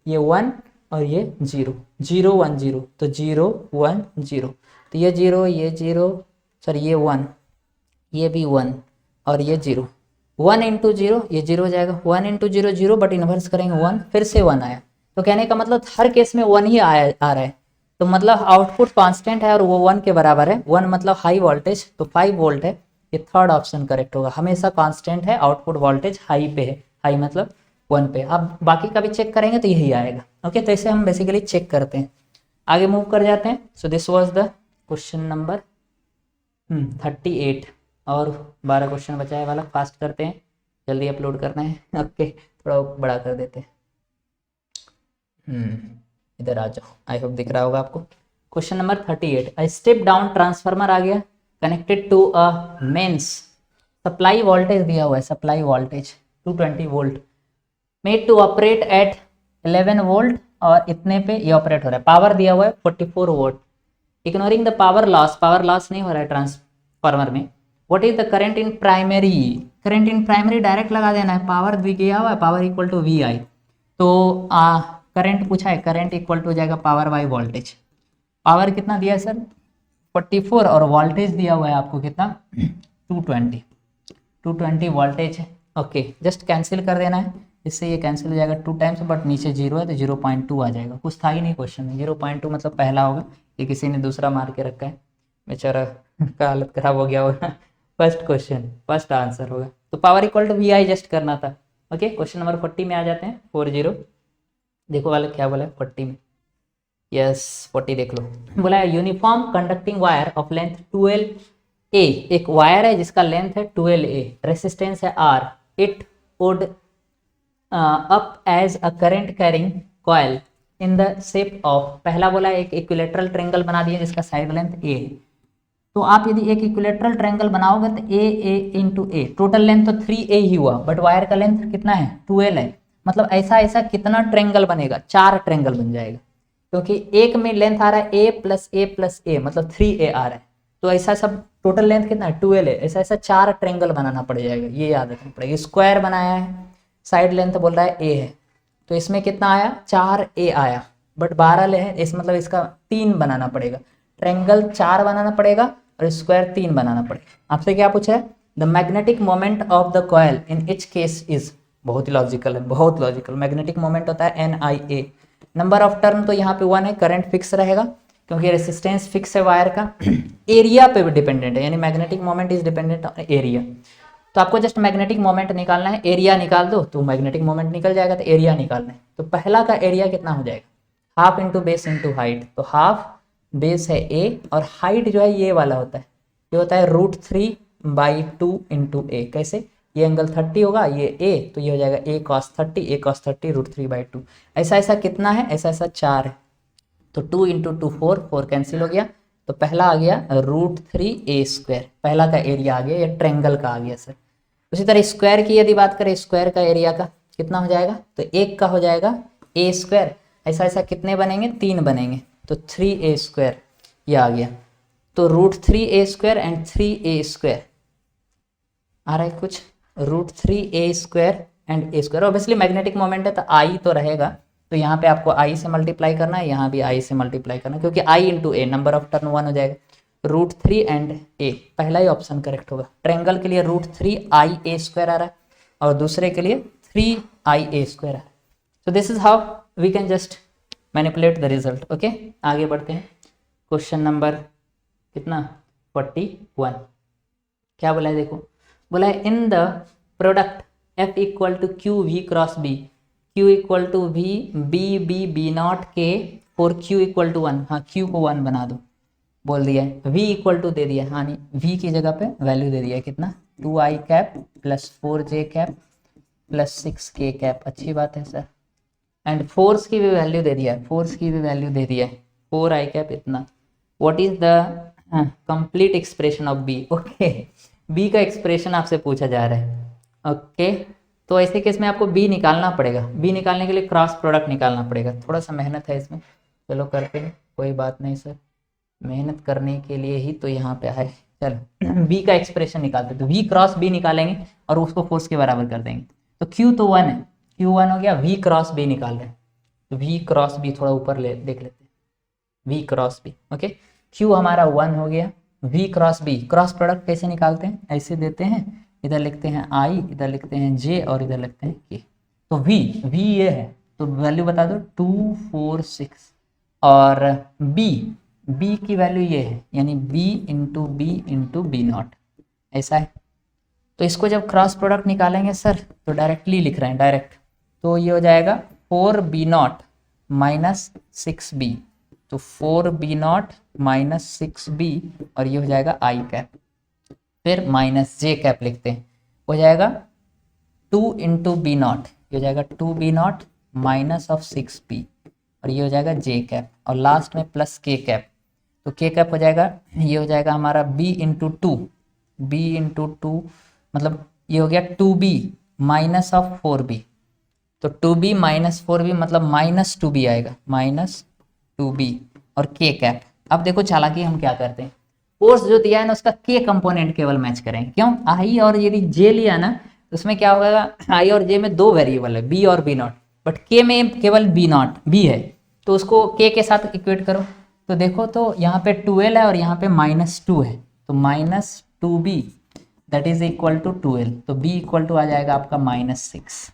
ये 1 और ये 0 0 1 0, तो 0 1 0, तो ये 0 ये 0 सर ये 1 ये भी 1 और ये 0, 1 इंटू 0 ये 0 हो जाएगा, 1 इंटू 0 0 बट इन्वर्स करेंगे 1, फिर से 1 आया। तो कहने का मतलब हर केस में 1 ही आ रहा है, तो मतलब आउटपुट कांस्टेंट है और वो 1 के बराबर है। 1 मतलब हाई वोल्टेज, तो 5 वोल्ट है, ये थर्ड ऑप्शन करेक्ट होगा। हमेशा कांस्टेंट है, आउटपुट वोल्टेज हाई पे है, हाई मतलब 1 पे। आप बाकी का भी चेक करेंगे तो यही आएगा। ओके, तो इसे हम बेसिकली चेक करते हैं, आगे मूव कर जाते हैं। So this was the question number 38 और 12 क्वेश्चन बचा है वाला, फास्ट करते हैं, जल्दी अपलोड करना है। ओके, थोड़ा बड़ा कर देते हैं। इधर आ जाओ, आई होप दिख रहा होगा आपको। Question number 38, a step down transformer आ गया, connected to a mains, supply voltage दिया हुआ है, supply voltage 220 volt, made to operate at 11 volt, और इतने पे ये ऑपरेट हो रहा है। पावर दिया हुआ है 44 volt, ignoring the power loss नहीं हो रहा है ट्रांसफार्मर में। What is the current in primary, current in primary direct लगा देना है, पावर दिया हुआ है, पावर इक्वल टू वी आई। तो करंट पूछा है, करंट इक्वल टू हो जाएगा पावर बाई वोल्टेज। पावर कितना दिया है सर 44, और वोल्टेज दिया हुआ है आपको कितना 220 वोल्टेज है। ओके, जस्ट कैंसिल कर देना है, इससे ये कैंसिल हो जाएगा 2 टाइम्स, बट नीचे 0 है तो 0.2 आ जाएगा। कुछ था ही नहीं क्वेश्चन में, 0.2 मतलब पहला होगा, ये किसी ने दूसरा मार के रखा है, बेचारा का हालत खराब हो गया होगा। फर्स्ट क्वेश्चन, फर्स्ट आंसर होगा। तो power equal to V I just करना था। ओके, क्वेश्चन नंबर 40 में आ जाते हैं, 40। देखो वाले क्या बोला है 40 में, यस 40 देख लो। बोला है uniform conducting wire of length 12A, एक वायर है जिसका लेंथ है 12A, रेसिस्टेंस है R, it would up as a current carrying coil in the shape of, पहला बोला एक इक्विलेटरल ट्रायंगल बना दिया जिसका साइड लेंथ A है। तो आप यदि एक इक्विलेटरल ट्रायंगल बनाओगे तो A into A, total length तो 3A ही हुआ, बट वायर का लेंथ कितना है 12 है। मतलब ऐसा ऐसा कितना ट्रायंगल बनेगा, 4 ट्रायंगल बन जाएगा, क्योंकि एक में लेंथ आ रहा है A प्लस ए मतलब 3A आ रहा है। तो ऐसा सब टोटल लेंथ कितना है 12 है, ऐसा ऐसा 4 ट्रायंगल बनाना पड़ जाएगा, ये याद रखना पड़ेगा। स्क्वायर बनाया है, साइड लेंथ बोल रहा है A है, तो इसमें कितना आया 4A आया, बट 12 ले है, इस मतलब इसका 3 बनाना पड़ेगा, ट्रायंगल 4 बनाना पड़ेगा और स्क्वायर 3 बनाना पड़ेगा। आपसे क्या पूछा है, the magnetic moment of the coil in each case is, बहुत ही लॉजिकल है, बहुत लॉजिकल। मैग्नेटिक मोमेंट होता है NIA, नंबर ऑफ टर्न तो यहाँ पे 1 है, करंट फिक्स रहेगा क्योंकि रेसिस्टेंस फिक्स है वायर का। एरिया पे भी डिपेंडेंट है, यानी magnetic moment is dependent on area. तो आपको जस्ट मैग्नेटिक मोमेंट निकालना है, एरिया निकाल दो तो मैग्नेटिक मोमेंट निकल जाएगा, तो एरिया निकालना है। तो पहला का एरिया कितना हो जाएगा, half into base into height, तो हाफ बेस है A और हाइट जो है ये वाला होता है, ये होता है √3/2 इंटू ए। कैसे, ये एंगल 30 होगा, ये A, तो ये हो जाएगा A cos 30, A cos 30 √3/2। ऐसा ऐसा कितना है, ऐसा ऐसा 4 है, तो 2 इंटू 2 4 कैंसिल हो गया, तो पहला आ गया √3A², पहला का एरिया आ गया, या ट्रायंगल का आ गया सर। उसी तरह स्क्वायर की यदि बात करें, स्क्वायर का एरिया का कितना हो जाएगा, तो एक का हो जाएगा A², ऐसा ऐसा कितने बनेंगे 3 बनेंगे, तो 3A², ये आ गया। तो √3A² एंड 3A² आ रहा है कुछ, √3A² and A², obviously magnetic moment है तो I तो रहेगा, तो यहाँ पे आपको I से मल्टीप्लाई करना है, यहाँ भी I से मल्टीप्लाई करना है, क्योंकि I into A, number of turn 1 हो जाएगा, √3 एंड A, पहला ही ऑप्शन करेक्ट होगा। ट्रायंगल के लिए √3IA² आ रहा है और दूसरे के लिए 3IA² आ रहा है। So this is how we can just manipulate the result. Okay, आगे बढ़ते हैं। क्वेश्चन नंबर कितना 41, क्या बोला है देखो, बोला है in the product F equal to Q V cross B, Q equal to V B B B nought k for Q equal to 1, हाँ Q को 1 बना दो, बोल दिया है। V इक्वल टू दे दिया, हाँ नहीं V की जगह पे वैल्यू दे दिया है कितना 2i cap plus 4j cap plus 6k cap, अच्छी बात है सर। एंड फोर्स की भी वैल्यू दे दिया है, फोर्स की भी वैल्यू दे दिया है 4i कैप इतना। What is the complete expression of B, okay B का एक्सप्रेशन आपसे पूछा जा रहा है। ओके तो ऐसे केस में आपको बी निकालना पड़ेगा, बी निकालने के लिए क्रॉस प्रोडक्ट निकालना पड़ेगा, थोड़ा सा मेहनत है इसमें, चलो करते हैं, कोई बात नहीं सर, मेहनत करने के लिए ही तो यहाँ पे आए। चलो बी का एक्सप्रेशन निकालते, तो वी क्रॉस बी निकालेंगे और उसको फोर्स के बराबर कर देंगे। तो क्यू तो 1 है, Q1 हो गया, वी क्रॉस बी निकाल रहे हैं, तो वी क्रॉस बी थोड़ा ऊपर ले देख लेते हैं, V cross B, okay Q हमारा 1 हो गया, V cross B, cross product कैसे निकालते हैं, ऐसे देते हैं, इधर लिखते हैं I, इधर लिखते हैं J और इधर लिखते हैं K। तो V ये है, तो वैल्यू बता दो 2 4 6, और B की वैल्यू ये है, यानी B इंटू बी नॉट, ऐसा है। तो इसको जब क्रॉस प्रोडक्ट निकालेंगे सर तो डायरेक्टली लिख रहे हैं डायरेक्ट, तो ये हो जाएगा 4b0 माइनस 6b, तो 4b0 माइनस 6b और ये हो जाएगा आई कैप, फिर माइनस जे कैप लिखते हैं, हो जाएगा 2 इंटू बी नॉट, ये हो जाएगा 2b0 माइनस ऑफ 6b और ये हो जाएगा जे कैप और लास्ट में प्लस के कैप, तो के कैप हो जाएगा, ये हो जाएगा हमारा b into two, B into two मतलब ये हो गया 2b माइनस ऑफ 4b, तो 2b माइनस 4b मतलब माइनस 2b आएगा, माइनस 2b और के कैप। अब देखो चालाकी हम क्या करते हैं, फोर्स जो दिया है ना उसका के कंपोनेंट केवल मैच करेंगे, क्यों, आई और यदि जे लिया ना तो उसमें क्या होगा, आई और जे में दो वेरिएबल है बी और बी नॉट, बट के में केवल बी नॉट बी है, तो उसको के साथ इक्वेट करो, तो देखो तो यहाँ पे 12 है और यहाँ पे -2 है, तो -2b that is equal to 12, तो b इक्वल टू आ जाएगा आपका -6।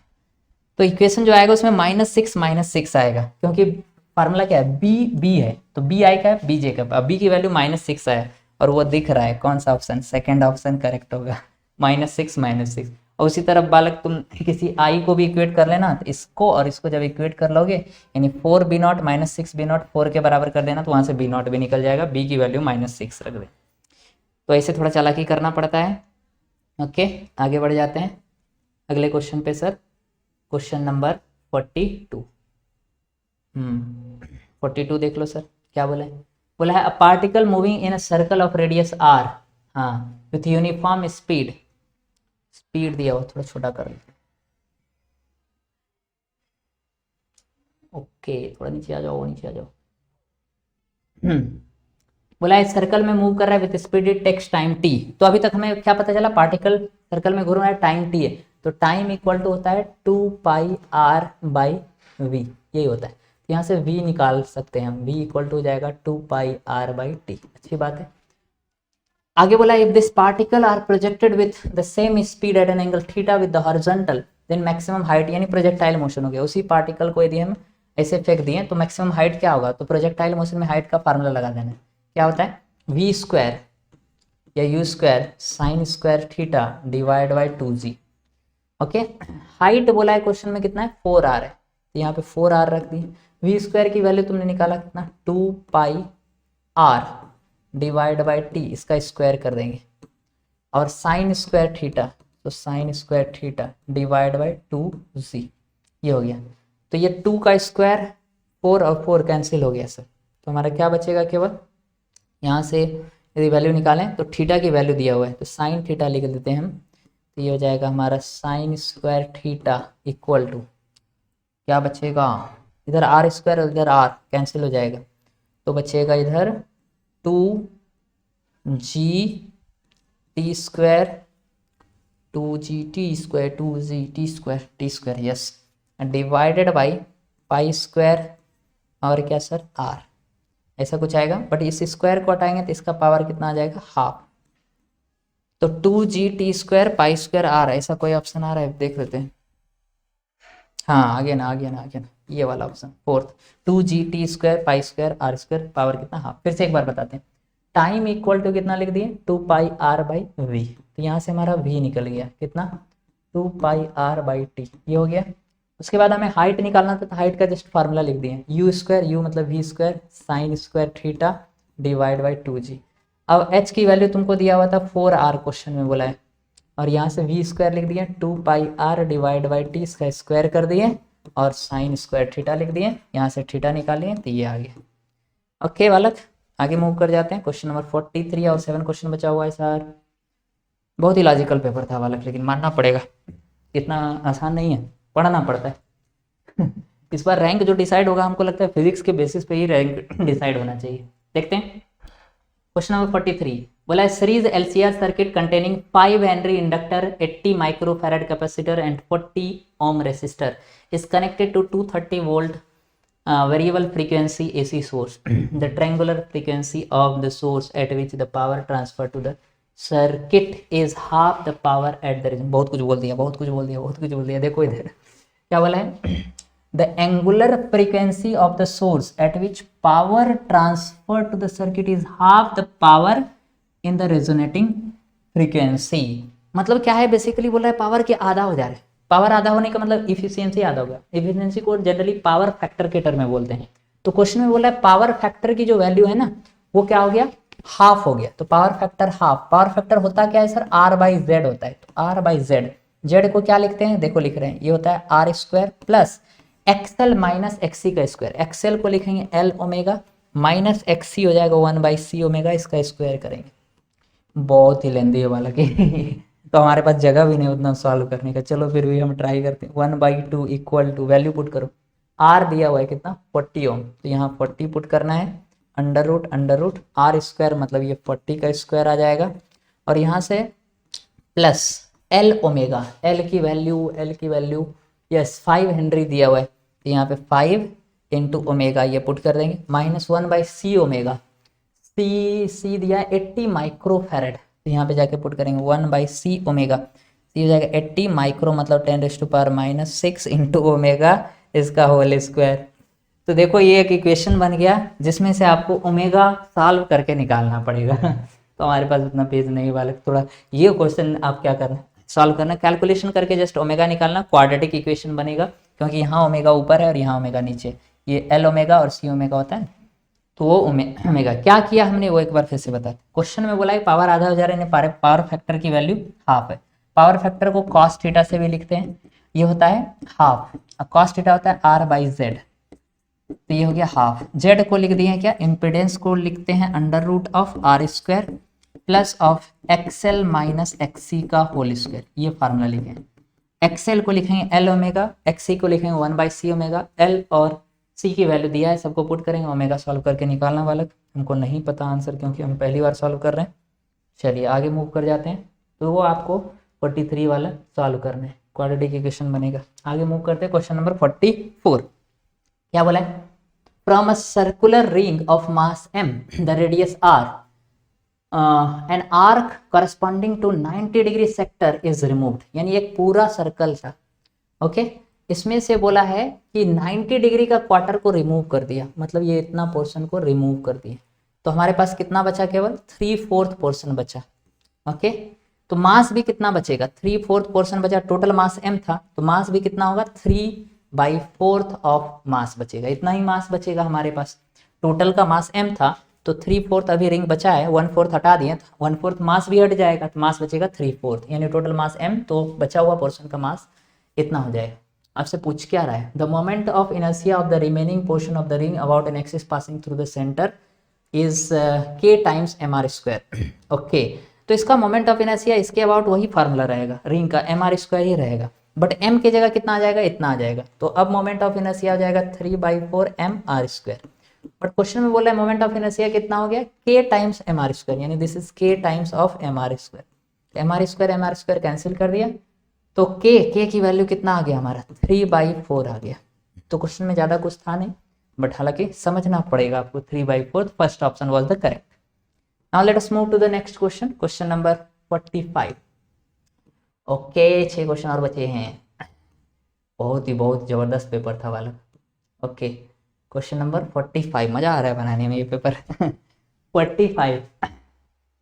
तो इक्वेशन जो आएगा उसमें -6 आएगा, क्योंकि फार्मूला क्या है, b है, तो b आई का है, b j का, अब b की वैल्यू -6 है और वो दिख रहा है, कौन सा ऑप्शन, सेकंड ऑप्शन करेक्ट होगा, -6 और उसी तरफ बालक तुम किसी i को भी इक्वेट कर लेना, तो इसको और इसको जब इक्वेट कर लोगे यानी 4b0 -6b0 4 के बराबर कर देना, तो वहां से b0 भी निकल जाएगा, b की वैल्यू -6 रख दे, तो ऐसे थोड़ा चालाकी करना पड़ता है। ओके आगे बढ़ जाते हैं अगले क्वेश्चन पे सर, क्वेश्चन नंबर 42। 42 देख लो सर, क्या बोला है, बोला है a particle moving in a circle of radius r, हाँ विथ यूनिफॉर्म स्पीड, स्पीड दिया हुआ थोड़ा छोटा कर लो, ओके थोड़ा नीचे आ जाओ, नीचे आ जाओ। बोला है सर्कल में मूव कर रहा है with speed it takes time t, तो अभी तक हमें क्या पता चला, पार्टिकल सर्कल में घूम रहा है, टाइम t है, तो टाइम इक्वल टू होता है 2 पाई r बाई v, यही होता है, तो यहाँ से v निकाल सकते हैं हम, v इक्वल टू हो जाएगा 2 पाई r बाई t, अच्छी बात है। आगे बोला if this particle are projected with the same speed at an angle theta with the horizontal then maximum height, यानी प्रोजेक्टाइल मोशन हो गया, उसी पार्टिकल को यदि हम ऐसे फेंक दिए तो मैक्सिमम हाइट क्या होगा, तो प्रोजेक्टाइल मोशन में हाइट का फार्मूला लगा देना, क्या होता है v स्क्वायर या u square sine square theta divide by 2g। Okay height बोला है क्वेश्चन में कितना है 4r है, तो यहाँ पे 4r रख दी, v स्क्वायर की वैल्यू तुमने निकाला कितना 2 pi r divide by t, इसका स्क्वायर कर देंगे, और साइन स्क्वायर थीटा, तो sign square theta divide by 2g, ये हो गया, तो ये 2 का स्क्वायर 4 और 4 कैंसिल हो गया सर, तो हमारा क्या बचेगा, केवल यहाँ से यदि वैल्यू निकालें तो थीटा की वैल्यू दिया हुआ है, तो साइन थीटा लिख देते हैं हम, तो ये हो जाएगा हमारा sine square theta equal to क्या बचेगा, इधर आर स्क्वायर और इधर आर कैंसिल हो जाएगा, तो बचेगा इधर 2g T square 2g T square yes, divided by pi square और क्या सर आर, ऐसा कुछ आएगा, बट इस स्क्वायर को हटाएंगे तो इसका पावर कितना आ जाएगा हाफ, तो 2g T square pi square R, ऐसा कोई ऑप्शन आ रहा है देख लेते हैं, हाँ आगे ना ये वाला option fourth, 2g T square pi square R square power कितना हाफ, फिर से एक बार बताते हैं, टाइम इक्वल टू कितना लिख दिए 2 पाई आर बाई वी, तो यहाँ से हमारा v निकल गया कितना 2 पाई आर बाई टी, ये हो गया। उसके बाद हमें हाइट निकालना था, तो हाइट का जस्ट फार्मूला लिख दिए, यू स्क्वायर, यू मतलब V square sine square theta divide by 2g। अब h की वैल्यू तुमको दिया हुआ था 4r क्वेश्चन में बोला है, और यहाँ से वी स्क्वायर लिख दिए 2 पाई आर डिवाइड बाई टी, इसका स्क्वायर कर दिए और साइन स्क्वायर थीटा लिख दिए, यहाँ से थीटा निकालिए तो ये आ गया। ओके बालक आगे मूव कर जाते हैं, क्वेश्चन नंबर 43 और 7 क्वेश्चन बचा हुआ है सर, बहुत ही लॉजिकल पेपर था बालक, लेकिन मानना पड़ेगा इतना आसान नहीं है, पढ़ना पड़ता है। इस बार रैंक जो डिसाइड होगा हमको लगता है फिजिक्स के बेसिस पे ही रैंक डिसाइड होना चाहिए। देखते हैं क्वेश्चन नंबर 43, बोला है series LCR circuit containing 5 henry inductor 80 microfarad capacitor and 40 ohm resistor is connected to 230 volt variable frequency AC source. The triangular frequency of the source at which the power transfer to the circuit is half the power at the region. बहुत कुछ बोल दिया, देखो इधर क्या बोला है, the angular frequency of the source at which power transfer to the circuit is half the power in the resonating frequency मतलब क्या है, बेसिकली बोल रहा है पावर के आधा हो जा रहा है। पावर आधा होने का मतलब इफिशियंसी आधा होगा। इफिशियंसी को जनरली पावर फैक्टर के टर्म में बोलते हैं। तो क्वेश्चन में बोला है पावर फैक्टर की जो वैल्यू है ना वो क्या हो गया, हाफ हो गया। तो power factor half, power factor होता क्या है सर, आर बाई जेड होता है। तो आर बाई जेड, जेड को क्या लिखते हैं, देखो लिख रहे हैं, ये होता है R square plus XL minus XC का स्क्वायर। एक्सएल को लिखेंगे एल ओमेगा माइनस एक्सी हो जाएगा 1/c ओमेगा, इसका स्क्वायर करेंगे। बहुत ही लेंदी है वाला कि तो हमारे पास जगह भी नहीं उतना सॉल्व करने का। चलो फिर भी हम ट्राई करते हैं। 1/2 इक्वल टू वैल्यू पुट करो, आर दिया हुआ है कितना 40 ओम, तो यहाँ 40 पुट करना है, अंडर रूट आर स्क्वायर मतलब ये 40 का स्क्वायर आ जाएगा, और यहाँ से प्लस एल ओमेगा, एल की वैल्यू यस 5 हेनरी दिया हुआ है, तो यहाँ पे 5 इंटू ओमेगा ये पुट कर देंगे, माइनस 1/c ओमेगा, सी दिया 80 माइक्रोफैरड, तो यहाँ पे जाके पुट करेंगे 1/c ओमेगा, सी हो जाएगा 80 माइक्रो मतलब 10⁻⁻6 इंटू ओमेगा इसका होल स्क्वायर। तो देखो ये एक इक्वेशन बन गया जिसमें से आपको ओमेगा सॉल्व करके निकालना पड़ेगा तो हमारे पास उतना पेज नहीं वाला, थोड़ा ये क्वेश्चन आप क्या करना, सॉल्व करना, कैलकुलेशन करके जस्ट ओमेगा निकालना, क्वाड्रेटिक इक्वेशन बनेगा, क्योंकि यहाँ ओमेगा ऊपर है और यहाँ ओमेगा नीचे, ये एल ओमेगा और सी ओमेगा होता है। तो वो ओमेगा क्या किया हमने वो एक बार फिर से बता। क्वेश्चन में बोला है पावर आधा हो जा रहा है, पावर फैक्टर की वैल्यू हाफ है। पावर फैक्टर को कॉस थीटा से भी लिखते हैं, ये होता है हाफ, कॉस थीटा होता है आर बाई जेड, तो ये हो गया हाफ। जेड को लिख दिए हैं क्या, इम्पिडेंस को लिखते हैं under root of R square plus of XL minus XC का होल स्क्वायर, ये फार्मूला लिखे। एक्सएल को लिखेंगे एल ओमेगा, एक्सी को लिखेंगे 1/c ओमेगा, एल और सी की वैल्यू दिया है, सबको पुट करेंगे, ओमेगा सॉल्व करके निकालना वाला। हमको नहीं पता आंसर क्योंकि हम पहली बार सॉल्व कर रहे हैं। चलिए आगे मूव कर जाते हैं, तो वो आपको 43 वाला सॉल्व करना है, क्वाड्रेटिक इक्वेशन बनेगा। आगे मूव करते हैं, क्वेश्चन नंबर 44 क्या बोला है, from a circular ring of mass m the radius r an arc corresponding to 90 degree sector is removed, यानी एक पूरा सर्कल था, ओके इसमें से बोला है कि 90 डिग्री का क्वार्टर को रिमूव कर दिया, मतलब ये इतना पोर्शन को रिमूव कर दिया, तो हमारे पास कितना बचा, केवल 3/4 पोर्शन बचा, ओके तो मास भी कितना बचेगा, 3/4 पोर्शन बचा, टोटल मास m था, तो मास भी कितना होगा 3/4 ऑफ मास बचेगा, इतना ही मास बचेगा हमारे पास। टोटल का मास m था तो 3/4 अभी रिंग बचा है, 1/4 हटा दिए, 1/4 मास भी हट जाएगा, तो मास बचेगा 3/4, यानी टोटल मास m, तो बचा हुआ पोर्शन का मास इतना हो जाएगा। आपसे पूछ क्या रहा है, the moment of inertia of the remaining portion of the ring about an axis passing through the centre is k times mr square, okay तो इसका मोमेंट ऑफ इनर्शिया इसके अबाउट वही फार्मूला रहेगा, रिंग का mr स्क्वायर ही रहेगा, but m की जगह कितना आ जाएगा, इतना आ जाएगा, तो अब मोमेंट ऑफ इनर्शिया हो जाएगा 3/4 mr स्क्वायर। बट क्वेश्चन में बोला है मोमेंट ऑफ इनर्शिया कितना हो गया, k टाइम्स mr स्क्वायर, यानी this is k times of mr square, mr square cancel कर दिया, तो k की वैल्यू कितना आ गया हमारा 3/4 आ गया। तो क्वेश्चन में ज़्यादा कुछ था नहीं, बट हालांकि समझना पड़ेगा आपको, 3/4 first option was the correct. Now let us move to the next question, question number 45, okay 6 question और बचे हैं, बहुत ज़बरदस्त पेपर था वाला, ओके क्वेश्चन नंबर 45, मज़ा आ रहा है बनाने में ये paper 45,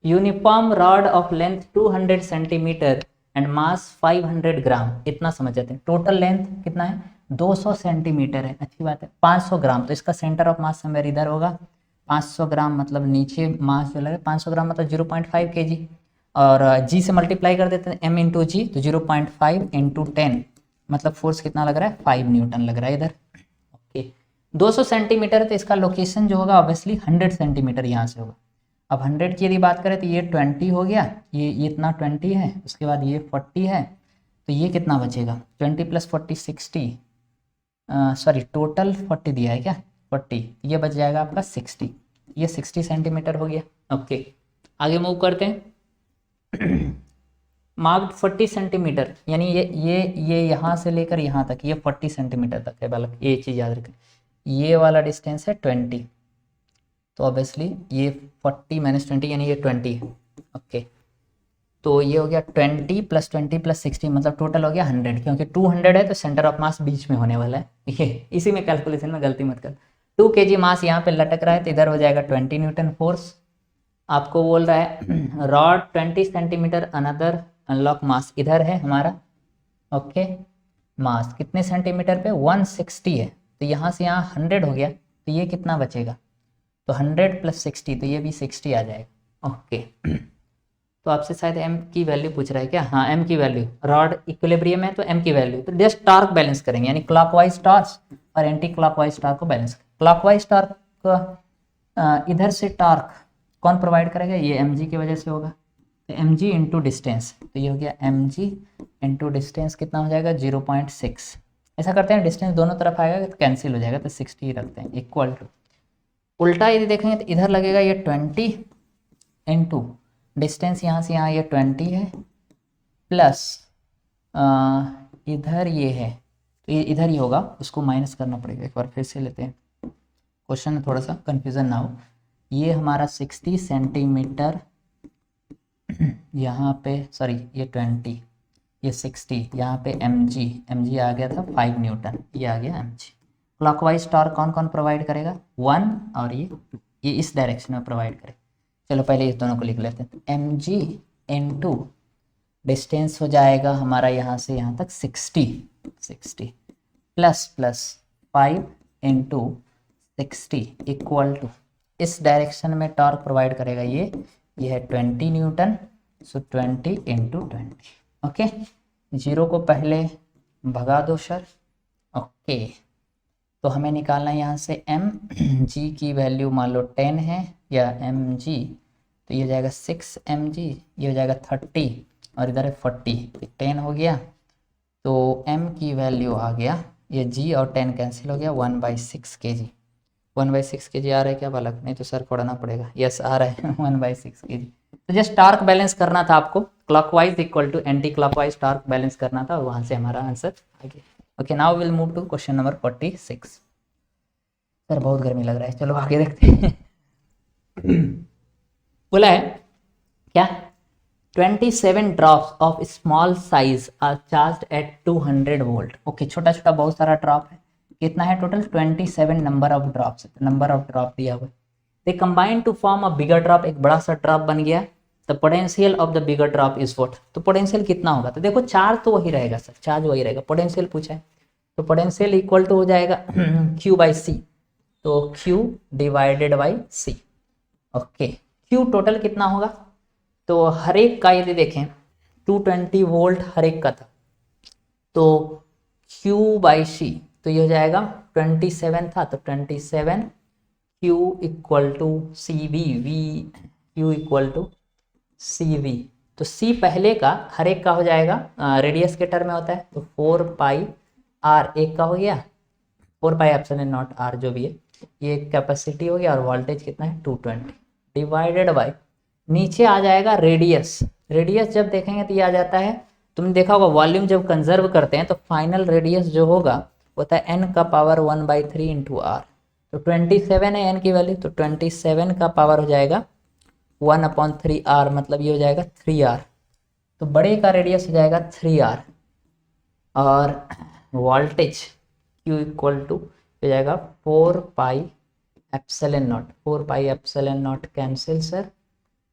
uniform rod of length 200 centimetre and mass 500 ग्राम, इतना समझ जाते हैं। टोटल लेंथ कितना है 200 सेंटीमीटर है, अच्छी बात है, 500 ग्राम, तो इसका सेंटर ऑफ मास समवेयर इधर होगा, 500 ग्राम मतलब नीचे मास जो लगे, 500 ग्राम मतलब 0.5 kg, और g से मल्टीप्लाई कर देते हैं m इंटू जी, तो 0.5 इंटू 10 मतलब फोर्स कितना लग रहा है 5 न्यूटन लग रहा है इधर, ओके 200 सेंटीमीटर है, तो इसका लोकेशन जो होगा ऑब्वियसली 100 सेंटीमीटर यहाँ से होगा। अब 100 की यदि बात करें तो ये 20 हो गया, ये इतना 20 है, उसके बाद ये 40 है, तो ये कितना बचेगा 20 + 40 60, सॉरी टोटल 40 दिया है क्या 40, ये बच जाएगा आपका 60, ये 60 सेंटीमीटर हो गया, ओके आगे मूव करते हैं। मार्क्ड 40 सेंटीमीटर, यानी ये यहाँ से लेकर यहाँ तक ये 40 सेंटीमीटर तक है, बालक ये चीज़ याद रखें, ये वाला डिस्टेंस है 20, तो ऑब्वियसली ये 40 - 20 यानी ये 20 है, ओके तो ये हो गया 20 + 20 + 60 मतलब टोटल हो गया 100, क्योंकि 200 है तो सेंटर ऑफ मास बीच में होने वाला है, ये इसी में कैलकुलेशन में गलती मत कर, 2 kg मास यहाँ पे लटक रहा है, तो इधर हो जाएगा 20 न्यूटन फोर्स, आपको बोल रहा है रॉड 20 सेंटीमीटर अनदर अनलॉक मास, इधर है हमारा ओके मास कितने सेंटीमीटर पे 160 है, तो यहाँ से यहाँ 100 हो गया, तो ये कितना बचेगा, तो 100 प्लस 60, तो ये भी 60 आ जाएगा ओके। तो आपसे शायद m की वैल्यू पूछ रहा है क्या, हाँ m की वैल्यू, रॉड इक्विलिब्रियम है तो m की वैल्यू, तो जस्ट टॉर्क बैलेंस करेंगे, यानी क्लॉकवाइज टॉर्क और एंटी क्लॉकवाइज टॉर्क को बैलेंस। क्लॉकवाइज टॉर्क को इधर से टॉर्क कौन प्रोवाइड करेगा, ये mg की वजह से होगा, तो mg इंटू डिस्टेंस, तो ये हो गया mg इंटू डिस्टेंस कितना हो जाएगा 0.6। ऐसा करते हैं डिस्टेंस दोनों तरफ आएगा तो कैंसिल हो जाएगा, तो 60 ही रखते हैं इक्वल टू, उल्टा यदि देखेंगे तो इधर लगेगा ये 20 इंटू डिस्टेंस यहाँ से यहाँ ये 20 है प्लस इधर ये है, तो ये इधर ही होगा, उसको माइनस करना पड़ेगा, एक बार फिर से लेते हैं, क्वेश्चन में थोड़ा सा कन्फ्यूज़न ना हो। ये हमारा 60 सेंटीमीटर यहाँ पे सॉरी ये 20 ये 60, यहाँ पे mg आ गया था 5 न्यूटन, ये आ गया mg। क्लॉकवाइज टॉर्क कौन कौन प्रोवाइड करेगा 1 और ये इस डायरेक्शन में प्रोवाइड करेगा। चलो पहले इस दोनों को लिख लेते हैं, तो mg इंटू डिस्टेंस हो जाएगा हमारा यहाँ से यहाँ तक 60 प्लस 5 इंटू 60 इक्वल टू, इस डायरेक्शन में टॉर्क प्रोवाइड करेगा ये है 20 न्यूटन, सो 20 इंटू 20 ओके। जीरो को पहले भगा दो सर ओके। तो हमें निकालना है यहाँ से mg की वैल्यू मान लो 10 है या mg, तो ये हो जाएगा 6 mg, ये हो जाएगा 30 और इधर है 40, तो 10 हो गया, तो m की वैल्यू आ गया, ये g और 10 कैंसिल हो गया 1/6 kg। 1/6 kg आ रहा है क्या बालक, नहीं तो सर पढ़ना पड़ेगा, यस आ रहा है 1/6 kg। तो जस्ट टार्क बैलेंस करना था आपको, clockwise equal to anti clockwise torque balance करना था और वहाँ से हमारा आंसर आ गया okay. Now will move to question number 46। Sir बहुत गर्मी लग रहा है, चलो आगे देखते हैं। बोला है क्या 27 drops of small size are charged at 200 volt okay. छोटा छोटा बहुत सारा ड्रॉप है, कितना है total 27 number of drops, number of drop दिया हुआ है। They combine to form a bigger drop, एक बड़ा सा ड्रॉप बन गया, the potential of the bigger drop is what, तो पोटेंशियल कितना होगा, तो देखो चार्ज तो वही रहेगा सर, चार्ज वही रहेगा, पोटेंशियल पूछा है, तो पोटेंशियल इक्वल टू हो जाएगा q बाई सी, तो q divided by C okay. q total कितना होगा, तो हर एक का यदि देखें 220 वोल्ट हर एक का था, तो q बाई सी, तो ये हो जाएगा 27 था, तो 27 q equal to C V, q equal to C V, तो c पहले का हर एक का हो जाएगा, रेडियस के टर्म में होता है, तो 4 पाई r एक का हो गया, 4 पाई एप्सिलॉन नॉट r जो भी है, ये कैपेसिटी हो गया, और वोल्टेज कितना है 220 डिवाइडेड बाय, नीचे आ जाएगा रेडियस, रेडियस जब देखेंगे तो ये आ जाता है, तुमने देखा होगा वॉल्यूम जब कंजर्व करते हैं तो फाइनल रेडियस जो होगा होता है n का पावर 1/3 इंटू r, तो 27 है n की वैल्यू, तो 27 का पावर हो जाएगा 1/3r, मतलब ये हो जाएगा 3r, तो बड़े का रेडियस हो जाएगा 3r, और वोल्टेज q इक्वल टू हो जाएगा 4 pi epsilon not, 4 pi epsilon not cancel sir,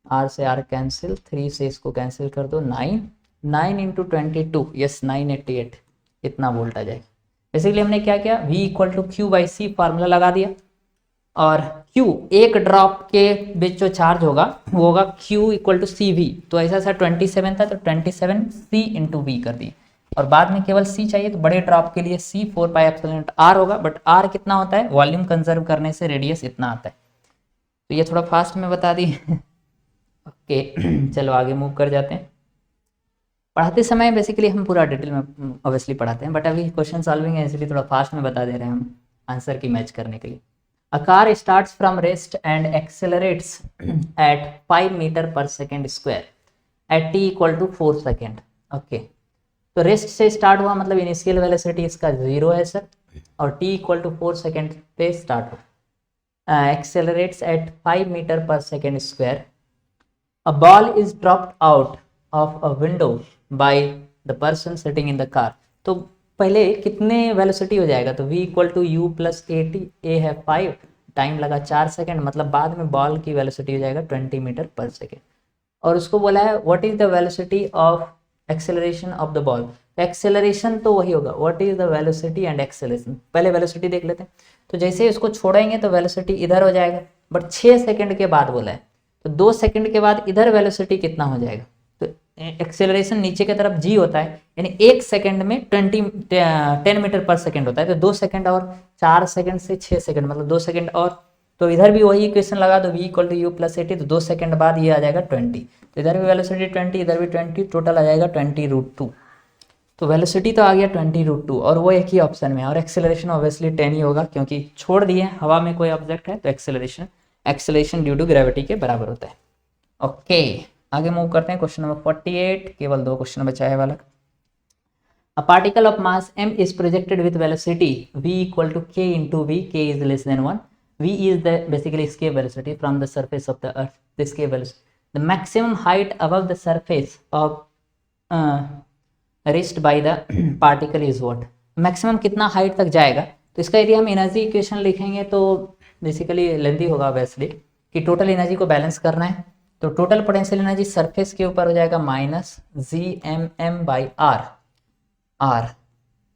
r से r कैंसिल, 3 से इसको कैंसिल कर दो, 9 इंटू 22 यस 988, इतना वोल्ट आ जाएगा। बेसिकली हमने क्या किया, v equal to Q by C formula लगा दिया, और q एक ड्रॉप के बीच जो चार्ज होगा वो होगा q equal to C V, तो ऐसा सा 27 था तो 27 c इंटू वी कर दिए, और बाद में केवल c चाहिए तो बड़े ड्रॉप के लिए c 4 पाई एप्सिलॉन r होगा, बट r कितना होता है, वॉल्यूम कंजर्व करने से रेडियस इतना आता है, तो ये थोड़ा फास्ट में बता दी ओके। चलो आगे मूव कर जाते हैं। पढ़ाते समय बेसिकली हम पूरा डिटेल में ऑब्वियसली पढ़ाते हैं, बट अभी क्वेश्चन सॉल्विंग है इसलिए थोड़ा फास्ट में बता दे रहे हैं हम आंसर की मैच करने के लिए। A car starts from rest and accelerates at 5 metre पर second square at t equal to 4 second okay. तो रेस्ट से स्टार्ट हुआ मतलब इनिशियल वेलोसिटी इसका 0 है सर, और t इक्वल टू 4 सेकेंड पे स्टार्ट हुआ, एक्सेलरेट्स एट 5 मीटर पर second square, a ball is dropped out of a window by the person sitting in the car, तो पहले कितने वेलोसिटी हो जाएगा, तो v equal to U plus A T, A है 5, टाइम लगा 4 सेकंड, मतलब बाद में बॉल की वेलोसिटी हो जाएगा 20 मीटर पर सेकेंड। और उसको बोला है what is the velocity of acceleration of the ball. तो एक्सेलरेशन तो वही होगा, what is the velocity and acceleration. पहले वेलोसिटी देख लेते हैं। तो जैसे ही उसको छोड़ेंगे तो वेलोसिटी इधर हो जाएगा, बट 6 सेकंड के बाद बोला है, तो 2 सेकंड के बाद इधर वेलोसिटी कितना हो जाएगा। तो एक्सेलरेशन नीचे की तरफ जी होता है, यानी 1 सेकंड में 10 मीटर पर सेकंड होता है। तो 2 सेकंड और 4 सेकंड से 6 सेकंड, मतलब 2 सेकंड और, तो इधर भी वही इक्वेशन लगा दो, v equal to U plus 80, तो 2 सेकंड बाद ये आ जाएगा 20। तो इधर भी वेलोसिटी 20, इधर भी 20, टोटल आ जाएगा 20√2। तो वेलोसिटी तो आ गया 20√2 और वो एक ही ऑप्शन में है। और एक्सेलरेशन ऑब्वियसली 10 ही होगा, क्योंकि छोड़ दिए हवा में कोई ऑब्जेक्ट है, तो एक्सेलरेशन ड्यू टू ग्रेविटी के बराबर होता है। ओके, आगे मूव करते हैं। क्वेश्चन नंबर 48, केवल 2 क्वेश्चन बचा है वाला। A particle of mass m is projected with velocity v equal to k into v, k is less than 1. V is the basically escape velocity from the surface of the earth. The escape velocity, the maximum height above the surface of reached by the particle is what? Maximum कितना height तक जाएगा। तो इसका यदि हम energy equation लिखेंगे तो basically lengthy होगा वैसली, कि टोटल एनर्जी को बैलेंस करना है। तो टोटल पोटेंशियल एनर्जी सरफेस के ऊपर हो जाएगा माइनस GMM/r, r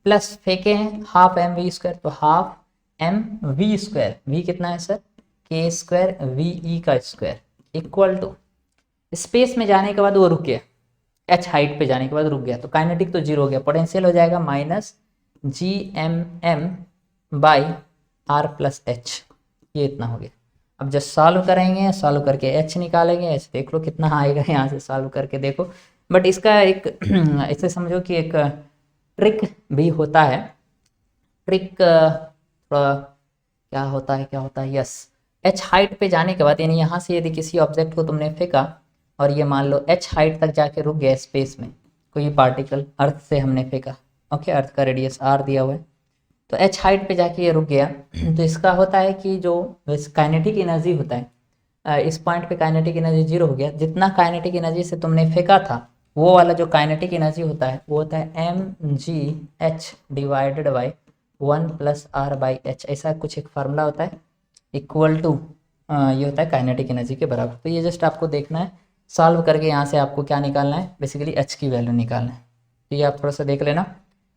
प्लस फेंके हैं हाफ एम वी स्क्वायर, तो half M we square, V कितना है सर, के स्क्वायर वी ई का स्क्वायर, इक्वल टू स्पेस में जाने के बाद वो रुक गया, एच हाइट पे जाने के बाद रुक गया, तो काइनेटिक तो जीरो हो गया, पोटेंशियल हो जाएगा माइनस GMM/r प्लस एच, ये इतना हो गया। अब जब सॉल्व करेंगे, सॉल्व करके एच निकालेंगे, एच देख लो कितना आएगा, यहाँ से सॉल्व करके देखो। बट इसका एक ऐसे समझो कि एक ट्रिक भी होता है। ट्रिक क्या होता है, यस, एच हाइट पे जाने के बाद, यानी यहाँ से यदि किसी ऑब्जेक्ट को तुमने फेंका और ये मान लो एच हाइट तक जाके रुक गया स्पेस में, कोई पार्टिकल अर्थ से हमने फेंका, ओके, अर्थ का रेडियस r दिया हुआ है, तो एच हाइट पे जाके ये रुक गया। तो इसका होता है कि जो काइनेटिक एनर्जी होता है, इस पॉइंट पे काइनेटिक एनर्जी जीरो हो गया, जितना काइनेटिक एनर्जी से तुमने फेंका था वो वाला जो काइनेटिक एनर्जी होता है वो होता है mgh divided by 1 plus r/h, ऐसा कुछ एक फार्मूला होता है, इक्वल टू ये होता है काइनेटिक एनर्जी के बराबर। तो ये जस्ट आपको देखना है, सॉल्व करके यहाँ से आपको क्या निकालना है, बेसिकली h की वैल्यू निकालना है। तो ये आप थोड़ा सा देख लेना,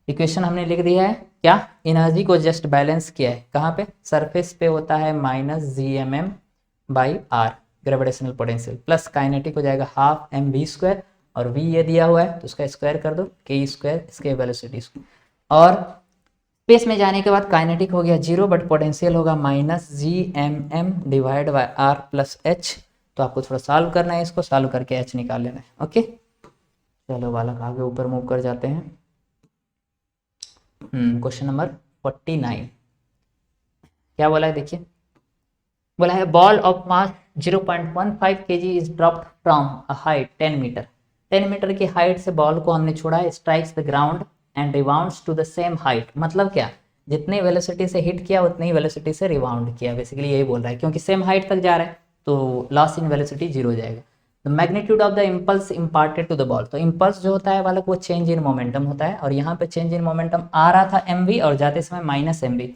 इक्वेशन हमने लिख दिया है, क्या एनर्जी को जस्ट बैलेंस किया है, कहाँ पे, सरफेस पे होता है minus GMM/r gravitational potential, plus kinetic हो जाएगा हाफ एम वी स्क्वायर, और v ये दिया हुआ है तो उसका स्क्वायर कर दो, k स्क्वायर, इसके वेलोसिटी, और स्पेस में जाने के बाद काइनेटिक हो गया जीरो, बट पोटेंशियल होगा minus GMM divide by r plus h। तो आपको थोड़ा सॉल्व करना है, इसको सॉल्व करके h निकाल लेना है। ओके, चलो बालक आगे ऊपर मूव कर जाते हैं। क्वेश्चन नंबर 49 क्या बोला है, देखिए, बोला है ball of mass 0.15 kg is dropped from a height 10 metre. 10 metre की हाइट से बॉल को हमने छोड़ा है, strikes the ground and rebounds to the same height, मतलब क्या, जितनी वेलोसिटी से हिट किया उतनी ही वेलोसिटी से रिबाउंड किया, बेसिकली यही बोल रहा है, क्योंकि सेम हाइट तक जा रहा है तो लॉस इन वेलोसिटी जीरो हो जाएगा। The magnitude of the impulse imparted to the ball, तो इम्पल्स जो होता है वाला वो चेंज इन मोमेंटम होता है, और यहाँ पे चेंज इन मोमेंटम आ रहा था mv और जाते समय माइनस mv,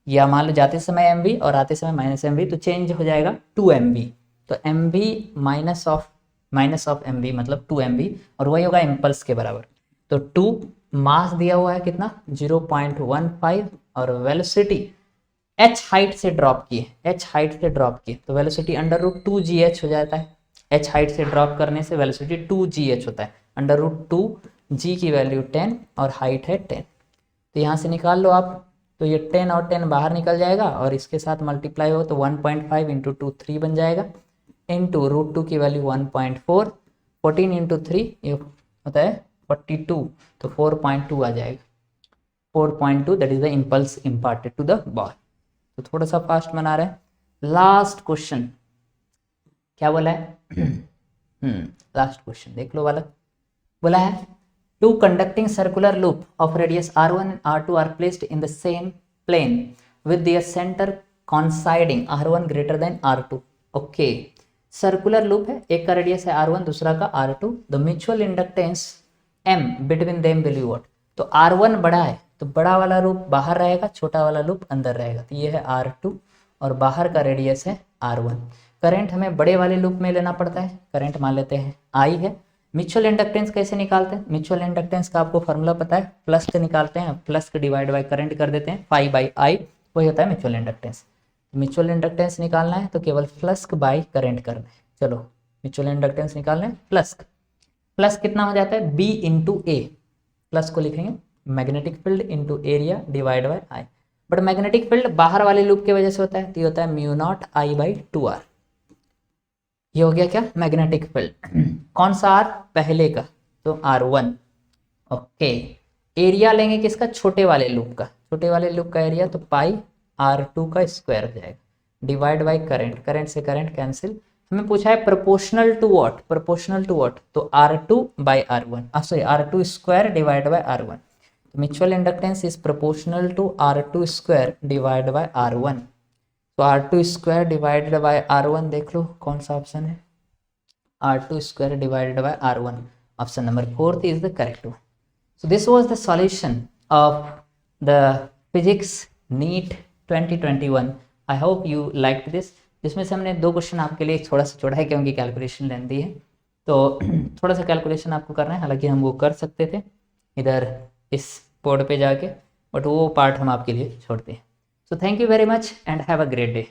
या मान लो जाते समय mv और आते समय माइनस mv, तो चेंज हो जाएगा 2mv, तो mv माइनस ऑफ mv मतलब 2mv, और वही होगा इम्पल्स के बराबर। तो 2 मास दिया हुआ है कितना 0.15, और वेलोसिटी h हाइट से ड्रॉप किए, तो वेलोसिटी √2gh हो जाता है, h हाइट से ड्रॉप करने से वेलोसिटी 2gh होता है, √2g की वैल्यू 10 और हाइट है 10, तो यहाँ से निकाल लो आप, तो ये 10 और 10 बाहर निकल जाएगा और इसके साथ मल्टीप्लाई हो तो 1.5 इंटू 2 3 बन जाएगा, इंटू √2 की वैल्यू 1.4, 14 इंटू 3 ये होता है 42, तो 4.2 आ जाएगा, 4.2 that is the impulse imparted to the ball. तो थोड़ा सा फास्ट बना रहे हैं। लास्ट क्वेश्चन क्या बोला है, लास्ट क्वेश्चन देख लो वाला, बोला है two conducting circular loop of radius r1 and r2 are placed in the same plane with their centre coinciding r1 greater than r2। Okay, circular loop है, एक का रेडियस है r1 दूसरा का r2, the mutual inductance m between them will be what, तो r1 बड़ा है तो बड़ा वाला लूप बाहर रहेगा, छोटा वाला लूप अंदर रहेगा, तो ये है r2 और बाहर का रेडियस है R1। करंट हमें बड़े वाले लूप में लेना पड़ता है, करंट मान लेते हैं I है। म्यूचुअल इंडक्टेंस कैसे निकालते हैं? म्यूचुअल इंडक्टेंस का आपको फॉर्मूला पता है, प्लस के निकालते हैं, प्लस के डिवाइड बाय करंट कर देते हैं, phi बाई I, वही होता है म्यूचुअल इंडक्टेंस। म्यूचुअल इंडक्टेंस निकालना है तो केवल फ्लक्स बाई करंट करना है। चलो म्यूचुअल इंडक्टेंस निकालना है, प्लस कितना हो जाता है B इंटू ए, प्लस को लिखेंगे magnetic field into area divide by I. But magnetic field बाहर वाले लूप की वजह से होता है, तो ये होता है mu not I by 2r। ये हो गया क्या? Magnetic field. कौन सा आर? पहले का, तो R1। ओके, एरिया लेंगे किसका? छोटे वाले लूप का, छोटे वाले लूप का एरिया, तो पाई R2 का स्क्वायर हो जाएगा डिवाइड बाय करंट, करंट से करंट कैंसिल। हमें पूछा है proportional to what, proportional to what, तो R2 by R1, sorry R2 square divide by R1। तो mutual inductance is proportional to R2 square divide by R1। तो R2 square divided by R1 देख लो कौन सा option है, R2 square divided by R1, option number 4 is the correct one. So this was the solution of the physics NEET 2021. I hope you liked this. जिसमें से हमने 2 question आपके लिए थोड़ा सा छोड़ा है क्योंकि कैलकुलेशन लेंदी है, तो थोड़ा सा कैलकुलेशन आपको करना है। हालांकि हम वो कर सकते थे इधर इस बोर्ड पे जाके, बट वो पार्ट हम आपके लिए छोड़ते हैं। So thank you very much and have a great day.